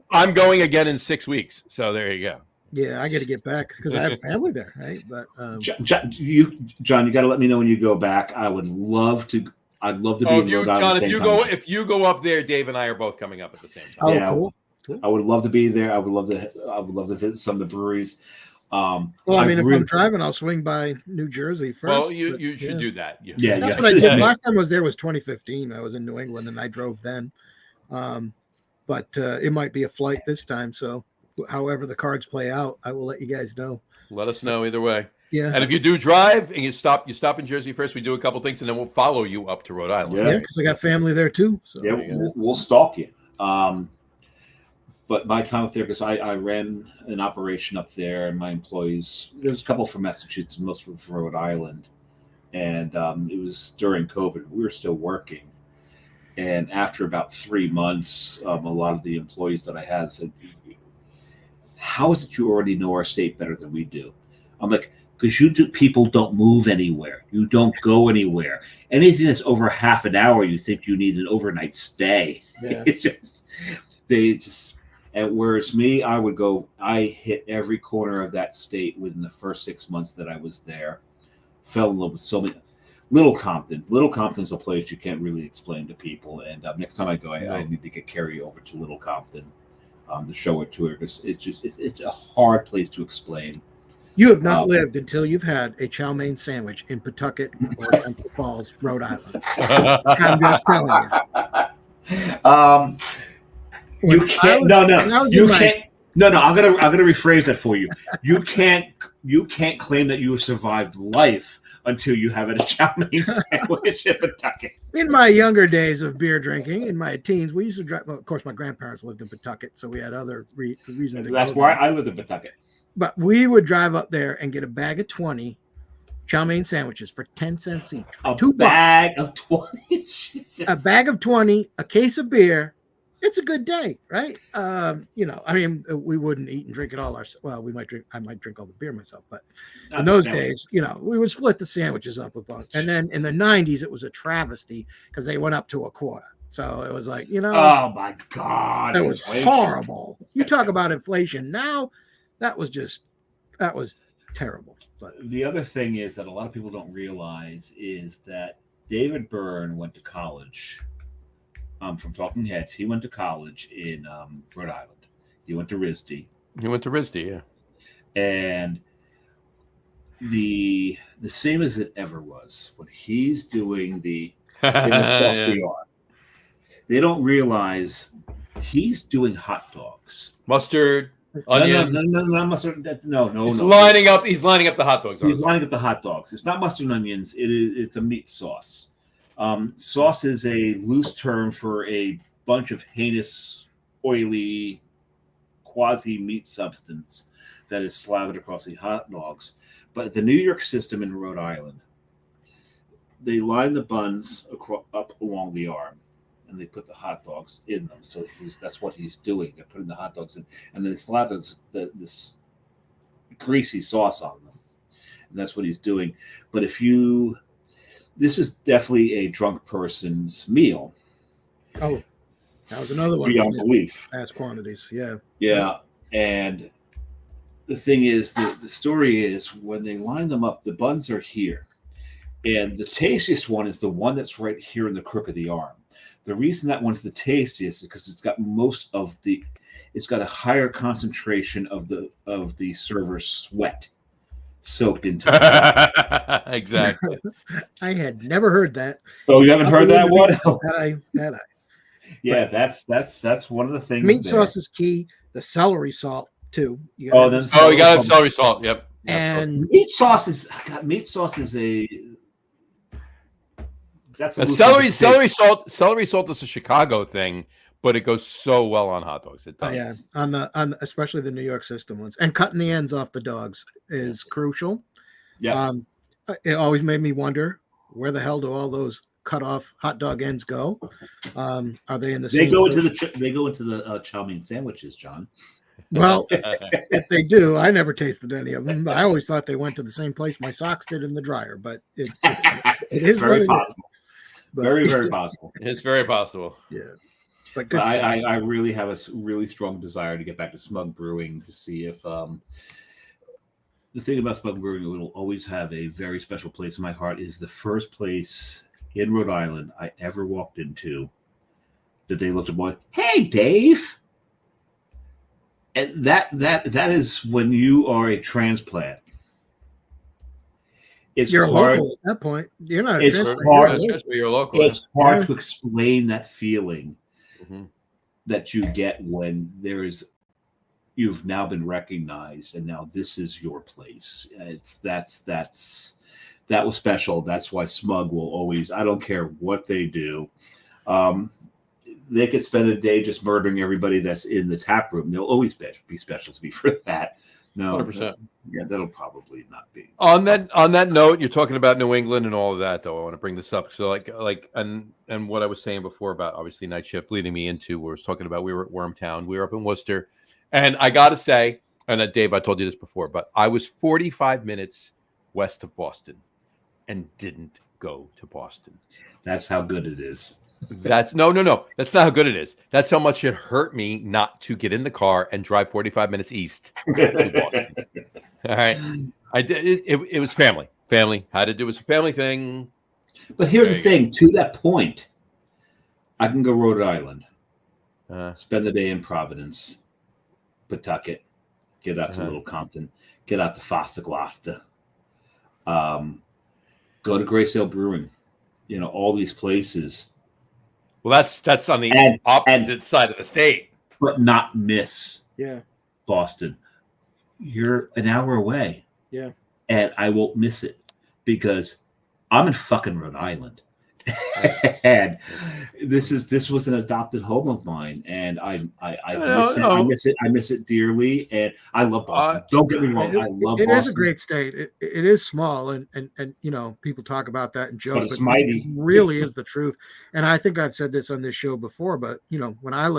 S3: I'm
S1: going again in 6 weeks. So there you go.
S3: Yeah, I got to get back because I have family there, right? But
S2: John, you got to let me know when you go back. I'd love to be in Rhode Island.
S1: John, if you go up there, Dave and I are both coming up at the same time.
S3: Oh,
S2: yeah,
S3: cool.
S2: I would love to be there. I would love to visit some of the breweries.
S3: Well, I mean, if I'm driving, I'll swing by New Jersey first.
S1: Well, you should do that.
S2: Yeah,
S3: that's what I did. Last time I was there was 2015. I was in New England and I drove then. But it might be a flight this time. So however the cards play out, I will let you guys know.
S1: Let us know either way.
S3: Yeah.
S1: And if you do drive and you stop in Jersey first, we do a couple things, and then we'll follow you up to Rhode Island.
S3: Yeah, because I got family there too. So
S2: Yeah, we'll stalk you. But my time up there, because I ran an operation up there, and my employees, there's a couple from Massachusetts, most from Rhode Island, and it was during COVID. We were still working, and after about 3 months, a lot of the employees that I had said, "How is it you already know our state better than we do?" I'm like, because people don't move anywhere. You don't go anywhere. Anything that's over half an hour, you think you need an overnight stay.
S3: Yeah.
S2: And whereas me, I hit every corner of that state within the first 6 months that I was there. Fell in love with so many. Little Compton's a place you can't really explain to people. And next time I go, I need to get Carrie over to Little Compton to show it to her, because it's a hard place to explain.
S3: You have not lived until you've had a chow mein sandwich in Pawtucket or Central Falls, Rhode Island. I'm just telling you.
S2: You can't. You can't. No. I'm gonna rephrase that for you. You can't claim that you have survived life until you have a chow mein sandwich in Pawtucket.
S3: In my younger days of beer drinking, in my teens, we used to drive. Well, of course, my grandparents lived in Pawtucket, so we had other reasons.
S2: That's why I lived in Pawtucket.
S3: But we would drive up there and get a bag of 20 chow mein sandwiches for 10 cents each.
S2: A bag of 20. Jesus.
S3: A bag of 20, a case of beer. It's a good day, right? We wouldn't eat and drink it all ourselves. Well, I might drink all the beer myself, but in those days, we would split the sandwiches up a bunch. And then in the 90s, it was a travesty because they went up to a quarter. So it was like,
S2: oh my God.
S3: It was horrible. You talk about inflation. Now, that was terrible. But
S2: the other thing is that a lot of people don't realize is that David Byrne went to college. From Talking Heads, he went to college in Rhode Island. He went to RISD.
S1: Yeah.
S2: And the same as it ever was. When he's doing the they don't realize he's doing hot dogs.
S1: Mustard, onions.
S2: No, not mustard. No.
S1: He's lining up the hot dogs.
S2: He's lining up the hot dogs. It's not mustard and onions. It's a meat sauce. Sauce is a loose term for a bunch of heinous, oily, quasi-meat substance that is slathered across the hot dogs. But the New York system in Rhode Island, they line the buns up along the arm, and they put the hot dogs in them. So that's what he's doing. They're putting the hot dogs in, and then they slather this greasy sauce on them. And that's what he's doing. But this is definitely a drunk person's meal.
S3: Oh, that was another one.
S2: Beyond belief.
S3: Vast quantities, yeah.
S2: Yeah, and the thing is, the story is when they line them up, the buns are here. And the tastiest one is the one that's right here in the crook of the arm. The reason that one's the tastiest is because it's got a higher concentration of the server's sweat soaked into it.
S1: Exactly.
S3: I had never heard that.
S2: Oh, you haven't heard that one?
S3: Had I.
S2: Yeah, that's one of the things.
S3: Meat sauce is key. The celery salt too.
S1: You got to have celery salt. Yep.
S3: And
S2: meat sauce is a. That's a
S1: celery salt. Celery salt is a Chicago thing, but it goes so well on hot dogs. It does.
S3: Yeah, on especially the New York system ones, and cutting the ends off the dogs is crucial.
S2: Yeah.
S3: It always made me wonder, where the hell do all those cut off hot dog ends go? Are they in the?
S2: They go into the chow mein sandwiches, John.
S3: Well, if they do, I never tasted any of them. I always thought they went to the same place my socks did in the dryer, but it is
S2: very possible.
S3: But,
S2: very, very possible.
S1: It's very possible.
S3: Yeah. But
S2: I really have a really strong desire to get back to Smug Brewing to see if the thing about Smug Brewing, it will always have a very special place in my heart, is the first place in Rhode Island I ever walked into that they looked at me, "Hey, Dave." And that is when you are a transplant.
S3: You're local at that point. You're not.
S2: It's hard.
S1: You're local.
S2: It's hard to explain that feeling that you get when you've now been recognized, and now this is your place. That was special. That's why Smug will always. I don't care what they do. They could spend a day just murdering everybody that's in the tap room. They'll always be special to me for that. No,
S1: 100%.
S2: Yeah, that'll probably not be.
S1: On that note, you're talking about New England and all of that, though. I want to bring this up. So and what I was saying before about obviously night shift leading me into where I was talking about we were at Wormtown, we were up in Worcester, and I got to say, and Dave, I told you this before, but I was 45 minutes west of Boston, and didn't go to Boston.
S2: That's how good it is.
S1: That's no. That's not how good it is. That's how much it hurt me not to get in the car and drive 45 minutes east to Boston. All right, I did. It was family. Had to do. It was a family thing.
S2: But here's the thing. To that point, I can go Rhode Island, spend the day in Providence, Pawtucket, get out to Little Compton, get out to Foster Gloucester, go to Graysdale Brewing. All these places.
S1: Well, that's on the opposite side of the state.
S2: But not miss Boston. You're an hour away.
S3: Yeah.
S2: And I won't miss it because I'm in fucking Rhode Island. And this was an adopted home of mine, and I miss it. I miss it dearly, and I love Boston. Don't get me wrong, I love Boston.
S3: It is a great state. It is small, and people talk about that and joke,
S2: but it's mighty.
S3: It really is the truth. And I think I've said this on this show before, but when I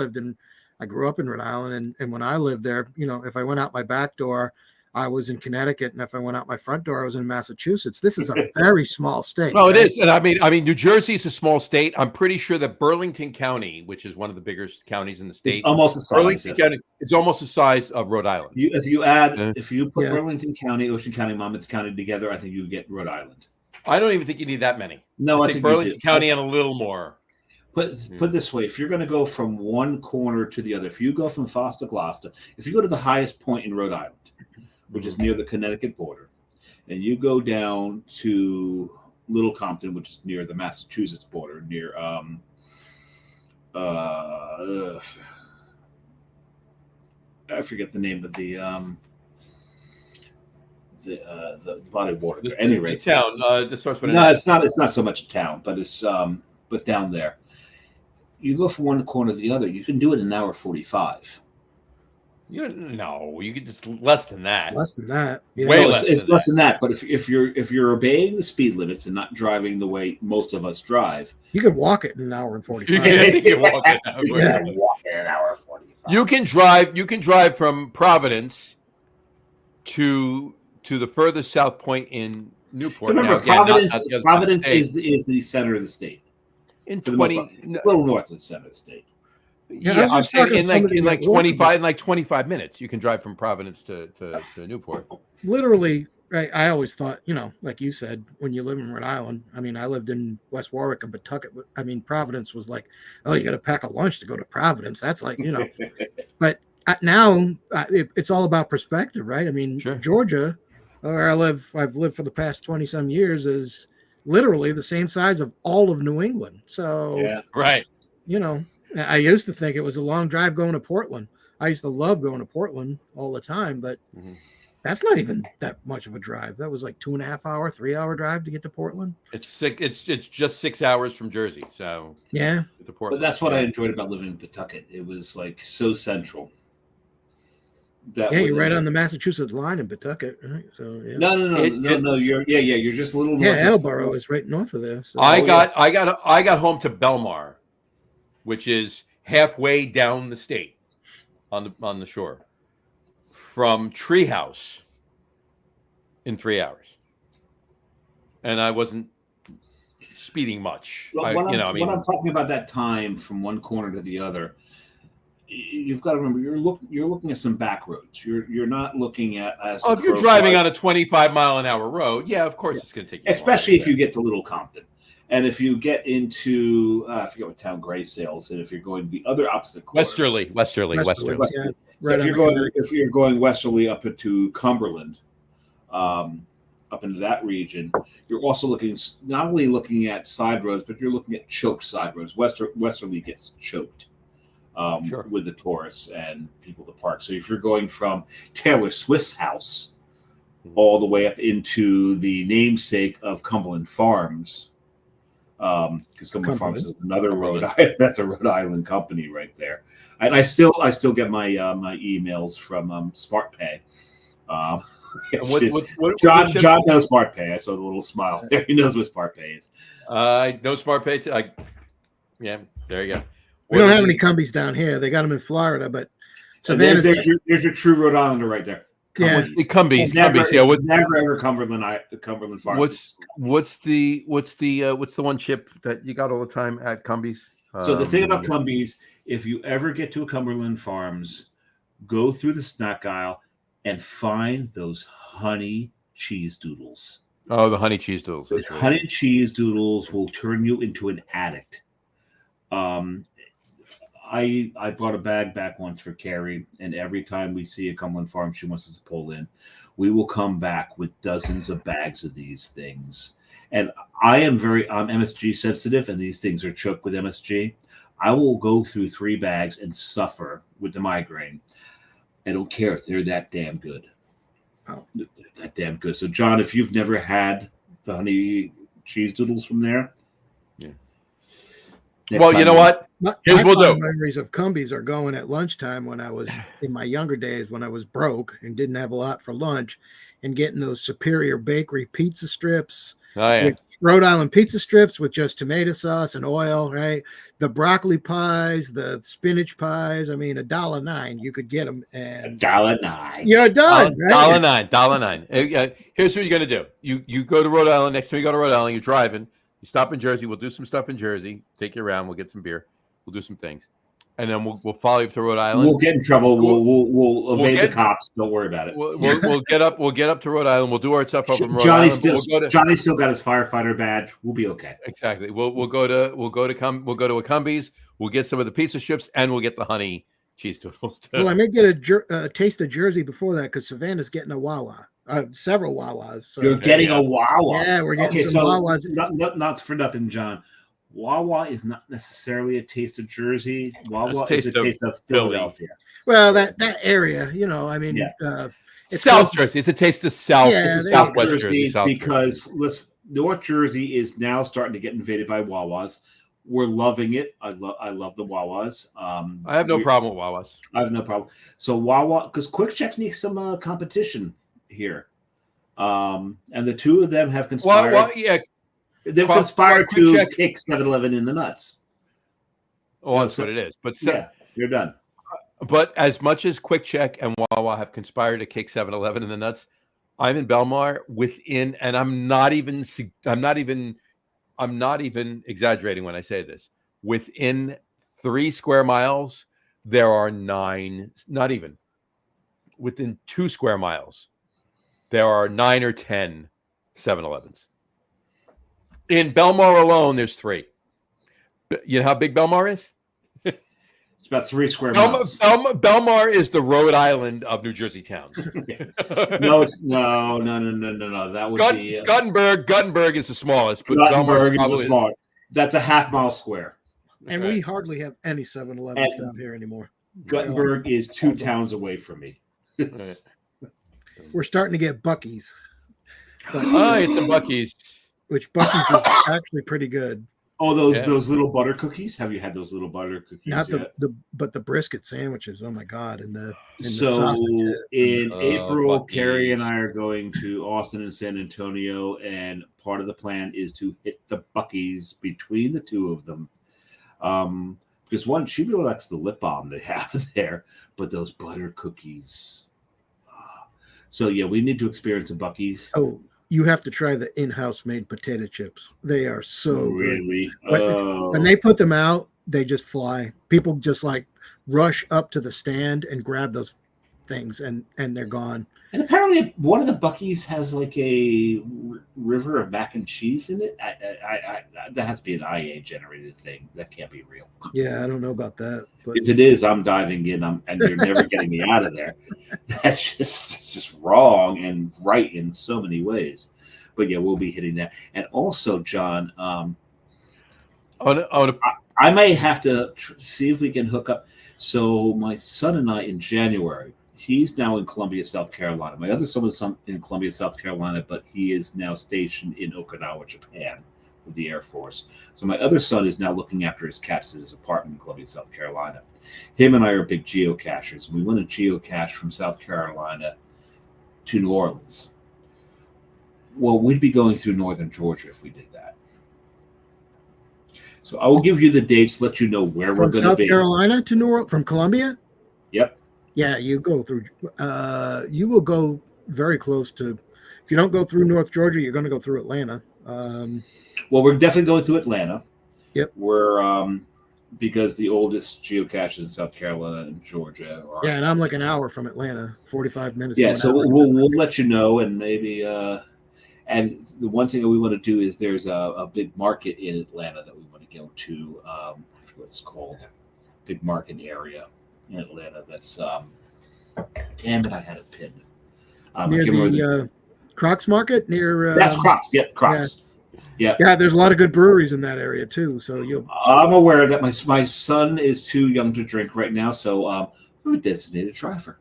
S3: grew up in Rhode Island, and when I lived there, if I went out my back door, I was in Connecticut, and if I went out my front door, I was in Massachusetts. This is a very small state.
S1: Well, right? It is, and I mean, New Jersey is a small state. I'm pretty sure that Burlington County, which is one of the biggest counties in the state,
S2: it's almost the size.
S1: Burlington County, it's almost the size of Rhode Island.
S2: If you put Burlington County, Ocean County, Monmouth County together, I think you get Rhode Island.
S1: I don't even think you need that many.
S2: No,
S1: I think Burlington County and a little more.
S2: Put this way, if you're going to go from one corner to the other, if you go from Foster Gloucester, if you go to the highest point in Rhode Island, which is near the Connecticut border, and you go down to Little Compton, which is near the Massachusetts border, near I forget the name of the body of water. At any rate,
S1: the town. That starts with
S2: it's not. It's not so much a town, but it's but down there, you go from one corner to the other. You can do it in an hour 45.
S1: You could just less than that.
S3: Less than that.
S2: Yeah. Way less. It's less than that. But if you're obeying the speed limits and not driving the way most of us drive,
S3: you could walk it in an hour and 45.
S1: You can walk it in an hour 45. You can drive from Providence to the furthest south point in Newport.
S2: Remember, Providence is the center of the state.
S1: A
S2: little north of the center of the state.
S1: Yeah, I'm saying in like 25 minutes, you can drive from Providence to Newport.
S3: Literally, I always thought, like you said, when you live in Rhode Island. I mean, I lived in West Warwick and Pawtucket. I mean, Providence was like, oh, you got to pack a lunch to go to Providence. That's like, But now it's all about perspective, right? I mean, sure. Georgia, where I've lived for the past 20 some years, is literally the same size of all of New England. So,
S2: yeah,
S1: right.
S3: I used to think it was a long drive going to Portland. I used to love going to Portland all the time, but that's not even that much of a drive. That was like 2.5 hour, 3 hour drive to get to Portland.
S1: It's just 6 hours from Jersey. So
S3: yeah,
S1: to Portland.
S2: But that's what I enjoyed about living in Pawtucket. It was like so central.
S3: You're right on the Massachusetts line in Pawtucket, right? So yeah.
S2: No. You're just a little north.
S3: Yeah, Attleboro is right north of there. So.
S1: I got home to Belmar, which is halfway down the state on the shore, from Treehouse in 3 hours, and I wasn't speeding much.
S2: When I'm talking about that time from one corner to the other, you've got to remember you're looking at some back roads. You're not looking at
S1: if you're driving on a 25-mile-an-hour road, yeah, of course it's going to take you.
S2: Especially if you get to Little Compton. And if you get into, I forget what town Graysdale is, and if you're going the other opposite corner,
S1: Westerly.
S3: Yeah,
S2: so if you're going westerly up into Cumberland, up into that region, you're also not only looking at side roads, but you're looking at choked side roads. Westerly gets choked
S1: Sure.
S2: with the tourists and people at the park. So if you're going from Taylor Swift's house all the way up into the namesake of Cumberland Farms, because Cumberland Farms is another that's a Rhode Island company right there. And I still get my my emails from SmartPay. John knows SmartPay. I saw the little smile there. He knows what SmartPay is.
S1: I know SmartPay. Yeah, there you go.
S3: We don't have any Cumbies down here. They got them in Florida, but
S2: Savannah's there's your true Rhode Islander right there.
S1: Yeah, Cumbies.
S2: Yeah, never ever Cumberland Farms.
S1: What's the one chip that you got all the time at Cumbies?
S2: So the thing about Cumbies, if you ever get to a Cumberland Farms, go through the snack aisle and find those honey cheese doodles.
S1: Oh, the honey cheese doodles.
S2: The honey cheese doodles will turn you into an addict. I brought a bag back once for Carrie, and every time we see a Cumberland Farm she wants us to pull in, we will come back with dozens of bags of these things. And I'm MSG sensitive, and these things are choked with MSG. I will go through 3 bags and suffer with the migraine. I don't care. They're that damn good. Oh, they're that damn good. So, John, if you've never had the honey cheese doodles from there,
S1: well, you know what?
S3: Here's what we'll do. Memories of Cumbies are going at lunchtime when I was in my younger days, when I was broke and didn't have a lot for lunch, and getting those Superior Bakery pizza strips.
S1: Oh, yeah.
S3: Rhode Island pizza strips with just tomato sauce and oil, right? The broccoli pies, the spinach pies. I mean, $1.09 you could get them, and
S2: $1.09.
S3: You're done.
S1: $1.09. $1.09. Here's what you're gonna do. You go to Rhode Island. Next time you go to Rhode Island, you're driving. You stop in Jersey. We'll do some stuff in Jersey. Take you around. We'll get some beer. We'll do some things, and then we'll follow you to Rhode Island.
S2: We'll get in trouble. We'll evade the cops. Don't worry about it.
S1: We'll get up. We'll get up to Rhode Island. We'll do our stuff up in Rhode
S2: Johnny
S1: Island.
S2: Johnny still got his firefighter badge. We'll be okay.
S1: Exactly. We'll go to a Cumbies. We'll get some of the pizza strips, and we'll get the honey cheese doodles too.
S3: Well, I may get a taste of Jersey before that, because Savannah's getting a Wawa. Several Wawas. So.
S2: You're getting a Wawa.
S3: Yeah, we're getting some Wawas.
S2: Not for nothing, John. Wawa is not necessarily a taste of Jersey. Wawa is a taste of Philadelphia.
S3: Well, that area, I mean,
S1: it's South Jersey. It's a taste of South.
S3: Yeah,
S1: it's a Southwest Jersey.
S2: Because North Jersey is now starting to get invaded by Wawas. We're loving it. I love the Wawas.
S1: I have no problem with Wawas.
S2: I have no problem. So Wawa, because Quick Check needs some competition here, and the two of them have conspired.
S1: Well, yeah.
S2: They've conspired to kick 7-Eleven in the nuts.
S1: Oh, that's what it is. But
S2: you're done.
S1: But as much as Quick Check and Wawa have conspired to kick 7-Eleven in the nuts, I'm in Belmar within, and I'm not even exaggerating when I say this. Within 3 square miles, there are 9. Not even within 2 square miles, there are 9 or 10 7-Elevens. In Belmar alone, there's 3. You know how big Belmar is?
S2: It's about 3 square miles.
S1: Belmar is the Rhode Island of New Jersey towns.
S2: No. That would be
S1: Guttenberg is the smallest, but
S2: Guttenberg is the smallest. That's a half-mile square.
S3: And we hardly have any 7-Elevens down here anymore.
S2: Guttenberg is 2 towns away from me.
S3: We're starting to get Buc-ee's.
S1: It's a Buc-ee's.
S3: Which Buc-ee's is actually pretty good.
S2: Oh, those little butter cookies. Have you had those little butter cookies?
S3: Not but the brisket sandwiches. Oh my god! And the
S2: sausages. In April, Buc-ee's. Carrie and I are going to Austin and San Antonio, and part of the plan is to hit the Buc-ee's between the two of them. Because one, she really likes the lip balm they have there, but those butter cookies. So yeah, we need to experience a Buc-ee's.
S3: Oh. You have to try the in-house made potato chips. They are so
S2: really
S3: good. When they put them out, they just fly. People just rush up to the stand and grab those things, and they're gone.
S2: And apparently, one of the Buc-ee's has a river of mac and cheese in it. That has to be an IA generated thing. That can't be real.
S3: Yeah, I don't know about that. But
S2: if it is, I'm diving in, and you're never getting me out of there. That's just wrong and right in so many ways. But yeah, we'll be hitting that. And also, John, I may have to see if we can hook up. So my son and I in January, he's now in Columbia, South Carolina. My other son was in Columbia, South Carolina, but he is now stationed in Okinawa, Japan with the Air Force. So my other son is now looking after his cats at his apartment in Columbia, South Carolina. Him and I are big geocachers. We want to geocache from South Carolina to New Orleans. Well, we'd be going through northern Georgia if we did that. So I will give you the dates, let you know where we're going to be.
S3: South Carolina to New Orleans, from Columbia?
S2: Yep.
S3: Yeah, you go through, you will go very close to, if you don't go through North Georgia, you're going to go through Atlanta.
S2: Well, we're definitely going through Atlanta.
S3: Yep.
S2: We're, because the oldest geocaches in South Carolina and Georgia are.
S3: Yeah, and I'm like an hour from Atlanta, 45 minutes.
S2: Yeah, so we'll let you know, and maybe, and the one thing that we want to do is there's a big market in Atlanta that we want to go to. I forget what it's called. Big market area in Atlanta. That's damn it, I had a pin.
S3: Near the Crocs Market near.
S2: That's Crocs. Yep, Crocs.
S3: Yeah, there's a lot of good breweries in that area too. So you'll.
S2: I'm aware that my son is too young to drink right now, so I'm a designated driver.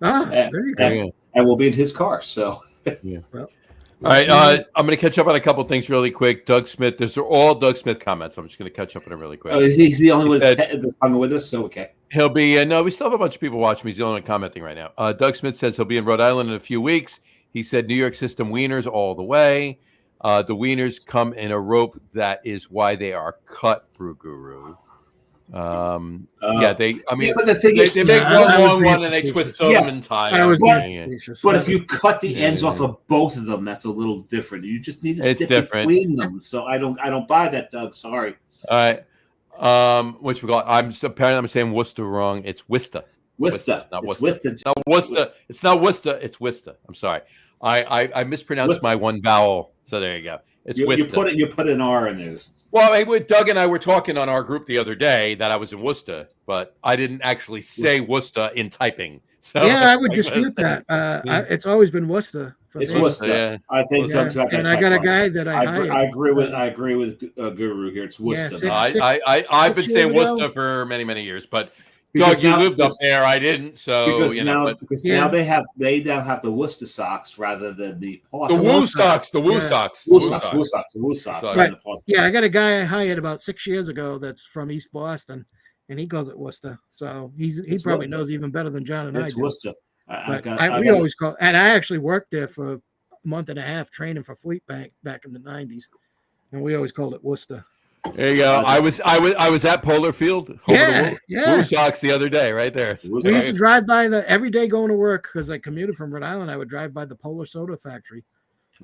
S3: There you go.
S2: And we'll be in his car. So.
S1: Yeah. Well, all right. I'm going to catch up on a couple things really quick. Doug Smith. Those are all Doug Smith comments. I'm just going to catch up on it really quick.
S2: He's the only one that's hung with us. So okay.
S1: He'll be. No, we still have a bunch of people watching. He's the only one commenting right now. Doug Smith says he'll be in Rhode Island in a few weeks. He said New York system wieners all the way. The wieners come in a rope. That is why they are cut, Brew Guru. They. I mean,
S2: but the thing is,
S1: they make one long one and they twist them and tie.
S2: But if you cut the ends off of both of them, that's a little different. You just need to stick between them. So I don't buy that, Doug. Sorry.
S1: All right. Which we got? I'm saying Worcester wrong. It's Worcester.
S2: Worcester.
S1: Not Worcester. It's not Worcester. It's not Worcester. It's Worcester. I'm sorry. I mispronounced Worcester. My one vowel. So there you go. It's Worcester.
S2: You put an R in there.
S1: Well, Doug and I were talking on our group the other day that I was in Worcester, but I didn't actually say Worcester in typing. So
S3: yeah, I would dispute that. It's always been Worcester.
S2: It's Worcester. Yeah. I think Doug's not
S3: and I got a guy that
S2: I agree with Guru here. It's Worcester.
S1: I've been saying Worcester for many years, but Doug, you lived up there. I didn't, so
S2: now they now have the Worcester socks rather than the
S1: Woo socks. The Woo socks.
S3: Right. Yeah, I got a guy I hired about 6 years ago that's from East Boston, and he calls it Worcester. So he probably knows even better than John and I do.
S2: It's Worcester.
S3: We always call, and I actually worked there for a month and a half training for Fleet Bank back in the 90s, and we always called it Worcester.
S1: There you go. I was at Polar Field. Woo socks the other day, right there.
S3: We used to drive by every day going to work because I commuted from Rhode Island. I would drive by the Polar Soda Factory.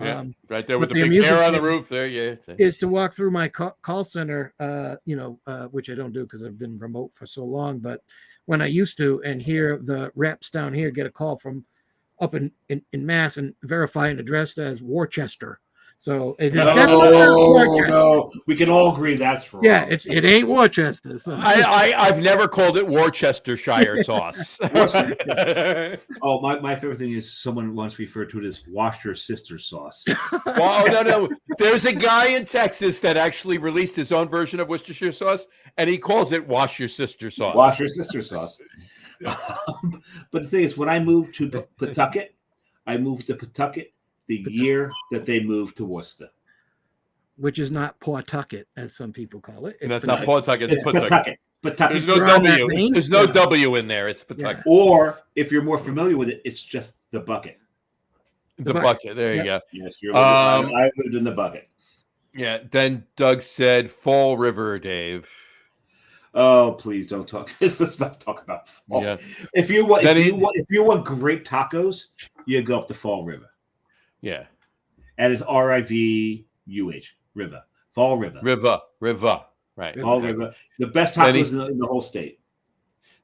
S1: Yeah, right there with the big hair on the roof. There, yeah.
S3: Is to walk through my call center, which I don't do because I've been remote for so long. But when I used to, and hear the reps down here get a call from up in Mass and verify an address as Worcester. So it is definitely not Worcester.
S2: No, we can all agree that's wrong.
S3: Yeah, it ain't Worcester. So.
S1: I've never called it Worcestershire sauce.
S2: Oh, my favorite thing is someone once referred to it as wash your sister sauce.
S1: Well, no. There's a guy in Texas that actually released his own version of Worcestershire sauce, and he calls it wash your sister sauce.
S2: Wash your sister sauce. But the thing is, when I moved to Pawtucket, the year that they moved to Worcester.
S3: Which is not Pawtucket, as some people call it.
S1: That's not Pawtucket.
S2: It's Pawtucket.
S1: There's no W. There's no W in there. It's Pawtucket.
S2: Yeah. Or, if you're more familiar with it, it's just the bucket.
S1: The bucket. There you go.
S2: Yes, I lived in the bucket.
S1: Yeah. Then Doug said Fall River, Dave.
S2: Oh, please don't talk. Let's not talk about Fall.
S1: Yeah.
S2: If you want great tacos, you go up the Fall River.
S1: Yeah.
S2: And it's RIVUH. River. Fall River.
S1: River. Right.
S2: Fall River. The best tacos in the whole state.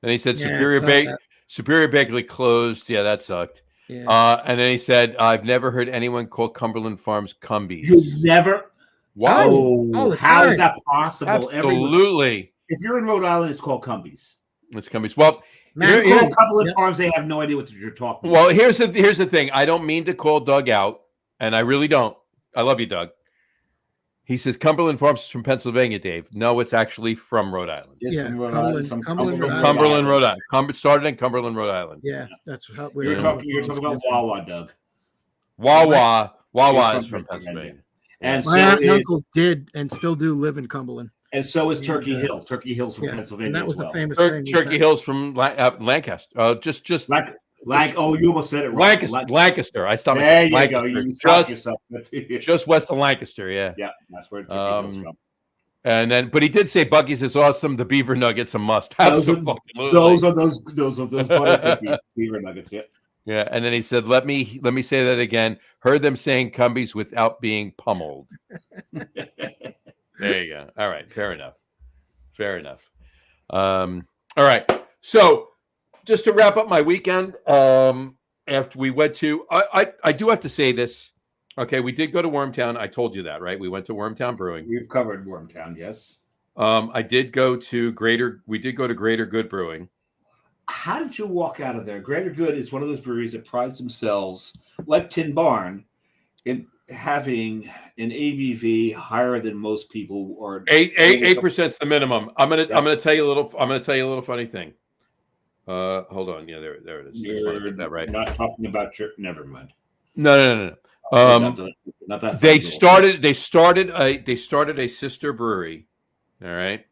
S1: Then he said Superior Bakery closed. Yeah, that sucked.
S3: Yeah.
S1: And then he said, I've never heard anyone call Cumberland Farms Cumbies.
S2: You've never?
S1: Wow.
S2: How is that possible?
S1: Absolutely.
S2: If you're in Rhode Island, it's called Cumbies.
S1: It's Cumbies. Well,
S2: it's called Cumberland Farms. They have no idea what you're talking about.
S1: Well, here's the thing. I don't mean to call Doug out, and I really don't. I love you, Doug. He says Cumberland Farms is from Pennsylvania, Dave. No, it's actually from Rhode Island.
S2: It's
S3: Yeah,
S2: from Rhode
S3: Cumberland-
S2: Island, from
S3: Cumberland,
S2: Cumberland,
S3: Rhode
S1: Cumberland, Rhode Island. Started in Cumberland, Rhode Island.
S3: Yeah, that's how
S2: You're talking about Wawa, Doug.
S1: Wawa
S2: He's
S1: is
S2: from
S1: from Pennsylvania.
S2: And
S3: My
S2: so
S3: aunt and
S2: is
S3: uncle did and still do live in Cumberland.
S2: Turkey Hill. Turkey Hill's from
S3: Yeah,
S2: Pennsylvania
S3: and that was
S2: as well.
S3: the famous thing.
S1: Turkey Hill's from Lancaster. Just
S2: Oh, you almost said it right.
S1: Lancaster. I stopped.
S2: There you
S1: Lancaster.
S2: go. You stopped yourself.
S1: Just west of Lancaster. Yeah.
S2: Yeah, that's where Turkey Hill's from.
S1: And then, but he did say Bucky's is awesome. The beaver nuggets a must. Absolutely.
S2: Those are those butter cookies, beaver nuggets. Yeah.
S1: Yeah, and then he said, "Let me say that again. Heard them saying Cumbies without being pummeled." There you go. All right, fair enough. All right. So, just to wrap up my weekend, after we went to, I do have to say this. Okay, we did go to Wormtown. I told you that, right? We went to Wormtown Brewing.
S2: We've covered Wormtown, yes.
S1: I did go to Greater. We did go to Greater Good Brewing.
S2: How did you walk out of there? Greater Good is one of those breweries that prides themselves, like Tin Barn, in having an ABV higher than most people. Or
S1: 8% is the minimum. I'm gonna tell you a little funny thing. Hold on. Yeah, there it is. I just want to get that right.
S2: Not talking about your. Never mind.
S1: No.
S2: Not that.
S1: They started a sister brewery. All right.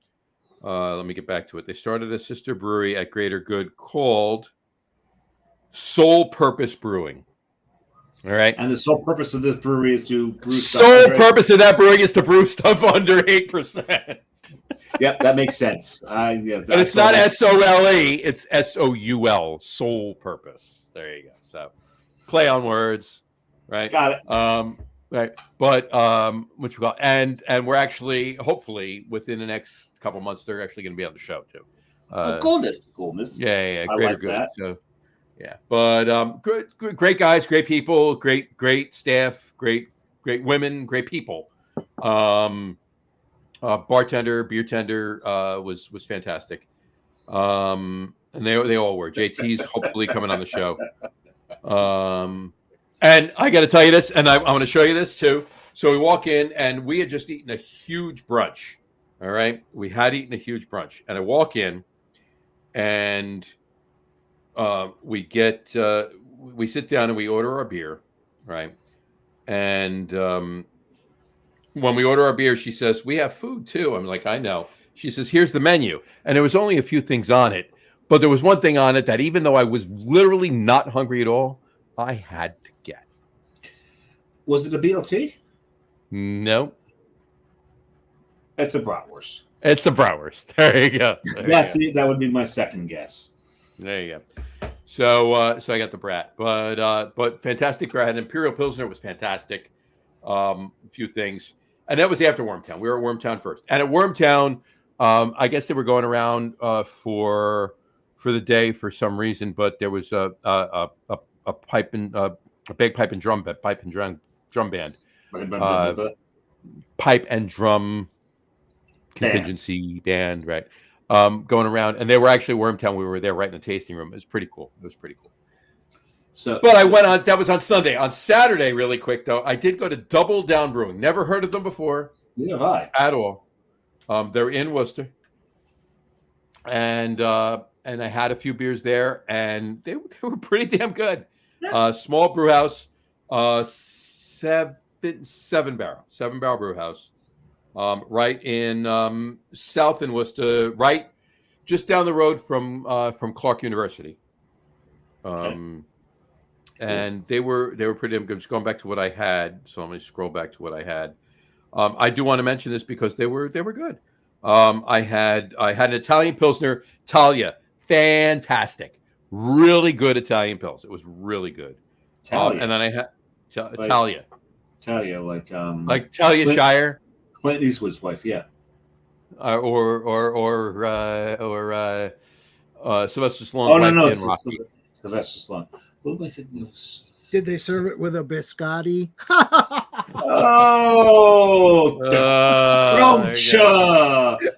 S1: Let me get back to it. They started a sister brewery at Greater Good called Sole Purpose Brewing. All right.
S2: And the sole purpose of this brewery is to brew
S1: purpose of that brewing is to brew stuff under 8%.
S2: Yep, that makes sense.
S1: But it's not SOLE, it's SOUL, sole purpose. There you go. So play on words, right?
S2: Got it.
S1: Right, but which we call and we're actually hopefully within the next couple months they're actually going to be on the show too.
S2: Coolness.
S1: Yeah,
S2: I
S1: Greater
S2: like
S1: Good.
S2: that.
S1: So yeah, but good, great guys, great people, great staff, great women, great people. Bartender, beer tender was fantastic, and they all were. JT's hopefully coming on the show. And I got to tell you this, and I'm going to show you this too. So we walk in, and we had just eaten a huge brunch. All right, we had eaten a huge brunch, and I walk in, and we sit down and we order our beer, right? And when we order our beer, she says, "We have food too." I'm like, "I know." She says, "Here's the menu," and there was only a few things on it, but there was one thing on it that even though I was literally not hungry at all, I had to get.
S2: Was it a BLT?
S1: No.
S2: It's a bratwurst.
S1: It's a bratwurst. There you go.
S2: See, that would be my second guess.
S1: There you go. So I got the brat, but fantastic. I had an Imperial Pilsner. It was fantastic. A few things, and that was after Wormtown. We were at Wormtown first, and at Wormtown, I guess they were going around for the day for some reason, but there was a bagpipe and drum band, pipe and drum contingency band, right? Going around, and they were actually Wormtown. We were there right in the tasting room. It was pretty cool. So, but I went on. That was on Sunday. On Saturday, really quick though, I did go to Double Down Brewing. Never heard of them before.
S2: Yeah, hi.
S1: At all. They're in Worcester, and I had a few beers there, and they were pretty damn good. Small brew house, 7 barrel brew house, right in south in Worcester, right just down the road from Clark University. And they were pretty damn good. Just going back to what I had, so let me scroll back to what I had. I do want to mention this because they were good. I had an Italian Pilsner, Talia, fantastic. Really good Italian Pils. It was really good. And then I had Talia.
S2: Talia, like
S1: Talia Shire.
S2: Clint Eastwood's wife, yeah.
S1: Or Sylvester Stallone.
S2: Oh no, Sylvester Stallone. What am I thinking of?
S3: Did they serve it with a biscotti?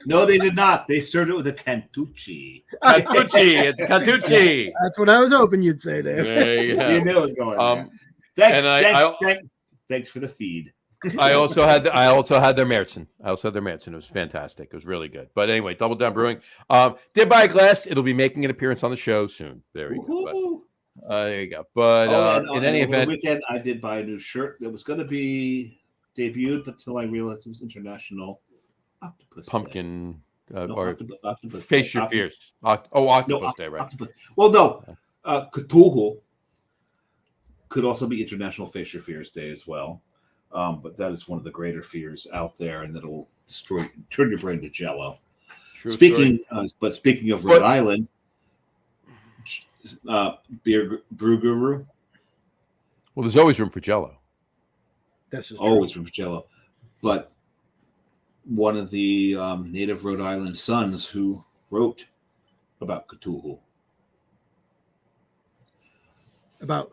S2: No, they did not. They served it with a Cantucci.
S1: It's Cantucci.
S3: That's what I was hoping you'd say, Dave.
S2: You knew it was going on. Thanks for the feed.
S1: I also had their Märzen. I also had their Märzen. It was fantastic. It was really good. But anyway, Double Down Brewing. Did buy a glass. It'll be making an appearance on the show soon. There we go. There you go. But in any event,
S2: the weekend I did buy a new shirt that was going to be debuted until I realized it was International Octopus
S1: pumpkin
S2: or
S1: Octopus Face Your Fears. Octopus Day, right?
S2: Octopus. Well, no, Cthulhu could also be International Face Your Fears Day as well. But that is one of the greater fears out there, and that'll turn your brain to jello. Speaking of Rhode Island, brew guru.
S1: Well, there's always room for jello.
S3: This is
S2: always room for jello, but one of the native Rhode Island sons who wrote about Cthulhu.
S3: About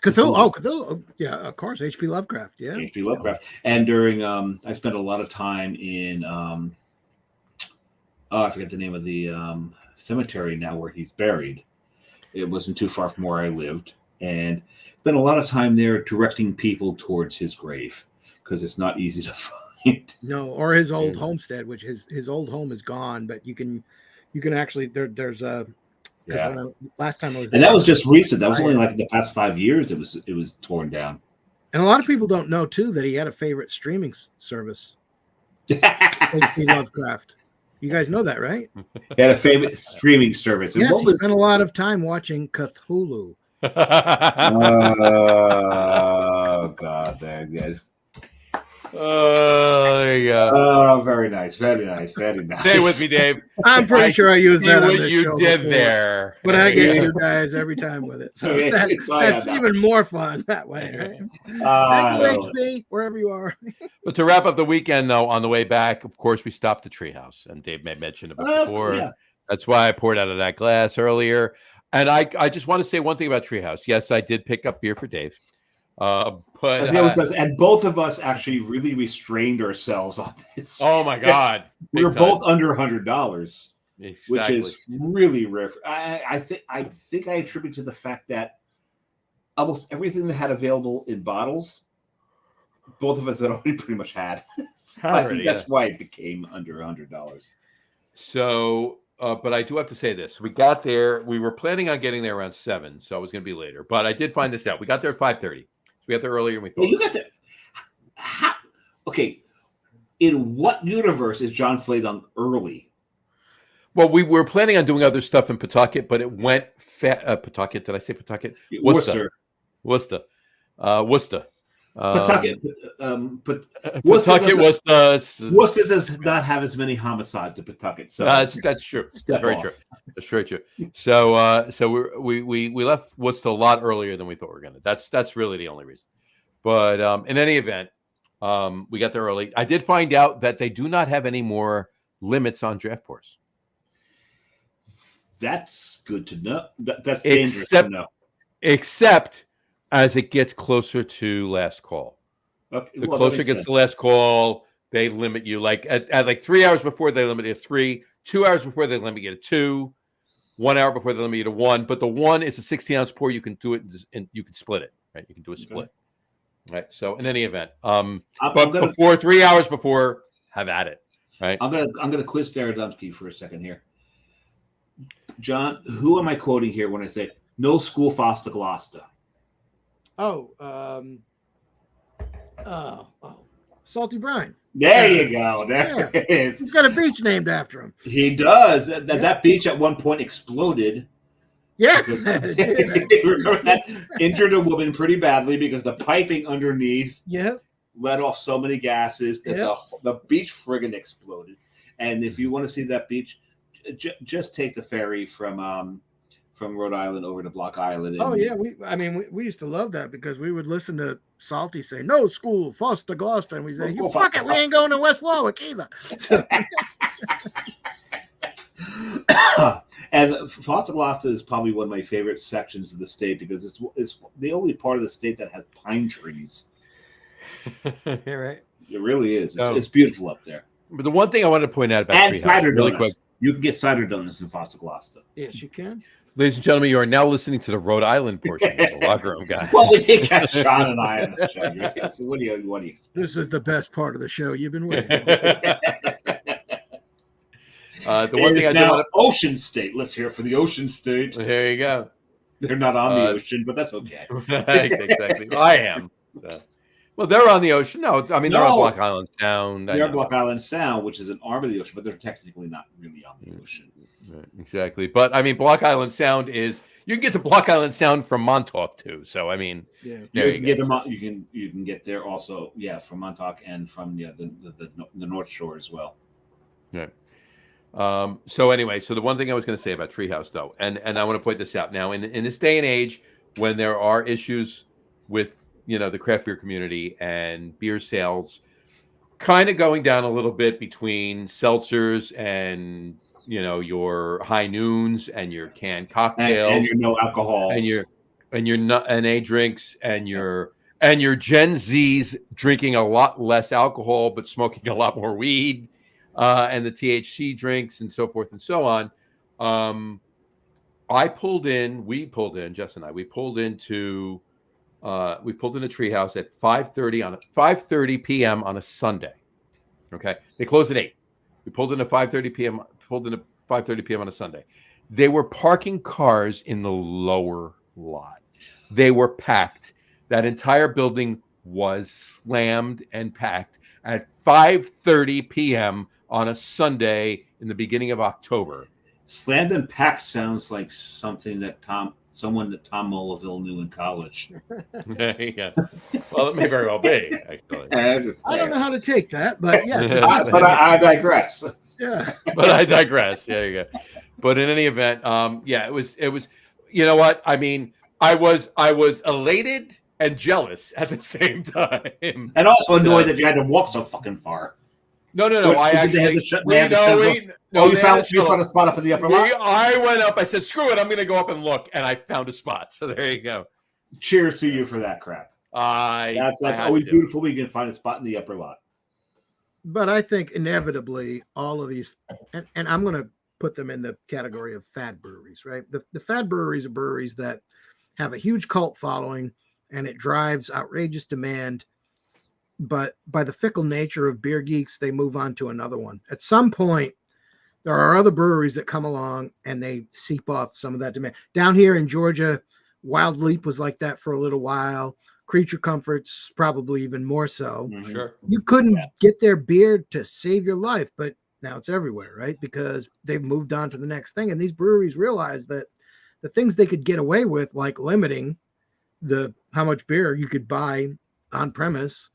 S3: Cthulhu. Oh, Cthulhu. Yeah, of course. H.P. Lovecraft. Yeah.
S2: H.P. Lovecraft. And during, I spent a lot of time in, I forget the name of the cemetery now where he's buried. It wasn't too far from where I lived. And spent a lot of time there directing people towards his grave because it's not easy to find.
S3: No, or his old homestead, which his old home is gone, but you can actually, there's a, last time I was there,
S2: and that was just recent. That was only like in the past 5 years. It was torn down.
S3: And a lot of people don't know too that he had a favorite streaming service. H.P. Lovecraft. You guys know that, right?
S2: He had a favorite streaming service.
S3: Yes, he spent a lot of time watching Cthulhu.
S2: Oh God, there you go.
S1: There you go.
S2: Oh, very nice, very nice, very nice.
S1: Stay with me, Dave.
S3: I'm pretty sure I used that.
S1: What you did before, there,
S3: but I get you guys every time with it, so that's even more fun that way. Right? Thank you, HB, wherever you are.
S1: But to wrap up the weekend, though, on the way back, of course, we stopped at Treehouse, and Dave made mention of it before. Yeah. That's why I poured out of that glass earlier. And I just want to say one thing about Treehouse. Yes, I did pick up beer for Dave. But
S2: as he always does, and both of us actually really restrained ourselves on this.
S1: Oh my God,
S2: we were both under $100,
S1: exactly.
S2: Which is really rare. I think I attribute to the fact that almost everything that had available in bottles, both of us had already pretty much had. So I think that's why it became under $100.
S1: So. But I do have to say this. We got there. We were planning on getting there around 7, so I was going to be later. But I did find this out. We got there at 5:30. So we got there earlier than we thought.
S2: You got there. Okay. In what universe is John Fladung early?
S1: Well, we were planning on doing other stuff in Pawtucket, but it went Pawtucket. Did I say Pawtucket? Worcester. Pawtucket
S2: does not have as many homicides as Pawtucket. So
S1: that's true. That's very true. That's very true. So we left Worcester a lot earlier than we thought we were going to. That's really the only reason. But in any event, we got there early. I did find out that they do not have any more limits on draft pours.
S2: That's good to know. That's dangerous to know.
S1: Except as it gets closer to last call. Okay, the closer it gets to last call, they limit you. Like at like 3 hours before, they limit you to 3. 2 hours before, they limit you to 2. 1 hour before, they limit you to 1. But the 1 is a 16-ounce pour. You can do it, and you can split it. Right? You can do a split. Right. So in any event, before 3 hours before, have at it. Right.
S2: I'm gonna quiz Staradumsky for a second here. John, who am I quoting here when I say no school Fosta Glosta?
S3: Salty Brine.
S2: There you go. There it is.
S3: He's got a beach named after him.
S2: He does. That beach at one point exploded.
S3: Yeah.
S2: Remember that? Injured a woman pretty badly because the piping underneath let off so many gases that the beach friggin' exploded. And if you want to see that beach, just take the ferry from Rhode Island over to Block Island.
S3: We used to love that because we would listen to Salty say, no school, Foster Gloucester. And we say, fuck it, we ain't going to West Warwick either.
S2: And Foster Gloucester is probably one of my favorite sections of the state because it's the only part of the state that has pine trees.
S1: Right.
S2: It really is. It's beautiful up there.
S1: But the one thing I wanted to point out about
S2: Treehouse, really quick. You can get cider donuts in Foster Gloucester.
S3: Yes, you can.
S1: Ladies and gentlemen, you are now listening to the Rhode Island portion of the Locker Room Guy.
S2: Well, we got Sean and I on the show. Right? So what do you
S3: This is the best part of the show you've been waiting.
S1: The one thing I
S2: now
S1: do want
S2: Ocean State. Let's hear it for the Ocean State.
S1: to. There you go.
S2: They're not on the ocean, but that's okay.
S1: Exactly. Well, I am. Well, they're on the ocean. No, I mean they're on Block Island Sound.
S2: They're on Block Island Sound, which is an arm of the ocean, but they're technically not really on the ocean.
S1: Right, exactly. But I mean, Block Island Sound is you can get to Block Island Sound from Montauk too. So I mean,
S3: Yeah.
S2: You can get them. You can get there also. Yeah, from Montauk and from the North Shore as well.
S1: Yeah. So anyway, so the one thing I was going to say about Treehouse though, and I want to point this out now in this day and age when there are issues with the craft beer community and beer sales kind of going down a little bit between seltzers and your high noons and your canned cocktails
S2: and your no alcohol
S1: and your NA drinks and your Gen Zs drinking a lot less alcohol but smoking a lot more weed and the THC drinks and so forth and so on. Jess and I, we pulled into Treehouse at 5:30 p.m. on a Sunday. Okay, they closed at 8. We pulled in at 5:30 p.m. On a Sunday. They were parking cars in the lower lot. They were packed. That entire building was slammed and packed at 5:30 p.m. on a Sunday in the beginning of October.
S2: Slammed and packed sounds like something that someone that Tom Mullaville knew in college.
S1: Yeah. Well, it may very well be, actually.
S3: I don't know how to take that, but yes.
S2: But I digress.
S3: Yeah.
S1: But I digress. There you go. But in any event, it was. You know what? I mean, I was elated and jealous at the same time,
S2: and also annoyed that you had to walk so fucking far.
S1: No.
S2: You found a spot up in the upper lot?
S1: I went up. I said, screw it. I'm going to go up and look. And I found a spot. So there you go.
S2: Cheers to you for that crap. That's always beautiful when you can find a spot in the upper lot.
S3: But I think inevitably all of these, and I'm going to put them in the category of fad breweries, right? The fad breweries are breweries that have a huge cult following and it drives outrageous demand. But by the fickle nature of beer geeks, they move on to another one. At some point, there are other breweries that come along and they seep off some of that demand. Down here in Georgia, Wild Leap was like that for a little while. Creature Comforts, probably even more so.
S2: Mm-hmm.
S1: Sure.
S3: You couldn't get their beer to save your life, but now it's everywhere, right? Because they've moved on to the next thing. And these breweries realize that the things they could get away with, like limiting how much beer you could buy on premise,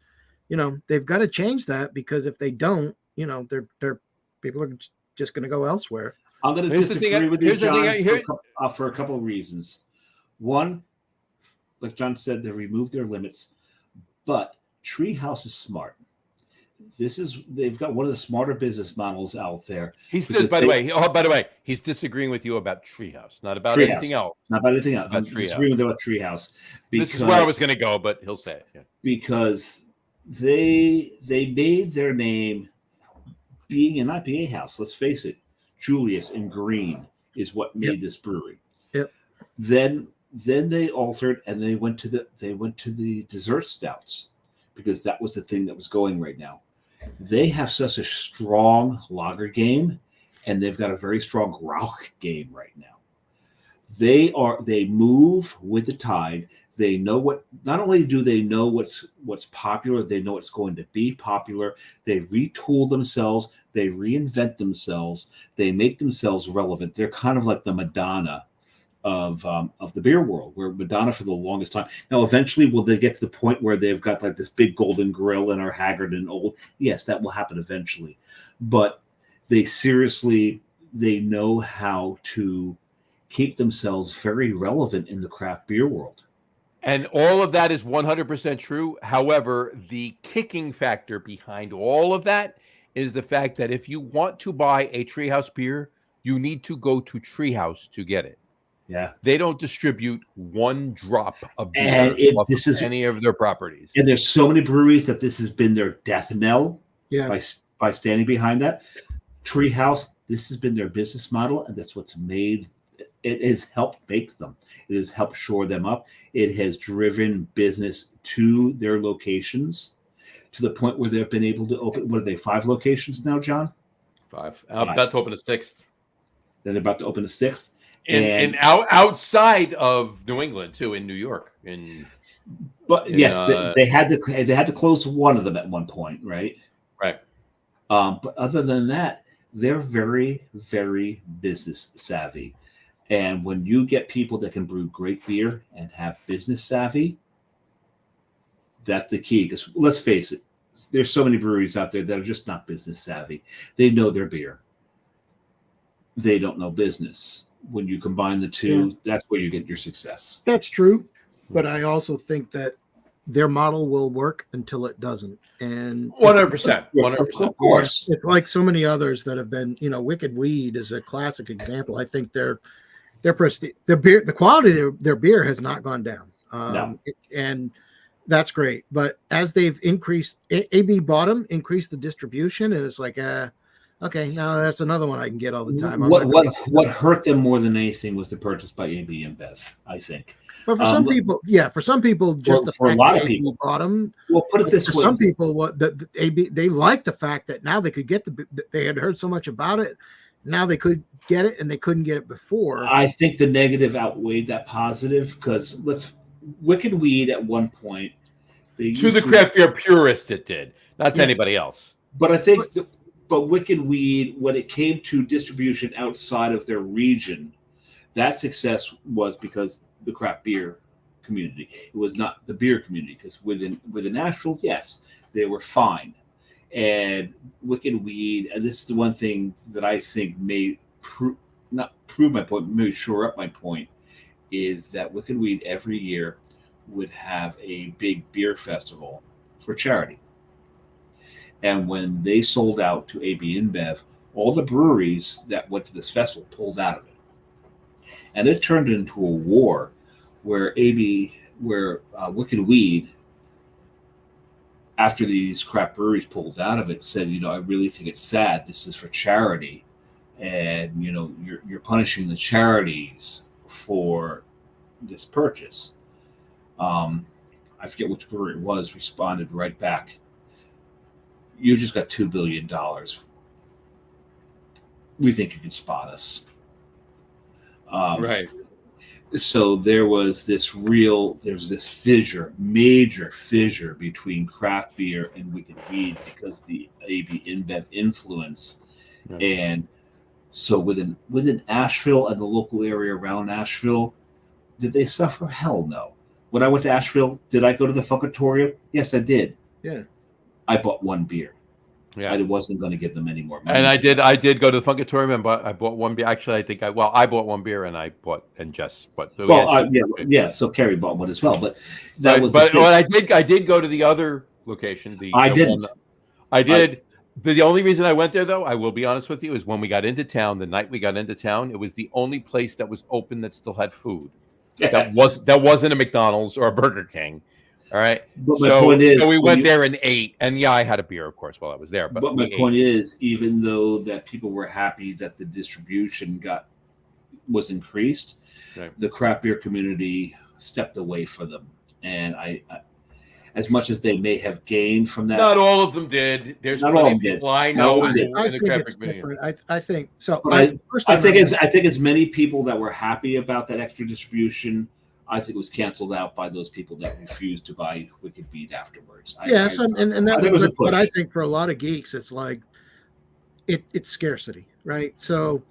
S3: they've got to change that, because if they don't, they're people are just going to go elsewhere.
S2: I'm going to disagree with you, John, for a couple of reasons. One, like John said, they removed their limits, but Treehouse is smart. They've got one of the smarter business models out there.
S1: By the way, he's disagreeing with you about Treehouse, not about anything else.
S2: Not about anything else. I'm disagreeing with him about Treehouse.
S1: This is where I was going to go, but he'll say it. Yeah.
S2: Because they made their name being an IPA house. Let's face it, Julius and Green is what made this brewery.
S3: Yep.
S2: Then they altered and they went to the dessert stouts, because that was the thing that was going right now. They have such a strong lager game, and they've got a very strong Rauch game right now. They move with the tide. They know not only do they know what's popular, they know it's going to be popular. They retool themselves, they reinvent themselves, they make themselves relevant. They're kind of like the Madonna of the beer world, where Madonna for the longest time. Now, eventually, will they get to the point where they've got like this big golden grill and are haggard and old? Yes, that will happen eventually. But they know how to keep themselves very relevant in the craft beer world.
S1: And all of that is 100% true. However, the kicking factor behind all of that is the fact that if you want to buy a Treehouse beer, you need to go to Treehouse to get it.
S2: Yeah,
S1: they don't distribute one drop of beer any of their properties.
S2: And there's so many breweries that this has been their death knell.
S3: Yeah,
S2: by standing behind that. Treehouse This has been their business model, and that's what's made. It has helped make them. It has helped shore them up. It has driven business to their locations to the point where they've been able to open. What are they? 5 locations now, John?
S1: 5. About to open a 6th.
S2: Then they're about to open a 6th.
S1: And outside of New England too, in New York.
S2: Yes, they had to close one of them at one point, right?
S1: Right.
S2: But other than that, they're very, very business savvy. And when you get people that can brew great beer and have business savvy, that's the key. Because let's face it, there's so many breweries out there that are just not business savvy. They know their beer. They don't know business. When you combine the two, that's where you get your success.
S3: That's true. But I also think that their model will work until it doesn't. And
S1: 100%. 100%.
S2: Of course.
S3: It's like so many others that have been, Wicked Weed is a classic example. I think their prestige, the quality of their beer has not gone down.
S2: No.
S3: And that's great. But as they've increased, AB bought them, increased the distribution, and it's like, okay, now that's another one I can get all the time.
S2: What hurt them more than anything was the purchase by AB InBev, I think.
S3: But for some people, just
S2: for a lot of people,
S3: bought them.
S2: Well, put it this way:
S3: some people, the AB, they liked the fact that now they could get they had heard so much about it, now they could get it, and they couldn't get it before.
S2: I think the negative outweighed that positive because Wicked Weed at one point
S1: to the craft beer purist, it did, not to anybody else.
S2: But I think, but Wicked Weed, when it came to distribution outside of their region, that success was because the craft beer community. It was not the beer community, because within Nashville, yes, they were fine. And Wicked Weed, and this is the one thing that I think may not prove my point, maybe shore up my point, is that Wicked Weed every year would have a big beer festival for charity. And when they sold out to AB InBev, all the breweries that went to this festival pulled out of it. And it turned into a war where Wicked Weed, after these craft breweries pulled out of it, said, I really think it's sad. This is for charity. And, you're punishing the charities for this purchase. I forget which brewery it was, responded right back. You just got $2 billion. We think you can spot us.
S1: Right.
S2: So there was this major fissure between craft beer and Wicked Weed because the AB InBev influence. Right. And so within Asheville and the local area around Asheville, did they suffer? Hell no. When I went to Asheville, did I go to the Funkatorium? Yes, I did.
S3: Yeah.
S2: I bought one beer.
S1: Yeah.
S2: I wasn't going to give them any more money.
S1: And I did go to the Funkatorium and I bought one beer. Actually, I bought one beer and Jess bought.
S2: So Carrie bought one as well. But that was.
S1: But I did go to the other location.
S2: I didn't.
S1: I did. The only reason I went there, though, I will be honest with you, is when we got into town. The night we got into town, it was the only place that was open that still had food. That wasn't a McDonald's or a Burger King. All right.
S2: But my point is,
S1: so we went there and ate, and I had a beer, of course, while I was there.
S2: But my point is, even though that people were happy that the distribution was increased, right, the craft beer community stepped away from them, and I as much as they may have gained from that,
S1: not all of them did. There's
S2: not
S1: plenty
S2: all
S1: of people
S2: did.
S1: I know in
S3: the
S1: craft beer community.
S3: Different. I think so.
S2: I think as many people that were happy about that extra distribution, I think it was canceled out by those people that refused to buy Wicked Weed afterwards.
S3: But I think for a lot of geeks, it's like it's scarcity, right? So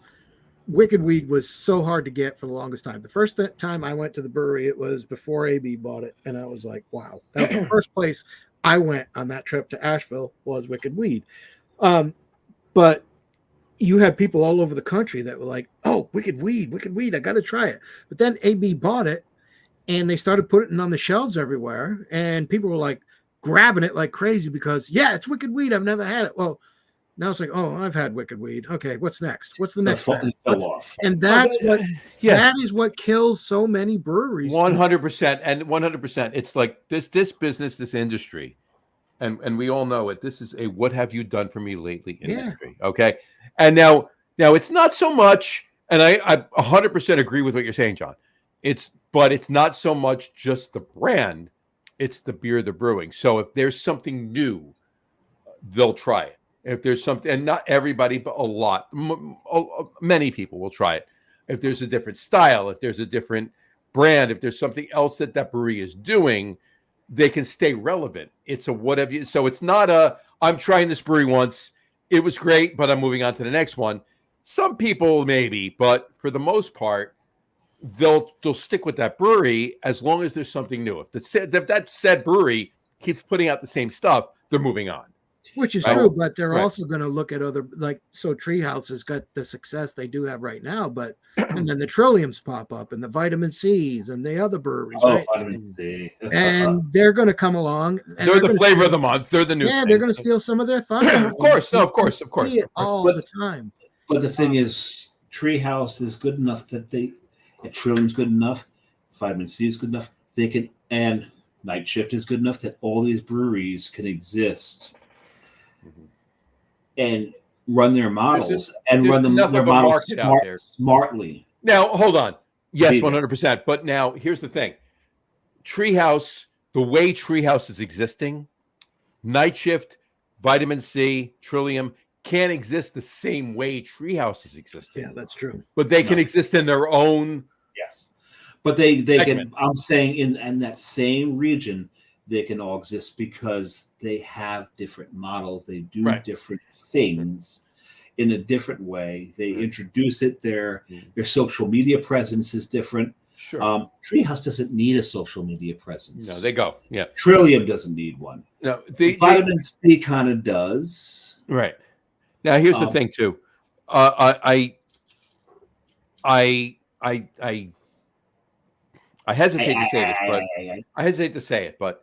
S3: Wicked Weed was so hard to get for the longest time. The first time I went to the brewery, it was before AB bought it, and I was like, wow. That was the first place I went on that trip to Asheville was Wicked Weed. But you had people all over the country that were like, oh, Wicked Weed, I got to try it. But then AB bought it, and they started putting it on the shelves everywhere, and people were like grabbing it like crazy because, it's Wicked Weed. I've never had it. Well, now it's like, oh, I've had Wicked Weed. Okay, what's next? What's the next thing? And that is what kills so many breweries.
S1: 100%, and 100%. It's like this business, this industry, and we all know it. This is a what have you done for me lately industry. Okay, and now Now, it's not so much, and I 100% agree with what you're saying, John. But it's not so much just the brand, it's the beer they're brewing. So if there's something new, they'll try it. If there's something, and not everybody, but a lot, many people will try it. If there's a different style, if there's a different brand, if there's something else that brewery is doing, they can stay relevant. It's a whatever. So it's not I'm trying this brewery once, it was great, but I'm moving on to the next one. Some people maybe, but for the most part, they'll stick with that brewery as long as there's something new. If that said brewery keeps putting out the same stuff, they're moving on.
S3: Which is true, but they're also going to look at other, like, so Treehouse has got the success they do have right now, but and then the Trilliums pop up and the Vitamin C's and the other breweries, right?
S2: Vitamin C.
S3: And they're going to come along. And
S1: they're the flavor of the month. They're the new.
S3: Yeah, they're going to steal some of their thunder.
S1: Of course,
S3: all the time.
S2: But the thing is, Treehouse is good enough that Trillium's good enough, Vitamin C is good enough. They can, and Night Shift is good enough that all these breweries can exist and run their models their models smartly.
S1: Now, hold on. Yes, 100%. But now here's the thing. Treehouse, the way Treehouse is existing, Night Shift, Vitamin C, Trillium can't exist the same way Treehouse is existing.
S3: Yeah, that's true.
S1: But they can exist in their own.
S2: Yes. But they can, I'm saying in that same region, they can all exist because they have different models. They do different things in a different way. They introduce it. Their social media presence is different.
S1: Sure.
S2: Treehouse doesn't need a social media presence.
S1: No, they go. Yeah.
S2: Trillium doesn't need one.
S1: No,
S2: Vitamin C kind of does.
S1: Right. Now, here's the thing too. I hesitate to say this, but I hesitate to say it, but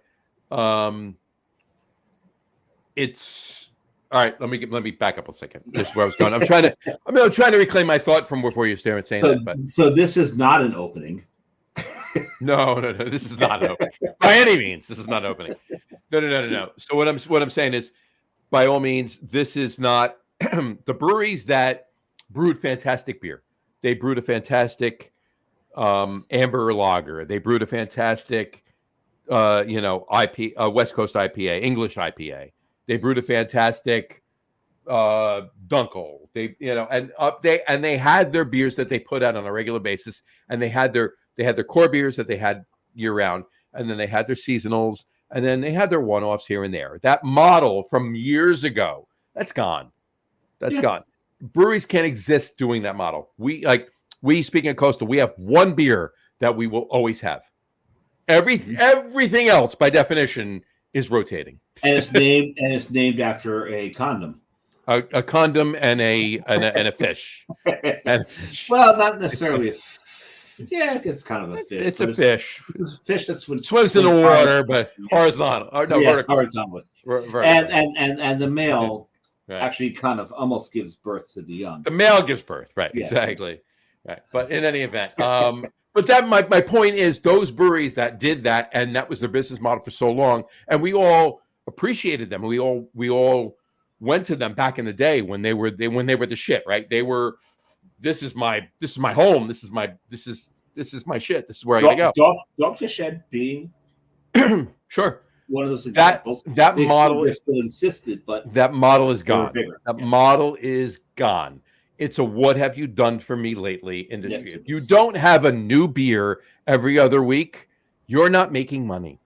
S1: it's all right. Let me back up a second. This is where I was going. I'm trying to reclaim my thought from before you started saying that. But
S2: so this is not an opening.
S1: No. This is not an opening by any means. This is not an opening. No. So what I'm saying is, by all means, this is not the breweries that brewed fantastic beer. They brewed a fantastic amber lager. They brewed a fantastic West Coast IPA, English IPA. They brewed a fantastic Dunkel. They had their beers that they put out on a regular basis, and they had their core beers that they had year round, and then they had their seasonals, and then they had their one-offs here and there. That model from years ago, that's gone. That's gone. Breweries can't exist doing that model. We speaking of Coastal, we have one beer that we will always have. Everything else, by definition, is rotating.
S2: And it's named after a condom.
S1: A condom and a fish.
S2: Well, not necessarily a yeah, it's kind of a fish.
S1: It's a fish.
S2: It's a fish that
S1: swims in the water, but horizontal. Or no, vertical.
S2: Horizontal. And the male actually kind of almost gives birth to the young.
S1: The male gives birth, right? Yeah. Exactly. Right. But in any event, but that my point is those breweries that did that, and that was their business model for so long, and we all appreciated them. We all went to them back in the day when they were the shit, right? They were. This is my home. This is my shit. This is where I gotta go.
S2: Dogfish Head being
S1: sure
S2: one of those examples.
S1: That model
S2: still insisted, but
S1: that model is gone. That model is gone. It's a what have you done for me lately industry.
S2: Yes,
S1: if you don't have a new beer every other week, you're not making money.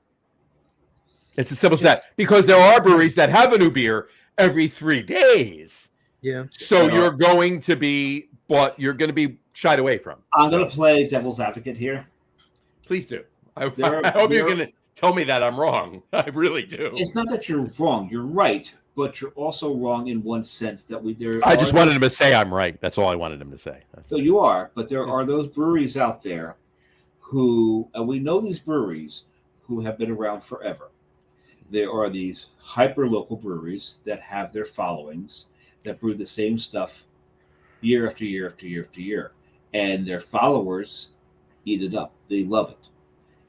S1: It's as simple as that. Because there are breweries that have a new beer every 3 daes.
S3: Yeah.
S1: So you're going to be shied away from.
S2: I'm going to play devil's advocate here.
S1: Please do. I hope you're going to tell me that I'm wrong. I really do.
S2: It's not that you're wrong. You're right. But you're also wrong in one sense that
S1: I just wanted him to say I'm right. That's all I wanted him to say.
S2: So you are, but there are those breweries out there who, and we know these breweries who have been around forever. There are these hyper local breweries that have their followings that brew the same stuff year after year after year after year, and their followers eat it up. They love it,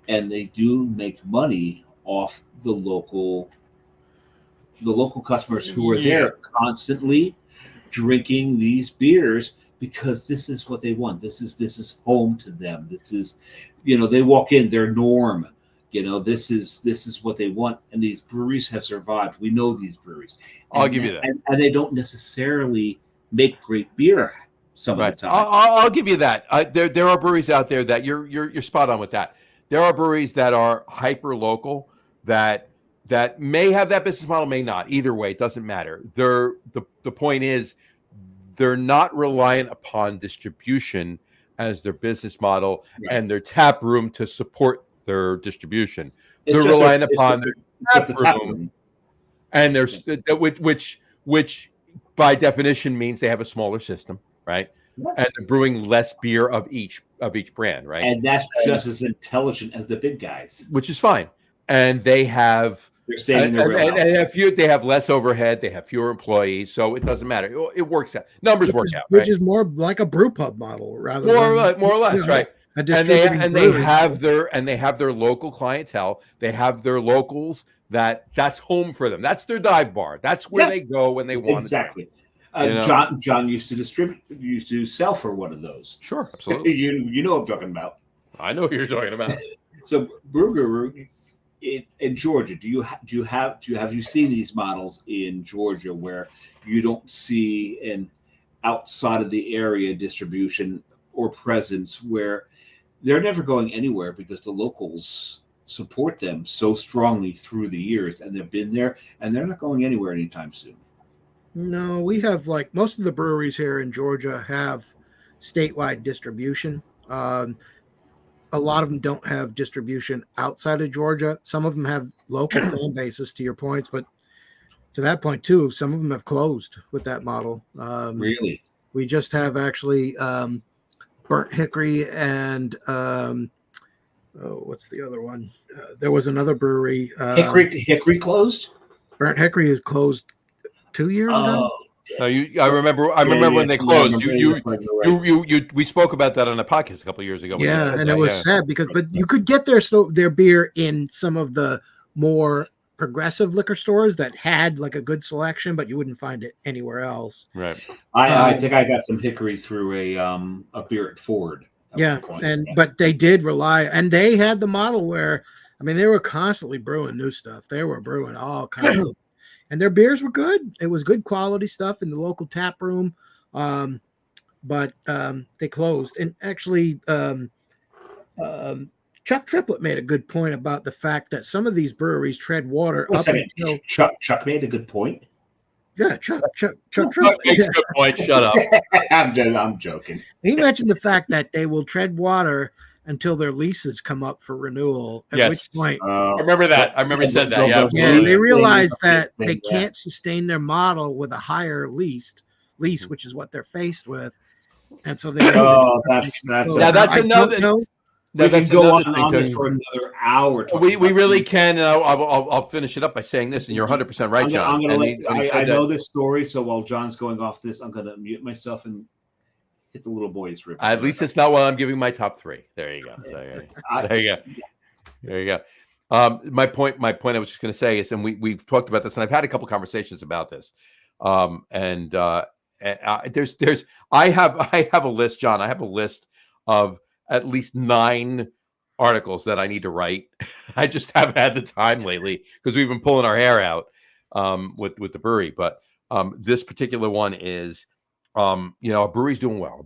S2: and they do make money off the local customers who are there constantly, drinking these beers because this is what they want. This is home to them. This is, they walk in, their norm. This is what they want, and these breweries have survived. We know these breweries.
S1: I'll give you that.
S2: And they don't necessarily make great beer some of the time.
S1: I'll give you that. There are breweries out there that you're spot on with that. There are breweries that are hyper local that may have that business model, may not. Either way, it doesn't matter. The point is they're not reliant upon distribution as their business model and their tap room to support their distribution. They're relying upon their tap room, and there's which by definition means they have a smaller system, right? And they're brewing less beer of each brand, right?
S2: And that's just as intelligent as the big guys,
S1: which is fine. And they have they have less overhead, they have fewer employees, so it doesn't matter. It works out. Numbers work out,
S3: which is more like a brew pub model, rather
S1: more or less, right? And they have their local clientele. They have their locals that's home for them. That's their dive bar. That's where they go when they want.
S2: Exactly. John used to sell for one of those.
S1: Sure, absolutely.
S2: you know what I'm talking about.
S1: I know what you're talking about.
S2: So Brew Guru in Georgia, have you seen these models in Georgia where you don't see an outside of the area distribution or presence, where they're never going anywhere because the locals support them so strongly through the years, and they've been there, and they're not going anywhere anytime soon?
S3: No, we have, like, most of the breweries here in Georgia have statewide distribution. A lot of them don't have distribution outside of Georgia. Some of them have local fan bases, to your points, but to that point too, some of them have closed with that model.
S2: Really?
S3: We just have actually Burnt Hickory and what's the other one? There was another brewery.
S2: Hickory closed?
S3: Burnt Hickory is closed 2 years ago.
S1: No, I remember when they closed. We spoke about that on a podcast a couple of years ago.
S3: Yeah, and it was sad but you could get their beer in some of the more progressive liquor stores that had like a good selection, but you wouldn't find it anywhere else.
S1: Right.
S2: I think I got some Hickory through a beer at Ford.
S3: But they did rely, and they had the model where, I mean, they were constantly brewing new stuff. They were brewing all kinds of. And their beers were good. It was good quality stuff in the local tap room. But they closed. And actually, Chuck Triplett made a good point about the fact that some of these breweries tread water.
S2: Chuck made a good point.
S3: Yeah, Chuck Triplett
S1: makes a good point. Shut up.
S2: I'm joking.
S3: He mentioned the fact that they will tread water until their leases come up for renewal. At which point,
S1: I remember that. I remember he said that.
S3: Yeah, they realize that they can't sustain their model with a higher lease, which is what they're faced with, and so they.
S2: That's
S1: another.
S2: We can go on this for another hour.
S1: We really can. I'll finish it up by saying this, and you're 100% right, John.
S2: I know this story, so while John's going off this, I'm going to mute myself and hit the little boys rip.
S1: At least it's not while I'm giving my top three. There you go. There you go. My point I was just going to say is, and we've talked about this, and I've had a couple conversations about this. I have a list, John. I have a list of at least 9 articles that I need to write. I just haven't had the time lately because we've been pulling our hair out with the brewery. But this particular one is, a brewery's doing well.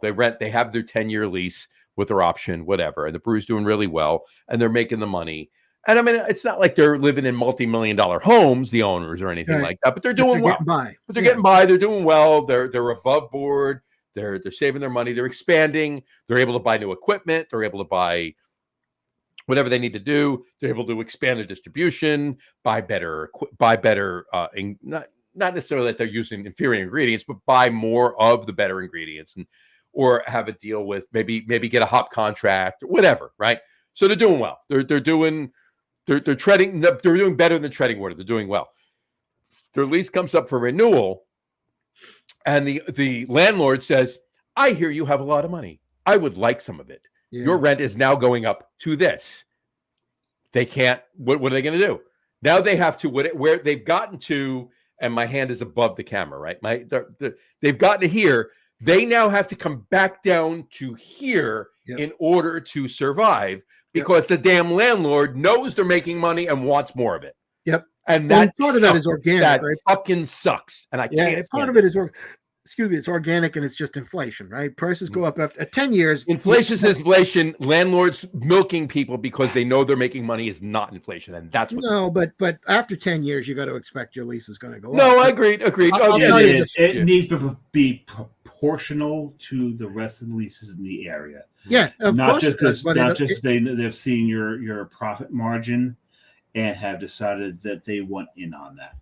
S1: They have their 10-year lease with their option, whatever. And the brewery's doing really well, and they're making the money. And I mean, it's not like they're living in multi-million-dollar homes, the owners, or anything like that. But they're doing well. But they're getting by. They're doing well. They're above board. They're saving their money. They're expanding. They're able to buy new equipment. They're able to buy whatever they need to do. They're able to expand their distribution, buy better. Not necessarily that they're using inferior ingredients, but buy more of the better ingredients, or have a deal with maybe get a hop contract or whatever. Right. So they're doing well. They're doing better than treading water. They're doing well. Their lease comes up for renewal. And the landlord says, I hear you have a lot of money. I would like some of it. Yeah. Your rent is now going up to this. They can't, what are they going to do? Now they have to, where they've gotten to and my hand is above the camera, right? They've gotten to here. They now have to come back down to here in order to survive because the damn landlord knows they're making money and wants more of it.
S3: Yep.
S1: And that
S3: part of that is organic,
S1: that
S3: right?
S1: fucking sucks. And I can't.
S3: Part of it is it's organic and it's just inflation, right? Prices go up after 10 years.
S1: Inflation is inflation. Landlords milking people because they know they're making money is not inflation, and that's what's
S3: but after 10 years, you got to expect your lease is going to go up.
S1: No, I agreed.
S2: It needs to be proportional to the rest of the leases in the area.
S3: Yeah,
S2: not just because they've seen your profit margin and have decided that they want in on that.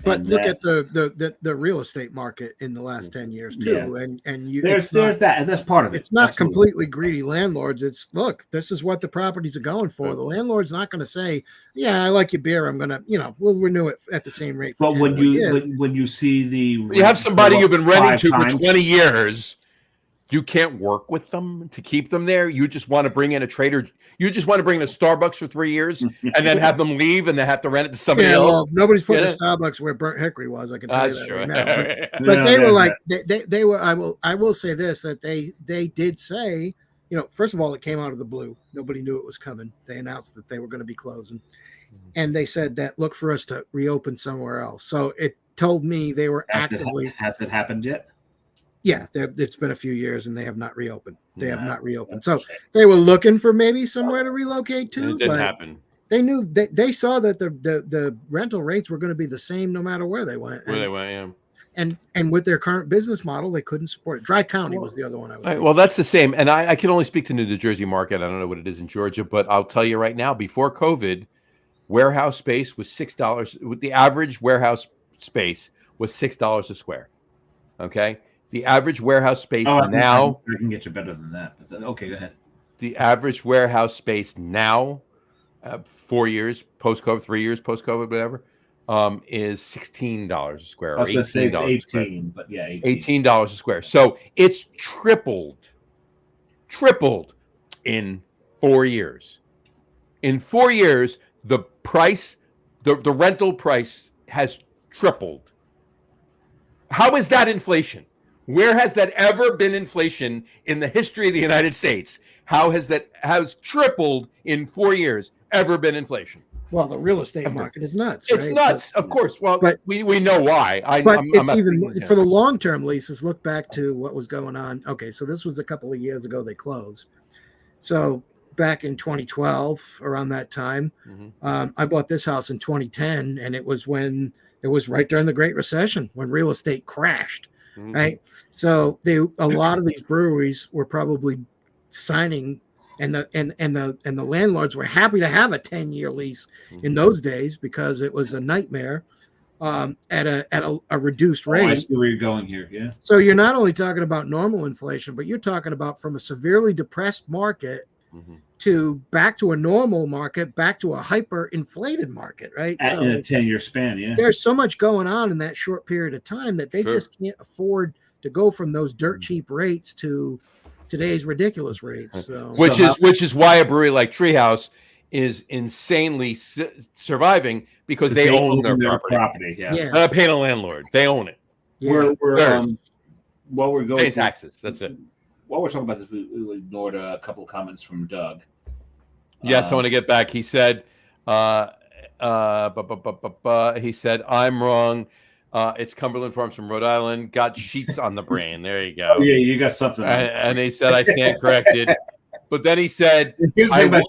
S3: But look at the real estate market in the last 10 years too,
S2: there's that, and that's part of it.
S3: It's not completely greedy landlords. It's look, this is what the properties are going for. The landlord's not going to say, "Yeah, I like your beer. I'm gonna, we'll renew it at the same rate."
S2: But when you see
S1: you have somebody you've been renting to for 20 years, you can't work with them to keep them there. You just want to bring in a trader. You just want to bring in a Starbucks for 3 years and then have them leave and then have to rent it to somebody else. Well,
S3: nobody's putting a Starbucks where Burnt Hickory was. I can tell you that
S1: true.
S3: right now. But they were like, they were. I will say this, that they did say, first of all, it came out of the blue. Nobody knew it was coming. They announced that they were going to be closing, and they said that look for us to reopen somewhere else. So it told me they were actively.
S2: Has it happened yet?
S3: Yeah, it's been a few years and they have not reopened. So they were looking for maybe somewhere to relocate to.
S1: It didn't happen.
S3: They knew they saw that the rental rates were going to be the same no matter where they went. And with their current business model, they couldn't support it. Dry County was the other one I was.
S1: Well, that's the same. And I can only speak to the New Jersey market. I don't know what it is in Georgia, but I'll tell you right now, before COVID, warehouse space was $6. With the average warehouse space was $6 a square. Okay. The average warehouse space now.
S2: I can get you better than that. But okay, go ahead.
S1: The average warehouse space now, 4 years post-COVID, 3 years post-COVID, whatever, is $16 a square.
S2: I was going to say it's 18, but yeah,
S1: $18 a square. So it's tripled in 4 years. In 4 years, the price, the rental price has tripled. How is that inflation? Where has that ever been inflation in the history of the United States? How has tripled in 4 years ever been inflation?
S3: Well, the real estate market is nuts.
S1: It's nuts, of course. Well, but we know why.
S3: It's even for the long-term leases. Look back to what was going on. Okay, so this was a couple of years ago. They closed. So back in 2012, around that time, I bought this house in 2010, and it was right during the Great Recession when real estate crashed. Right, so a lot of these breweries were probably signing, and the landlords were happy to have a 10-year lease in those days because it was a nightmare at a reduced rate.
S2: I see where you're going here. Yeah.
S3: So you're not only talking about normal inflation, but you're talking about from a severely depressed market to back to a normal market, back to a hyper-inflated market, right?
S2: In a 10-year span, yeah.
S3: There's so much going on in that short period of time that they just can't afford to go from those dirt cheap rates to today's ridiculous rates. So.
S1: Which is why a brewery like Treehouse is insanely surviving because they own their property.
S2: Yeah.
S1: They're not paying a landlord. They own it.
S2: Yeah. While we're going
S1: pay taxes. That's it.
S2: While we're talking about this, we ignored a couple of comments from Doug.
S1: Yes, I want to get back. He said, I'm wrong. It's Cumberland Farms from Rhode Island. Got sheets on the brain. There you go.
S2: Oh, yeah, you got something.
S1: And he said, I stand corrected. But then he said,
S2: here's the thing about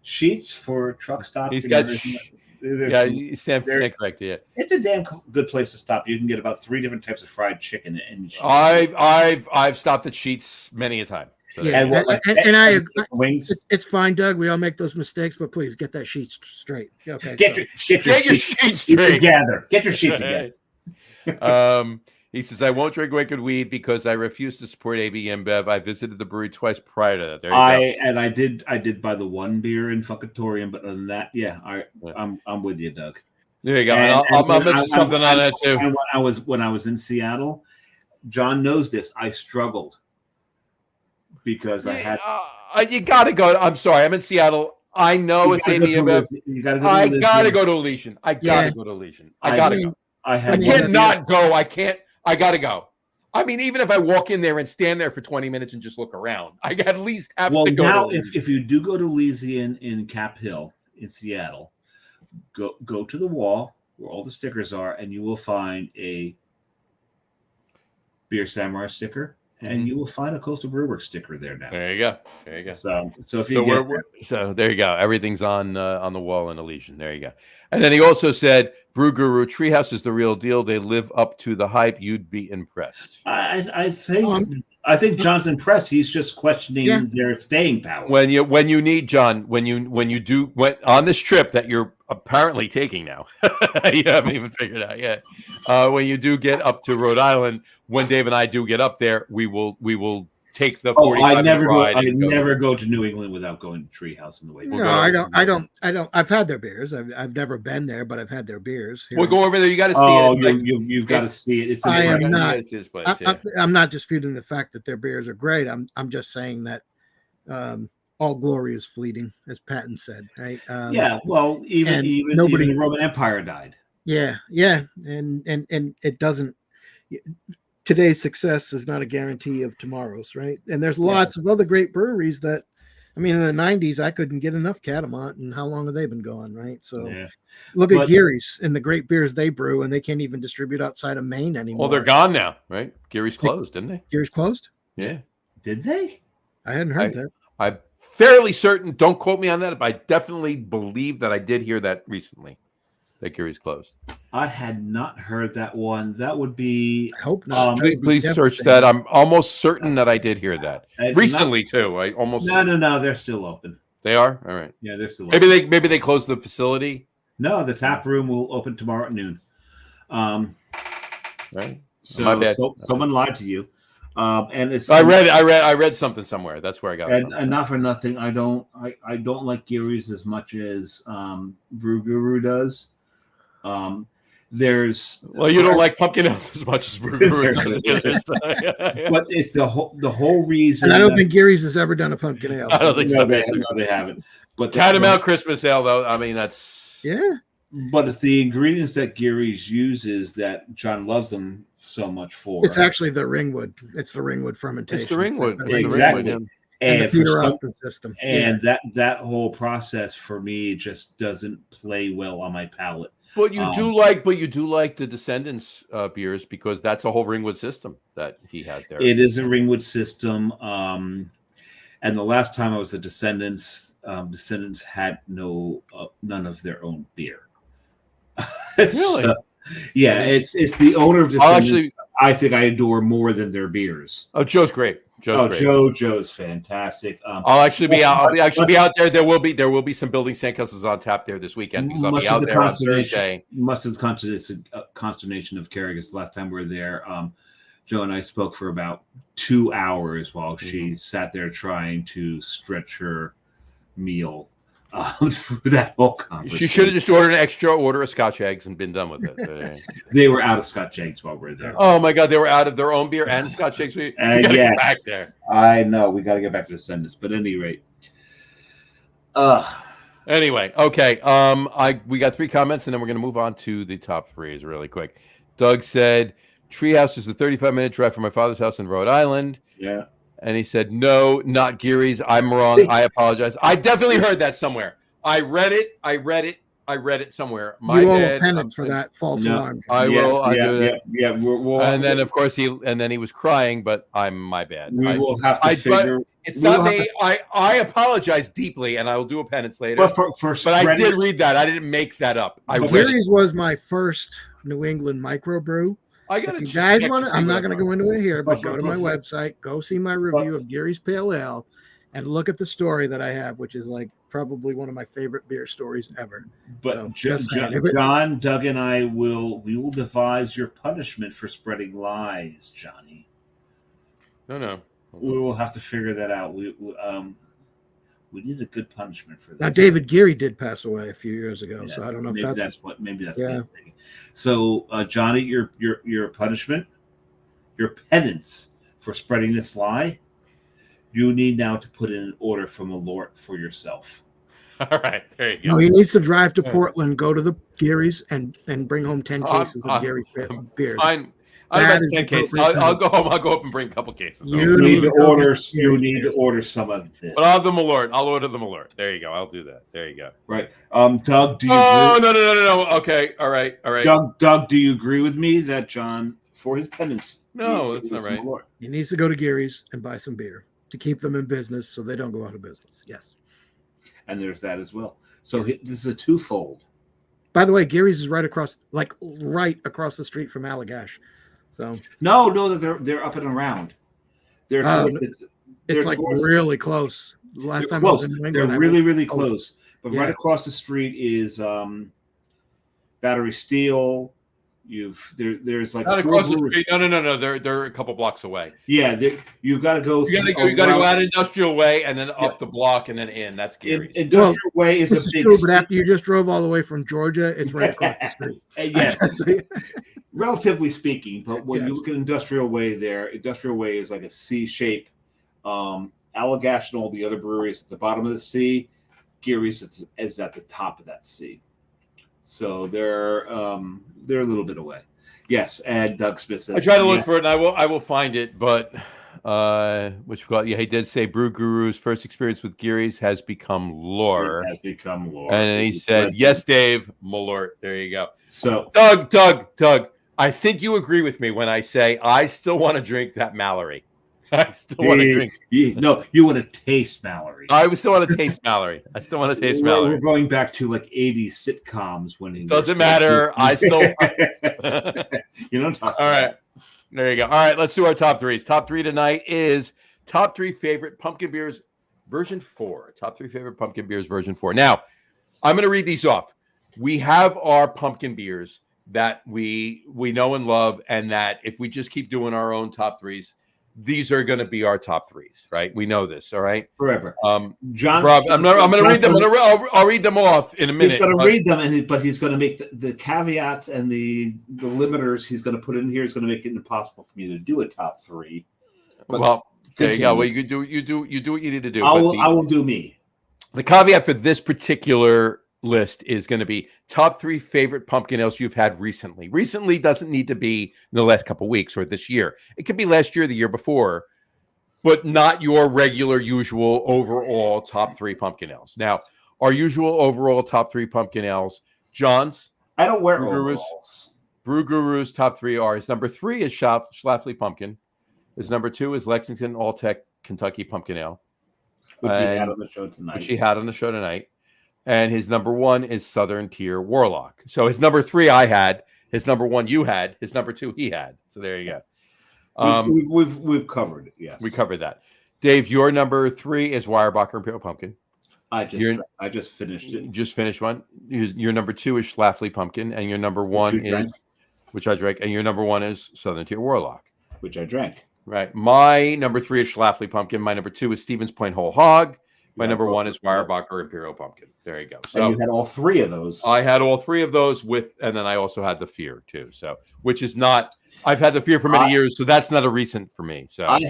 S2: sheets for truck stops.
S1: He's got you stand corrected. Yeah.
S2: It's a damn good place to stop. You can get about 3 different types of fried chicken and
S1: I've stopped at Sheets many a time. So
S3: I agree. Wings. It's fine, Doug. We all make those mistakes, but please get that sheet straight. Okay.
S2: Get your sheet straight together. Get your sheet together.
S1: He says, I won't drink wicked weed because I refuse to support AB InBev. I visited the brewery twice prior to that. There you go.
S2: I did buy the one beer in Funkatorium, but other than that, I'm with you, Doug.
S1: There you go. And I'll mention something on that too.
S2: And when I was in Seattle, John knows this. I struggled because I had.
S1: You got to go. I'm sorry. I'm in Seattle. I know it's AB InBev. I got to go to Elysian. I got to go to Elysian. I got to go. I
S2: had
S1: can't not go. I can't. I gotta go. I mean, even if I walk in there and stand there for 20 minutes and just look around, I at least have to go.
S2: Well, now if you do go to Elysian in Cap Hill in Seattle, go to the wall where all the stickers are, and you will find a Beer Samurai sticker, and you will find a Coastal Brewworks sticker there now.
S1: There you go. There you go.
S2: So if you
S1: so there you go. Everything's on the wall in Elysian. There you go. And then he also said, "Brew Guru Treehouse is the real deal. They live up to the hype. You'd be impressed."
S2: I think John's impressed. He's just questioning their staying power.
S1: When you need John, when you do on this trip that you're apparently taking now, you haven't even figured out yet. When you do get up to Rhode Island, when Dave and I do get up there, we will take the.
S2: I never go to New England without going to Treehouse on the way.
S3: No, I don't. I've had their beers. I've never been there, but I've had their beers.
S1: We'll go over there. You got to see it.
S2: You've got to see it.
S3: I am not. I'm not disputing the fact that their beers are great. I'm just saying that all glory is fleeting, as Patton said. Right?
S2: Well, even the Roman Empire died.
S3: Yeah, and it doesn't. Today's success is not a guarantee of tomorrow's, right? And there's lots of other great breweries that, I mean, in the 90s, I couldn't get enough Catamount, and how long have they been going, right? So look at Geary's and the great beers they brew, and they can't even distribute outside of Maine anymore.
S1: Well, they're gone now, right? Geary's closed, didn't they?
S3: Geary's closed?
S1: Yeah.
S2: Did they?
S3: I hadn't heard that.
S1: I'm fairly certain, don't quote me on that, but I definitely believe that I did hear that recently, that Geary's closed.
S2: I had not heard that one. That would be.
S3: I hope not.
S1: Please search that. I'm almost certain that I did hear that recently too. I almost.
S2: No. They're still open.
S1: They are. All right.
S2: Yeah, they're still.
S1: Maybe they closed the facility.
S2: No, the tap room will open tomorrow at noon.
S1: Right.
S2: So someone lied to you. And it's.
S1: I read something somewhere. That's where I got it.
S2: And not for nothing, I don't like Geary's as much as Brew Guru does.
S1: You don't like pumpkin ales as much as Brew Guru does.
S2: But it's the whole reason.
S3: And I don't think Geary's has ever done a pumpkin ale.
S1: I don't think so.
S2: No, they haven't. But
S1: Catamount Christmas ale, though. I mean, that's
S2: But it's the ingredients that Geary's uses that John loves them so much for.
S3: It's actually the Ringwood. It's the Ringwood fermentation.
S1: It's the Ringwood.
S2: Exactly.
S3: And the Peter Austin system.
S2: And that whole process for me just doesn't play well on my palate.
S1: But you do like the Descendants beers because that's a whole Ringwood system that he has there.
S2: It is a Ringwood system. And the last time I was the Descendants had none of their own beer.
S1: Really?
S2: It's the owner of Descendants. I think I adore more than their beers.
S1: Oh, Joe's great.
S2: Joe's fantastic.
S1: I'll actually be out. I'll actually be out there. There will be some building sandcastles on tap there this weekend because I'll be out there on Thursday.
S2: Much of the consternation of Kerrigan's last time we were there, Joe and I spoke for about 2 hours while she sat there trying to stretch her meal through that whole conversation.
S1: She should have just ordered an extra order of Scotch eggs and been done with it.
S2: They were out of Scotch eggs while we were there.
S1: Oh my God, they were out of their own beer and Scotch eggs. We gotta get back there.
S2: I know we got to get back to the Descendants, but at any rate.
S1: Anyway, okay. We got 3 comments, and then we're going to move on to the top 3s really quick. Doug said, "Treehouse is a 35-minute drive from my father's house in Rhode Island."
S2: Yeah.
S1: And he said, "No, not Geary's. I'm wrong. I apologize." I definitely heard that somewhere. I read it somewhere. My
S3: you owe
S1: bad.
S3: a penance for that false alarm.
S1: I will. I do that.
S2: Yeah.
S1: And then, of course, he was crying, but my bad.
S2: Will have to figure.
S1: It's not me. I apologize deeply, and I will do a penance later. But I did read that. I didn't make that up.
S3: Geary's was my first New England microbrew. If you guys want to, I'm not going to go into it here, but go to my website, go see my review of Geary's Pale Ale, and look at the story that I have, which is like probably one of my favorite beer stories ever.
S2: But John, Doug, and I will devise your punishment for spreading lies, Johnny.
S1: No.
S2: We will have to figure that out. We need a good punishment for that.
S3: Now, David Geary did pass away a few years ago, so I don't know if that's
S2: what I'm thinking. So, Johnny, your punishment, your penance for spreading this lie, you need now to put in an order from Malort for yourself.
S1: All right, there you go.
S3: No, he needs to drive to Portland, go to the Geary's, and bring home 10 cases of Geary's beers.
S1: Fine. I
S3: That
S1: about
S3: is
S1: 10 cases.
S3: appropriate
S1: I'll
S3: time.
S1: go home. I'll go up and bring a couple cases.
S3: You
S2: You
S1: over.
S2: need to
S3: go
S2: order.
S3: get some
S2: You
S3: Geary's
S2: need to
S3: beers.
S2: order some of this.
S1: But I'll have the Malort. I'll order the Malort. There you go. I'll do that. There you go.
S2: Right, Doug. Do you?
S1: Oh,
S2: agree?
S1: no. Okay. All right.
S2: Doug, do you agree with me that John, for his penance,
S1: No,
S2: needs to
S1: that's
S2: do
S1: not
S2: some
S1: right.
S2: Malort?
S3: He needs to go to Geary's and buy some beer to keep them in business so they don't go out of business. Yes.
S2: And there's that as well. So this is a twofold.
S3: By the way, Geary's is right across the street from Allagash. So
S2: No, they're up and around. They're
S3: it's like really close. Last time I was in New England,
S2: They're really close. But
S3: Yeah.
S2: right across the street is Battery Steel. There's like
S1: Not
S2: four
S1: across the
S2: breweries.
S1: street. No. They're a couple blocks away.
S2: Yeah, you've got to go.
S1: You got to go out Industrial Way and then up the block and then in. That's Gary's.
S2: Industrial Way is
S3: This
S2: a
S3: is
S2: big.
S3: true, but after you just drove all the way from Georgia, it's right across the street.
S2: Yes, relatively speaking. But when
S3: Yes.
S2: you look at Industrial Way, Industrial Way is like a C shape. Allagash and all the other breweries at the bottom of the C. Gary's is at the top of that C. So they're a little bit away. Yes, and Doug Smith says.
S1: I try to look for it, and I will find it. But he did say Brew Guru's first experience with Gary's has become lore.
S2: It has become lore.
S1: And he said, "Yes, Dave, Malort." There you go.
S2: So
S1: Doug, I think you agree with me when I say I still want to drink that Mallory. I still want to drink.
S2: No, you want to taste Mallory.
S1: I still want to taste Mallory. I still want to taste Mallory.
S2: We're going back to like 80s sitcoms when he
S1: Doesn't matter. I still.
S2: You know.
S1: All right. There you go. All right. Let's do our top threes. Top three tonight is top three favorite pumpkin beers version 4. Top three favorite pumpkin beers version 4. Now, I'm going to read these off. We have our pumpkin beers that we know and love, and that if we just keep doing our own top threes, these are going to be our top threes, right? We know this, all right?
S2: Forever.
S1: John, Rob, I'm going to read them. I'll read them off in a minute.
S2: He's going to read them, but he's going to make the caveats and the limiters he's going to put in here is going to make it impossible for me to do a top three. But
S1: well, there you go. Well, you do what you need to do.
S2: I will do me.
S1: The caveat for this particular list is going to be top 3 favorite pumpkin ales you've had recently. Recently doesn't need to be in the last couple of weeks or this year. It could be last year, the year before, but not your regular, usual overall top 3 pumpkin ales. Now, our usual overall top 3 pumpkin ales, John's.
S2: I don't wear
S1: Brew
S2: overalls.
S1: Brew Guru's top 3 are: his number 3 is Schlafly Pumpkin. His number 2 is Lexington All-Tech Kentucky Pumpkin Ale,
S2: Which he had on the show tonight.
S1: And his number 1 is Southern Tier Warlock. So his number 3 I had, his number 1 you had, his number 2 he had. So there you go.
S2: We've covered it. Yes,
S1: we covered that. Dave, your number 3 is Weyerbacher Imperial Pumpkin.
S2: I just finished it.
S1: You just finished one. Your number 2 is Schlafly Pumpkin, and your number 1 is which I drank, and your number 1 is Southern Tier Warlock,
S2: which I drank.
S1: Right. My number 3 is Schlafly Pumpkin. My number 2 is Stevens Point Whole Hog. My number 1 is Weyerbacher Imperial Pumpkin. There you go. So
S2: and you had all 3 of those.
S1: I had all 3 of those and then I also had the Fear too. So, which is not, I've had the Fear for many years, so that's not a recent for me. So
S2: I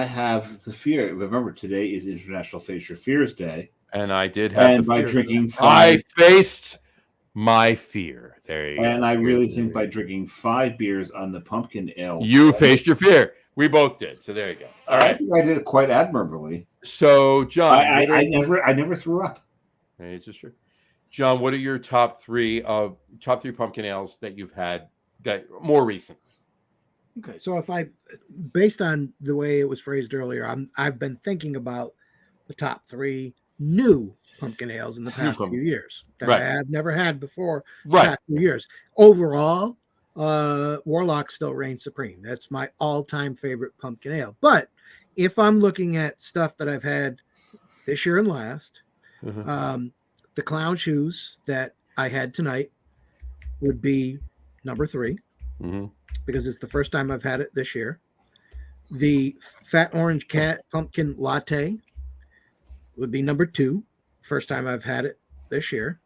S2: have the Fear. Remember, today is International Face Your Fears Day,
S1: and I did have.
S2: And
S1: the
S2: by
S1: fear.
S2: drinking,
S1: I faced my fear. There you go.
S2: And I really think by drinking 5 beers on the pumpkin ale,
S1: you faced your fear. We both did. So there you go. All right.
S2: I think I did it quite admirably.
S1: So, John,
S2: I never threw up.
S1: It's just true. John, what are your top 3 pumpkin ales that you've had that more recent?
S3: Okay, so based on the way it was phrased earlier, I've been thinking about the top 3 new pumpkin ales in the past few years that I have never had before.
S1: Right.
S3: Past few years. Overall, Warlock still reigns supreme. That's my all-time favorite pumpkin ale. But if I'm looking at stuff that I've had this year and last, the clown shoes that I had tonight would be number 3 because it's the first time I've had it this year. The Fat Orange Cat Pumpkin Latte would be number 2, first time I've had it this year.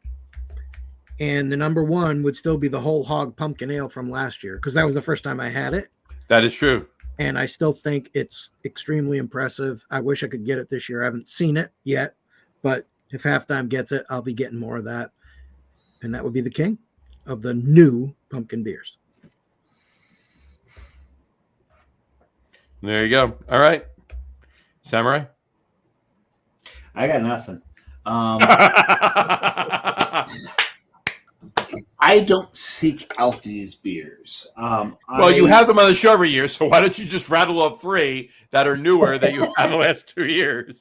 S3: And the number 1 would still be the Whole Hog Pumpkin Ale from last year because that was the first time I had it.
S1: That is true.
S3: And I still think it's extremely impressive. I wish I could get it this year. I haven't seen it yet, but If Halftime gets it, I'll be getting more of that. And that would be the king of the new pumpkin beers.
S1: There you go. All right. Samurai?
S2: I got nothing. I don't seek out these beers.
S1: Well, you have them on the show every year, so why don't you just rattle off 3 that are newer that you've had in the last 2 years?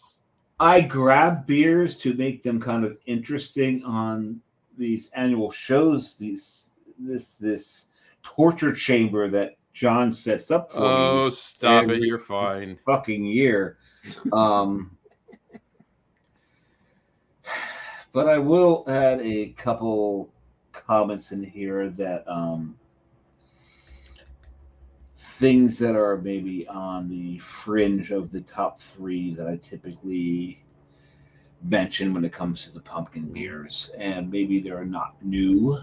S2: I grab beers to make them kind of interesting on these annual shows. This torture chamber that John sets up for you.
S1: Oh, stop it!
S2: every
S1: You're fine.
S2: Fucking year. But I will add a couple comments in here that things that are maybe on the fringe of the top 3 that I typically mention when it comes to the pumpkin beers. And maybe they're not new,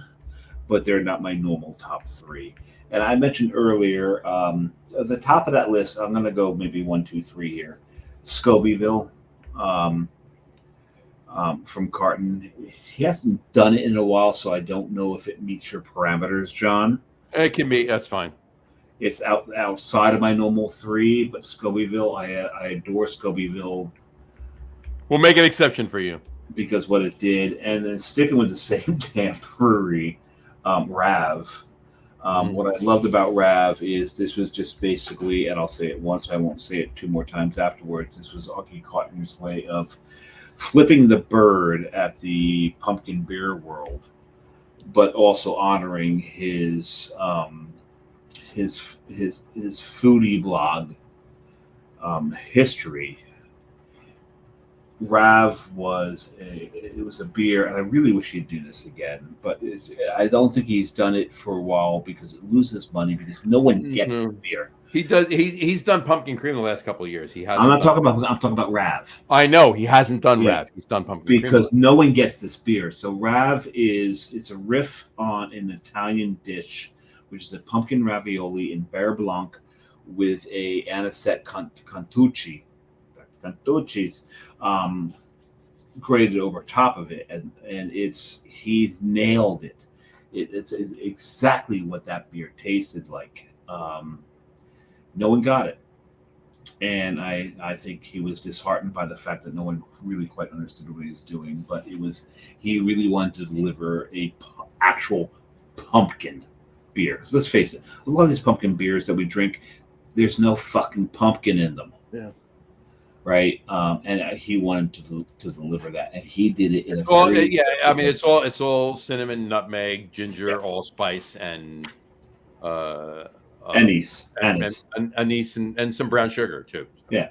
S2: but they're not my normal top 3. And I mentioned earlier, at the top of that list, I'm going to go maybe 1, 2, 3 here. Scobyville from Carton. He hasn't done it in a while, so I don't know if it meets your parameters, John.
S1: It can be. That's fine.
S2: It's outside of my normal 3, but Scobyville, I adore Scobyville.
S1: We'll make an exception for you.
S2: Because what it did, and then sticking with the same damn brewery, Rav. What I loved about Rav is this was just basically, and I'll say it once, I won't say it 2 more times afterwards, this was Augie Cotton's way of flipping the bird at the pumpkin beer world, but also honoring his foodie blog history. Rav was a beer, and I really wish he'd do this again. But I don't think he's done it for a while because it loses money because no one gets the beer.
S1: He does. He's done pumpkin cream the last couple of years. He has.
S2: I'm talking about Rav.
S1: I know he hasn't done Rav. He's done pumpkin cream
S2: because no one gets this beer. So Rav it's a riff on an Italian dish, which is a pumpkin ravioli in Bear Blanc with a anisette cantucci. Cantucci's grated over top of it, and he nailed it. It's exactly what that beer tasted like. No one got it, and I think he was disheartened by the fact that no one really quite understood what he was doing. But he really wanted to deliver a actual pumpkin beer. So let's face it, a lot of these pumpkin beers that we drink, there's no fucking pumpkin in them.
S3: Yeah.
S2: Right, and he wanted to deliver that, and he did it in
S1: it's all cinnamon, nutmeg, ginger, allspice, and
S2: anise,
S1: and some brown sugar too.
S2: Yeah,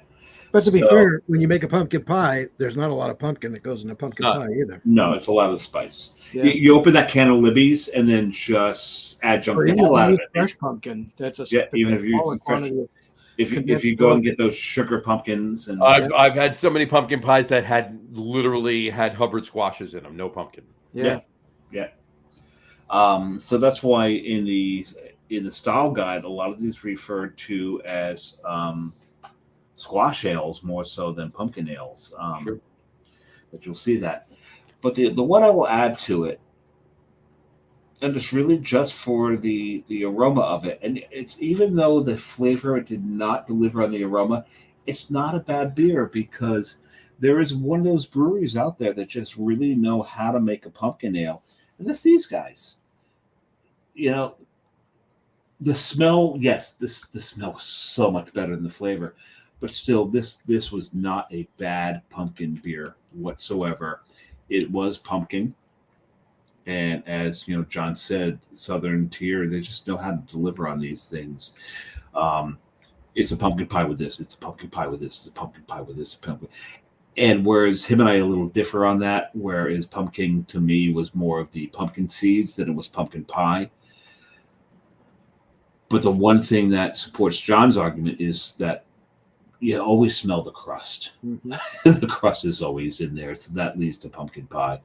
S3: but to be fair, when you make a pumpkin pie, there's not a lot of pumpkin that goes in a pumpkin pie either.
S2: No, it's a lot of spice.
S3: Yeah.
S2: You open that can of Libby's and then just adjunct the hell out of it.
S3: Fresh pumpkin. That's
S2: even if you use fresh. If you go and get those sugar pumpkins, and
S1: I've had so many pumpkin pies that had literally had Hubbard squashes in them, no pumpkin.
S2: Yeah. So that's why in the style guide, a lot of these referred to as squash ales more so than pumpkin ales.
S1: Sure.
S2: But you'll see that. But the one I will add to it, and it's really just for the aroma of it. And it's even though the flavor did not deliver on the aroma, it's not a bad beer because there is one of those breweries out there that just really know how to make a pumpkin ale. And it's these guys. You know, the smell, yes, the smell was so much better than the flavor. But still, this was not a bad pumpkin beer whatsoever. It was pumpkin. And as you know, John said, Southern Tier, they just know how to deliver on these things. It's a pumpkin pie with this. It's a pumpkin pie with this. It's a pumpkin pie with this. And whereas him and I a little differ on that, whereas pumpkin to me was more of the pumpkin seeds than it was pumpkin pie. But the one thing that supports John's argument is that you always smell the crust. Mm-hmm. The crust is always in there, so that leads to pumpkin pie.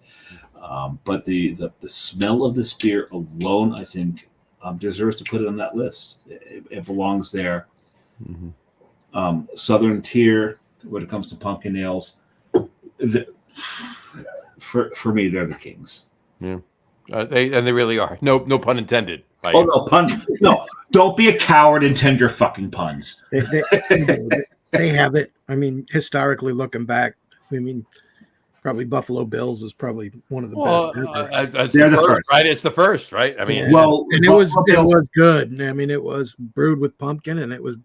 S2: But the smell of this beer alone, I think, deserves to put it on that list. It belongs there. Mm-hmm. Southern Tier, when it comes to pumpkin ales, For me, they're the kings.
S1: Yeah, they really are. No pun intended.
S2: Oh no, pun. No, don't be a coward and tend your fucking puns.
S3: They have it. I mean, historically looking back, I mean, probably Buffalo Bills is probably one of the best.
S1: They're the first, right? It's the first, right? I mean,
S3: and it was good. I mean, it was brewed with pumpkin, and it was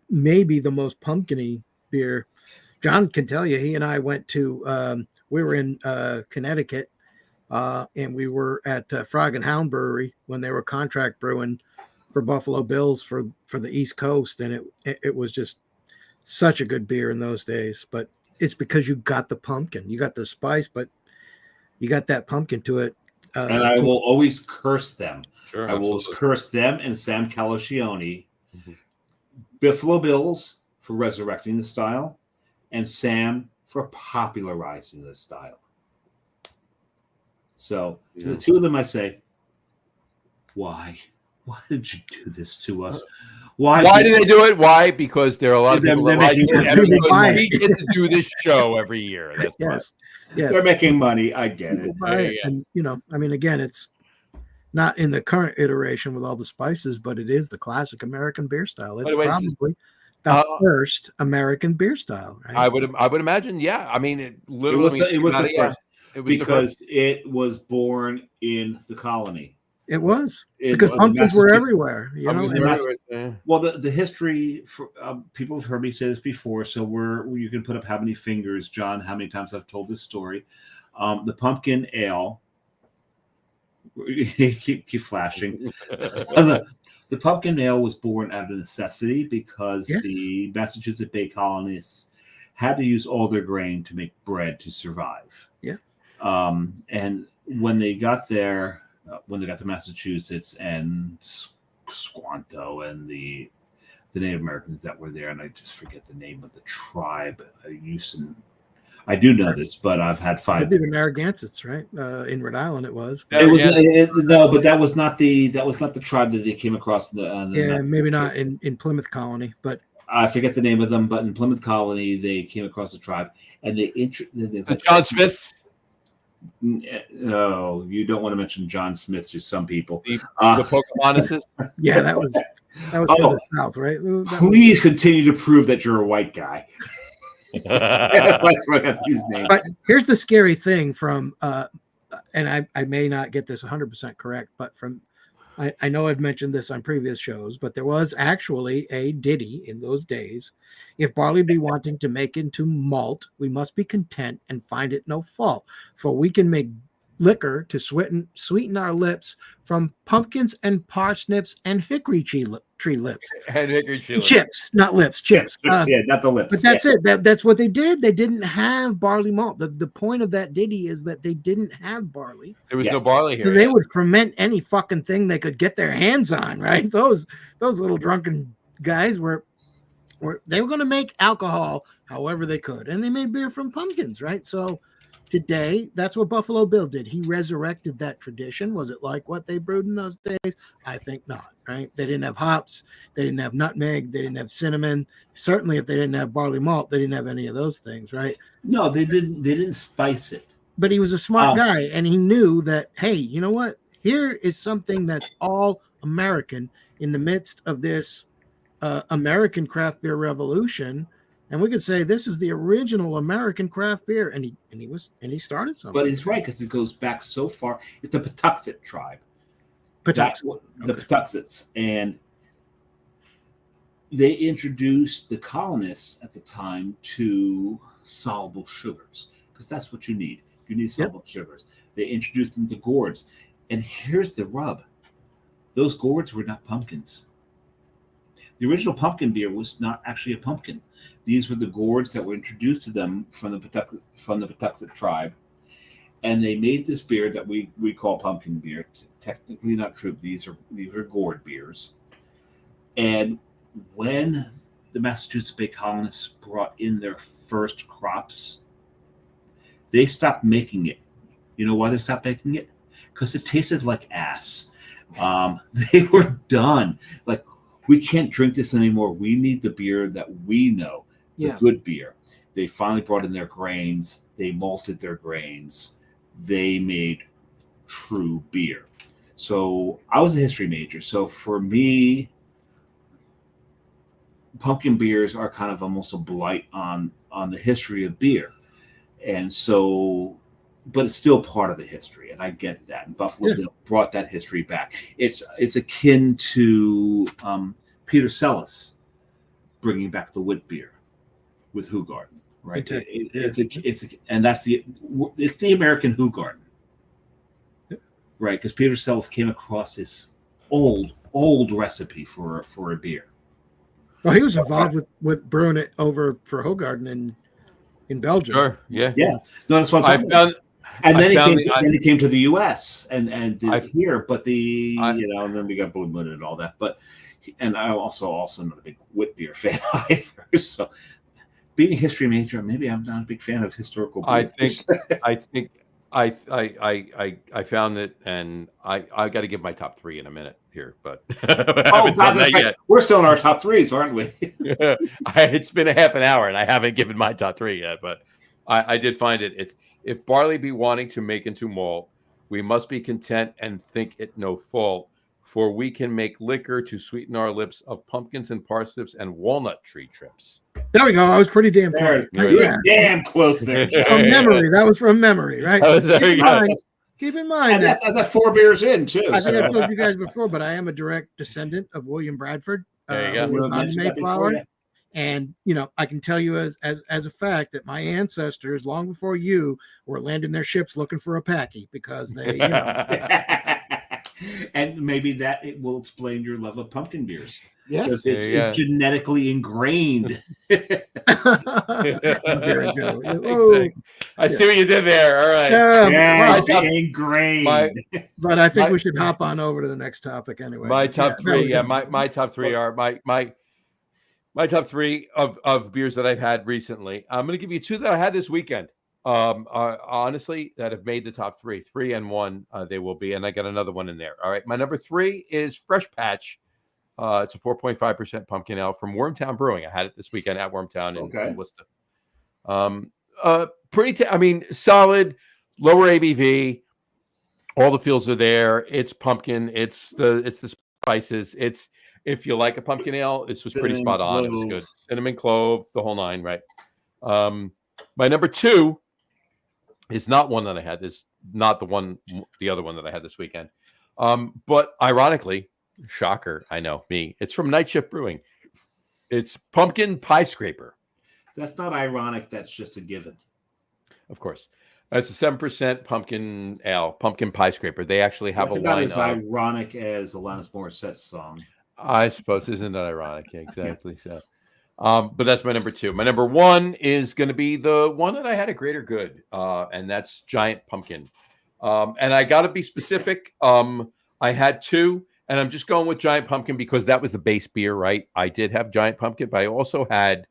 S3: maybe the most pumpkin-y beer. John can tell you. He and I went to. We were in Connecticut, and we were at Frog and Hound Brewery when they were contract brewing for Buffalo Bills for the East Coast, and it was just such a good beer in those days. But it's because you got the pumpkin, you got the spice, but you got that pumpkin to it.
S2: And I will always curse them.
S1: Sure,
S2: I will curse them and Sam Calagione, Buffalo Bills for resurrecting the style, and Sam for popularizing the style. So to the two of them, I say, why? Why did you do this to us? Why
S1: did they do it? Why? Because there are a lot of people that like it. We get to do this show every year. That's
S3: yes.
S2: They're making money. I get it.
S3: And, I mean, again, it's not in the current iteration with all the spices, but it is the classic American beer style. It's probably the first American beer style. Right?
S1: I would imagine. Yeah. I mean, it was
S2: the first because it was born in the colony.
S3: It was because pumpkins were everywhere.
S2: Well, the history for people have heard me say this before, so you can put up how many fingers, John, how many times I've told this story. The pumpkin ale. keep flashing. The pumpkin ale was born out of necessity because the Massachusetts Bay colonists had to use all their grain to make bread to survive.
S3: Yeah.
S2: And when they got there. When they got to Massachusetts and Squanto and the Native Americans that were there, and I just forget the name of the tribe. I do know this, but I've had five.
S3: The Narragansetts, right? In Rhode Island, it was.
S2: No, but that was not the tribe that they came across.
S3: Maybe not in Plymouth Colony, but
S2: I forget the name of them. But in Plymouth Colony, they came across the tribe, and
S1: the John Smiths.
S2: No, you don't want to mention John Smith to some people.
S1: The Pocahontas.
S3: Yeah, that was the South, right?
S2: Please continue to prove that you're a white guy.
S3: But here's the scary thing from, and I may not get this 100% correct, but I know I've mentioned this on previous shows, but there was actually a ditty in those days. If barley be wanting to make into malt, we must be content and find it no fault. For we can make liquor to sweeten our lips from pumpkins and parsnips and hickory tree lips.
S1: And hickory tree lips.
S3: Chips, not lips, chips.
S2: Not the lips.
S3: But that's it. That's what they did. They didn't have barley malt. The point of that ditty is that they didn't have barley.
S1: There was no barley here.
S3: So they would ferment any fucking thing they could get their hands on, right? Those little drunken guys were going to make alcohol however they could, and they made beer from pumpkins, right? So today, that's what Buffalo Bill did. He resurrected that tradition. Was it like what they brewed in those days? I think not, right? They didn't have hops. They didn't have nutmeg. They didn't have cinnamon. Certainly, if they didn't have barley malt, they didn't have any of those things, right?
S2: No, they didn't. They didn't spice it.
S3: But he was a smart guy, and he knew that, hey, you know what? Here is something that's all American in the midst of this American craft beer revolution. And we could say this is the original American craft beer, and he started something.
S2: But he's right because it goes back so far. It's the Patuxet tribe. The Patuxets, and they introduced the colonists at the time to soluble sugars because that's what you need. You need soluble sugars. They introduced them to gourds, and here's the rub: those gourds were not pumpkins. The original pumpkin beer was not actually a pumpkin. These were the gourds that were introduced to them from the Patuxet tribe, and they made this beer that we call pumpkin beer. Technically not true. These are gourd beers. And when the Massachusetts Bay colonists brought in their first crops, they stopped making it. You know why they stopped making it? Because it tasted like ass. They were done. Like, we can't drink this anymore. We need the beer that we know. The good beer. They finally brought in their grains. They malted their grains. They made true beer. So I was a history major. So for me, pumpkin beers are kind of almost a blight on the history of beer. And so, but it's still part of the history, and I get that. And Buffalo Bill brought that history back. It's akin to Peter Sellis bringing back the wit beer with Hoegaarden, right? And that's it's the American Hoegaarden, right? Because Peter Sellis came across this old recipe for a beer.
S3: Well, he was involved with brewing it over for Hoegaarden in Belgium.
S1: Sure. Yeah.
S2: Yeah. No, that's what I'm talking about. And then he came to the U.S. and did here, but and then we got Blue Moon and all that. But and I'm also not a big wit beer fan either. So being a history major, maybe I'm not a big fan of historical beers.
S1: I think I found it, and I got to give my top three in a minute here, but
S2: we're still in our top threes, aren't we?
S1: It's been a half an hour, and I haven't given my top three yet, but I did find it. It's if barley be wanting to make into malt, we must be content and think it no fault. For we can make liquor to sweeten our lips of pumpkins and parsnips and walnut tree trips.
S3: There we go. I was pretty damn close.
S2: Damn close there.
S3: From memory. That was from memory, right? Keep in mind
S2: that's 4 beers in, too.
S3: I think I've told you guys before, but I am a direct descendant of William Bradford.
S1: There you go.
S3: Mayflower. And, I can tell you as a fact that my ancestors, long before you, were landing their ships looking for a packy because they,
S2: And maybe that it will explain your love of pumpkin beers.
S3: Yes.
S2: Because it's genetically ingrained.
S1: Exactly. I see what you did there. All right.
S2: Ingrained.
S3: But I think we should hop on over to the next topic anyway.
S1: My top three. My top three are my top three of beers that I've had recently. I'm going to give you two that I had this weekend. Honestly, that have made the top three and one. They will be, and I got another one in there. All right, my number three is Fresh Patch. It's a 4.5% pumpkin ale from Wormtown Brewing. I had it this weekend at Wormtown in Worcester. Solid, lower ABV. All the feels are there. It's pumpkin. It's the spices. It's if you like a pumpkin ale, this was pretty spot on. It was good. Cinnamon, clove, the whole nine, right? My number two is not one that I had. This not the other one that I had this weekend. But ironically, shocker, I know me. It's from Night Shift Brewing. It's Pumpkin Pie Scraper.
S2: That's not ironic. That's just a given.
S1: Of course. It's a 7% pumpkin ale, Pumpkin Pie Scraper. They actually have
S2: a line as ironic as Alanis Morissette's song.
S1: I suppose. Isn't that ironic? Yeah, exactly. So. But that's my number two. My number one is going to be the one that I had at Greater Good, and that's Giant Pumpkin. And I got to be specific. I had two, and I'm just going with Giant Pumpkin because that was the base beer, right? I did have Giant Pumpkin, but I also had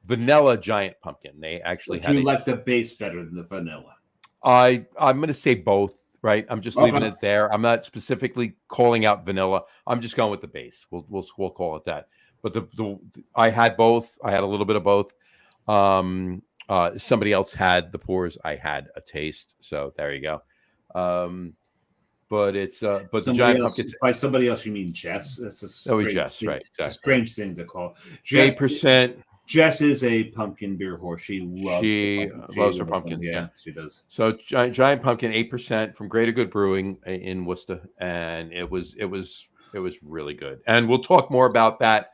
S1: Vanilla Giant Pumpkin. They actually had.
S2: You like the base better than the vanilla? I'm
S1: going to say both, right? I'm just leaving it there. I'm not specifically calling out vanilla. I'm just going with the base. We'll call it that. But I had both. I had a little bit of both. Somebody else had the pours. I had a taste. So there you go. But it's the Giant Pumpkin.
S2: By somebody else, you mean Jess? That's
S1: Jess, right? Exactly.
S2: It's a strange thing to call.
S1: 8%.
S2: Jess is a pumpkin beer whore. She loves her pumpkins. Yeah, she does.
S1: So Giant Pumpkin, 8% from Greater Good Brewing in Worcester, and it was really good. And we'll talk more about that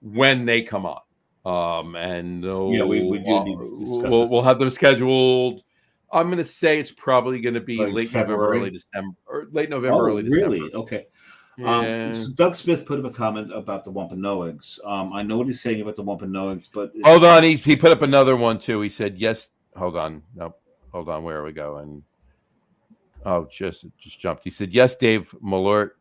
S1: when they come on. We do need to discuss we'll have them scheduled. I'm going to say it's probably going to be late November, early December, early December.
S2: Really? Okay.
S1: Yeah.
S2: Doug Smith put up a comment about the Wampanoags. I know what he's saying about the Wampanoags, but
S1: hold on, he put up another one too. He said, "Yes." Hold on. Where are we going? Oh, just jumped. He said, "Yes, Dave Malort."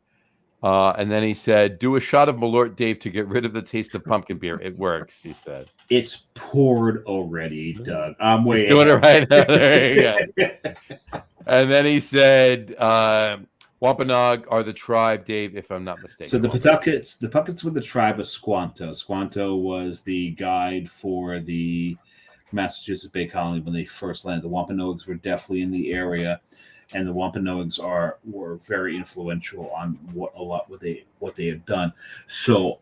S1: And then he said, "Do a shot of Malort, Dave, to get rid of the taste of pumpkin beer. It works," he said.
S2: It's poured already, Doug. I'm waiting.
S1: He's doing it right now. There you go. And then he said, Wampanoag are the tribe, Dave, if I'm not mistaken.
S2: So the Pawtuckets were the tribe of Squanto. Squanto was the guide for the Massachusetts Bay Colony when they first landed. The Wampanoags were definitely in the area, and the Wampanoags were very influential on what they had done. So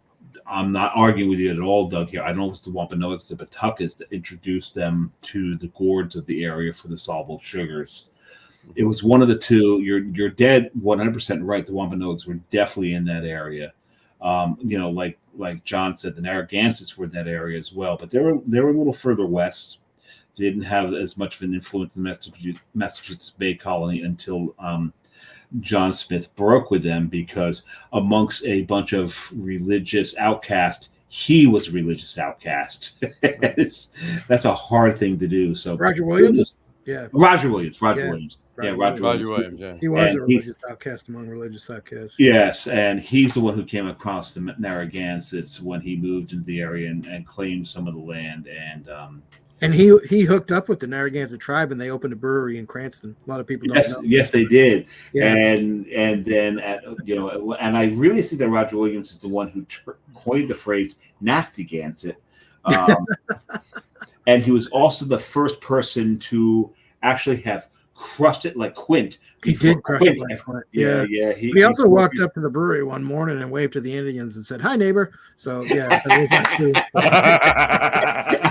S2: I'm not arguing with you at all, Doug. Here, I don't know if it's the Wampanoags, the Pawtuckets that introduced them to the gourds of the area for the soluble sugars. It was one of the two. You're dead 100% right. The Wampanoags were definitely in that area. Like John said, the Narragansetts were in that area as well, but they were a little further west. They didn't have as much of an influence in the Massachusetts Bay Colony until John Smith broke with them, because amongst a bunch of religious outcasts, he was a religious outcast. That's a hard thing to do. So
S3: Roger Williams? Yeah.
S2: Roger Williams.
S1: Roger Williams. Yeah.
S3: He was a religious outcast among religious outcasts.
S2: Yes, and he's the one who came across the Narragansetts when he moved into the area and claimed some of the land. And
S3: he hooked up with the Narragansett tribe, and they opened a brewery in Cranston. A lot of people don't know.
S2: Yes, they did.
S3: Yeah.
S2: And then and I really think that Roger Williams is the one who coined the phrase "nasty Gansett," and he was also the first person to actually have crushed it like Quint.
S3: He did crush it like Quint. Yeah. He also walked up to the brewery one morning and waved to the Indians and said, "Hi, neighbor." So yeah,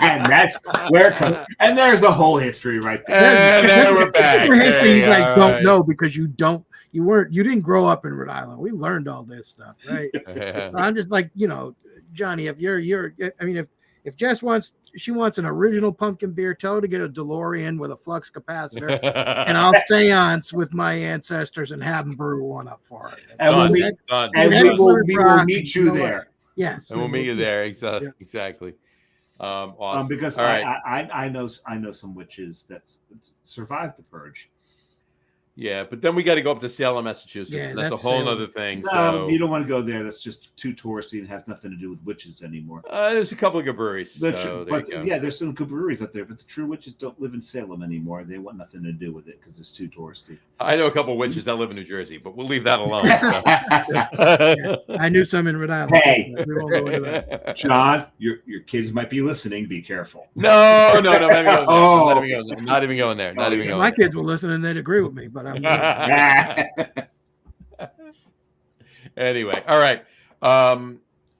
S2: and that's where it comes. And there's the whole history right there.
S1: And there we're back.
S3: History you guys don't know because you didn't grow up in Rhode Island. We learned all this stuff, right? I'm just like, Johnny, if Jess wants an original pumpkin beer, tell her to get a DeLorean with a flux capacitor, and I'll seance with my ancestors and have them brew one up for her.
S2: And we will meet you there.
S3: Yes,
S1: and we'll meet you there. Exactly. Awesome.
S2: Because
S1: all right.
S2: I know some witches that survived the purge.
S1: Yeah, but then we got to go up to Salem, Massachusetts.
S3: Yeah,
S1: that's a whole other thing.
S2: No,
S1: so
S2: you don't want to go there. That's just too touristy and has nothing to do with witches anymore.
S1: There's a couple of good breweries.
S2: There's some good breweries out there, but the true witches don't live in Salem anymore. They want nothing to do with it because it's too touristy.
S1: I know a couple of witches that live in New Jersey, but we'll leave that alone.
S3: I knew some in Rhode Island.
S2: Hey,
S3: we won't go into that.
S2: John, your kids might be listening. Be careful.
S1: No, I'm not even going there.
S3: My kids will listen and they'd agree with me, but I'm
S1: anyway, all right,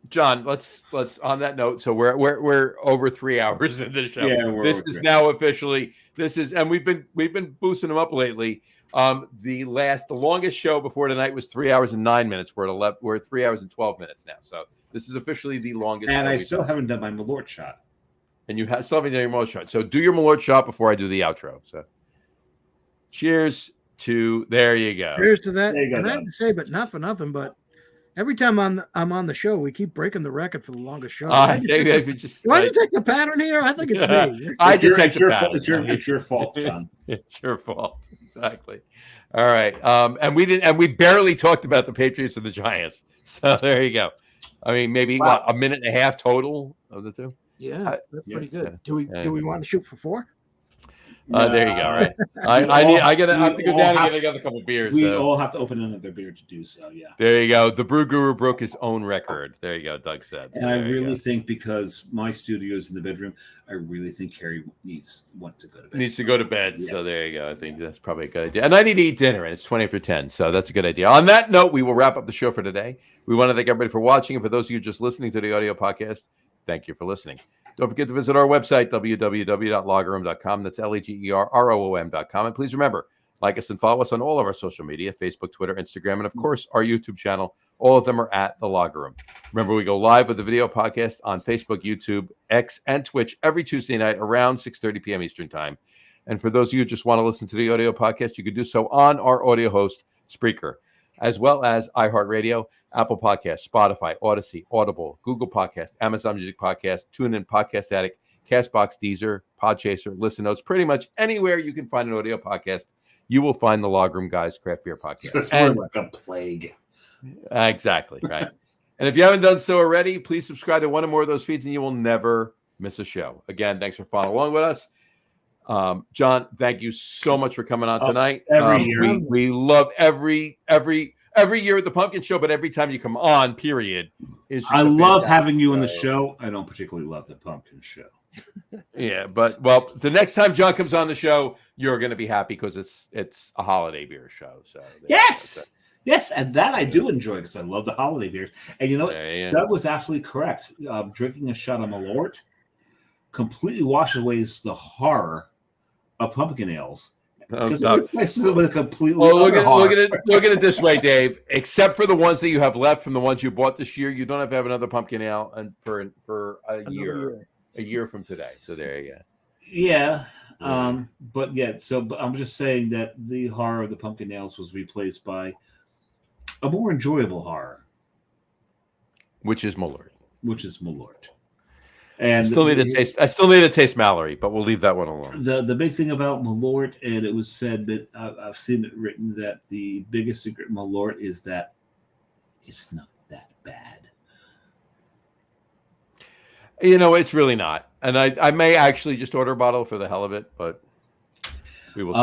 S1: John. Let's on that note. So we're over 3 hours into the show.
S2: Yeah,
S1: this is now officially. And we've been boosting them up lately. The longest show before tonight was 3 hours and 9 minutes. We're at 3 hours and 12 minutes now. So this is officially the longest.
S2: And I still haven't done my Malort shot.
S1: And you still haven't done your Malort shot. So do your Malort shot before I do the outro. So cheers. There you go.
S3: Cheers to that. And I have to say, but not for nothing, but every time I'm on the show, we keep breaking the record for the longest show. Why do you detect the pattern here? I think it's me.
S1: I detect the pattern.
S2: It's your fault, John.
S1: It's your fault. Exactly. All right. And we barely talked about the Patriots and the Giants. So there you go. I mean, maybe a minute and a half total of the two.
S3: Yeah, that's pretty good. Do we want to shoot for 4?
S1: There you go. Right. I have to go down and get a couple beers.
S2: We all have to open another beer to do so. Yeah.
S1: There you go. The Brew Guru broke his own record. There you go. Doug said.
S2: And I really think because my studio is in the bedroom, I really think Carrie needs to go to bed.
S1: Yeah. So there you go. I think that's probably a good idea. And I need to eat dinner, and it's 20 after 10. So that's a good idea. On that note, we will wrap up the show for today. We want to thank everybody for watching, and for those of you just listening to the audio podcast, thank you for listening. Don't forget to visit our website, www.lagerroom.com. That's LAGERROOM.com. And please remember, like us and follow us on all of our social media, Facebook, Twitter, Instagram, and of course, our YouTube channel. All of them are at The Lager Room. Remember, we go live with the video podcast on Facebook, YouTube, X, and Twitch every Tuesday night around 6:30 p.m. Eastern Time. And for those of you who just want to listen to the audio podcast, you can do so on our audio host, Spreaker, as well as iHeartRadio, Apple Podcasts, Spotify, Odyssey, Audible, Google Podcasts, Amazon Music Podcasts, TuneIn, Podcast Addict, CastBox, Deezer, Podchaser, Listen Notes, pretty much anywhere you can find an audio podcast, you will find the Log Room Guys Craft Beer Podcast.
S2: And like a plague.
S1: Exactly, right. And if you haven't done so already, please subscribe to one or more of those feeds and you will never miss a show. Again, thanks for following along with us. John, thank you so much for coming on tonight.
S2: Every year.
S1: We love every year at the Pumpkin Show, but every time you come on, period.
S2: I love having you on the show. I don't particularly love the Pumpkin Show.
S1: Yeah, but well, the next time John comes on the show, you're going to be happy because it's a holiday beer show. So
S2: Yes, yes, and that I do enjoy because I love the holiday beers. And you know what? That was absolutely correct. Drinking a shot of Malort completely washes away the horror of pumpkin ales. Because it replaces it with a completely
S1: look at it this way, Dave. Except for the ones that you have left from the ones you bought this year, you don't have to have another pumpkin ale and for a year from today. So there you go.
S2: Yeah. But I'm just saying that the horror of the pumpkin ales was replaced by a more enjoyable horror,
S1: which is Malort.
S2: And
S1: I still need to taste Mallory, but we'll leave that one alone.
S2: The big thing about Malort, and it was said that I've seen it written that the biggest secret Malort is that it's not that bad.
S1: You know, it's really not. And I may actually just order a bottle for the hell of it, but we will see.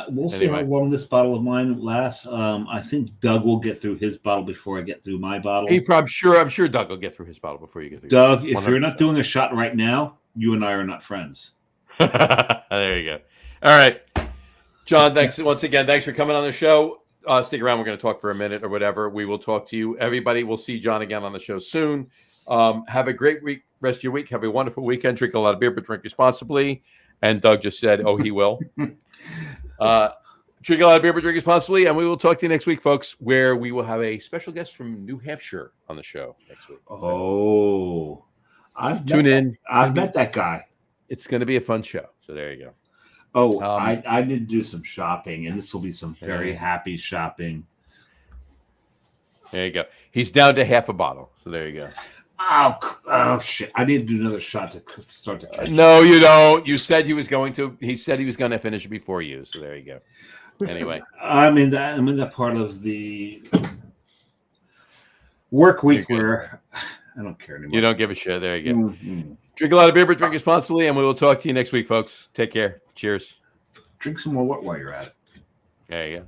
S2: We'll see how long this bottle of mine lasts. I think Doug will get through his bottle before I get through my bottle.
S1: I'm sure Doug will get through his bottle before you get through.
S2: Doug, if you're not doing a shot right now, you and I are not friends.
S1: There you go. All right. John, thanks once again. Thanks for coming on the show. Stick around. We're going to talk for a minute or whatever. We will talk to you. Everybody, we'll see John again on the show soon. Have a great week. Rest of your week. Have a wonderful weekend. Drink a lot of beer, but drink responsibly. And Doug just said, oh, he will. Drink a lot of beer, but drink responsibly. And we will talk to you next week, folks, where we will have a special guest from New Hampshire on the show next week.
S2: Oh, I've met that guy.
S1: It's going to be a fun show. So there you go.
S2: Oh, I need to do some shopping, and this will be some very happy shopping.
S1: There you go. He's down to half a bottle. So there you go.
S2: Oh shit! I need to do another shot to start to catch.
S1: No, you don't. You said he was going to. He said he was going to finish it before you. So there you go. Anyway,
S2: I'm in that part of the work week where I don't care anymore.
S1: You don't give a shit. There you go. Mm-hmm. Drink a lot of beer, but drink responsibly, and we will talk to you next week, folks. Take care. Cheers.
S2: Drink some more while you're at it.
S1: There you go.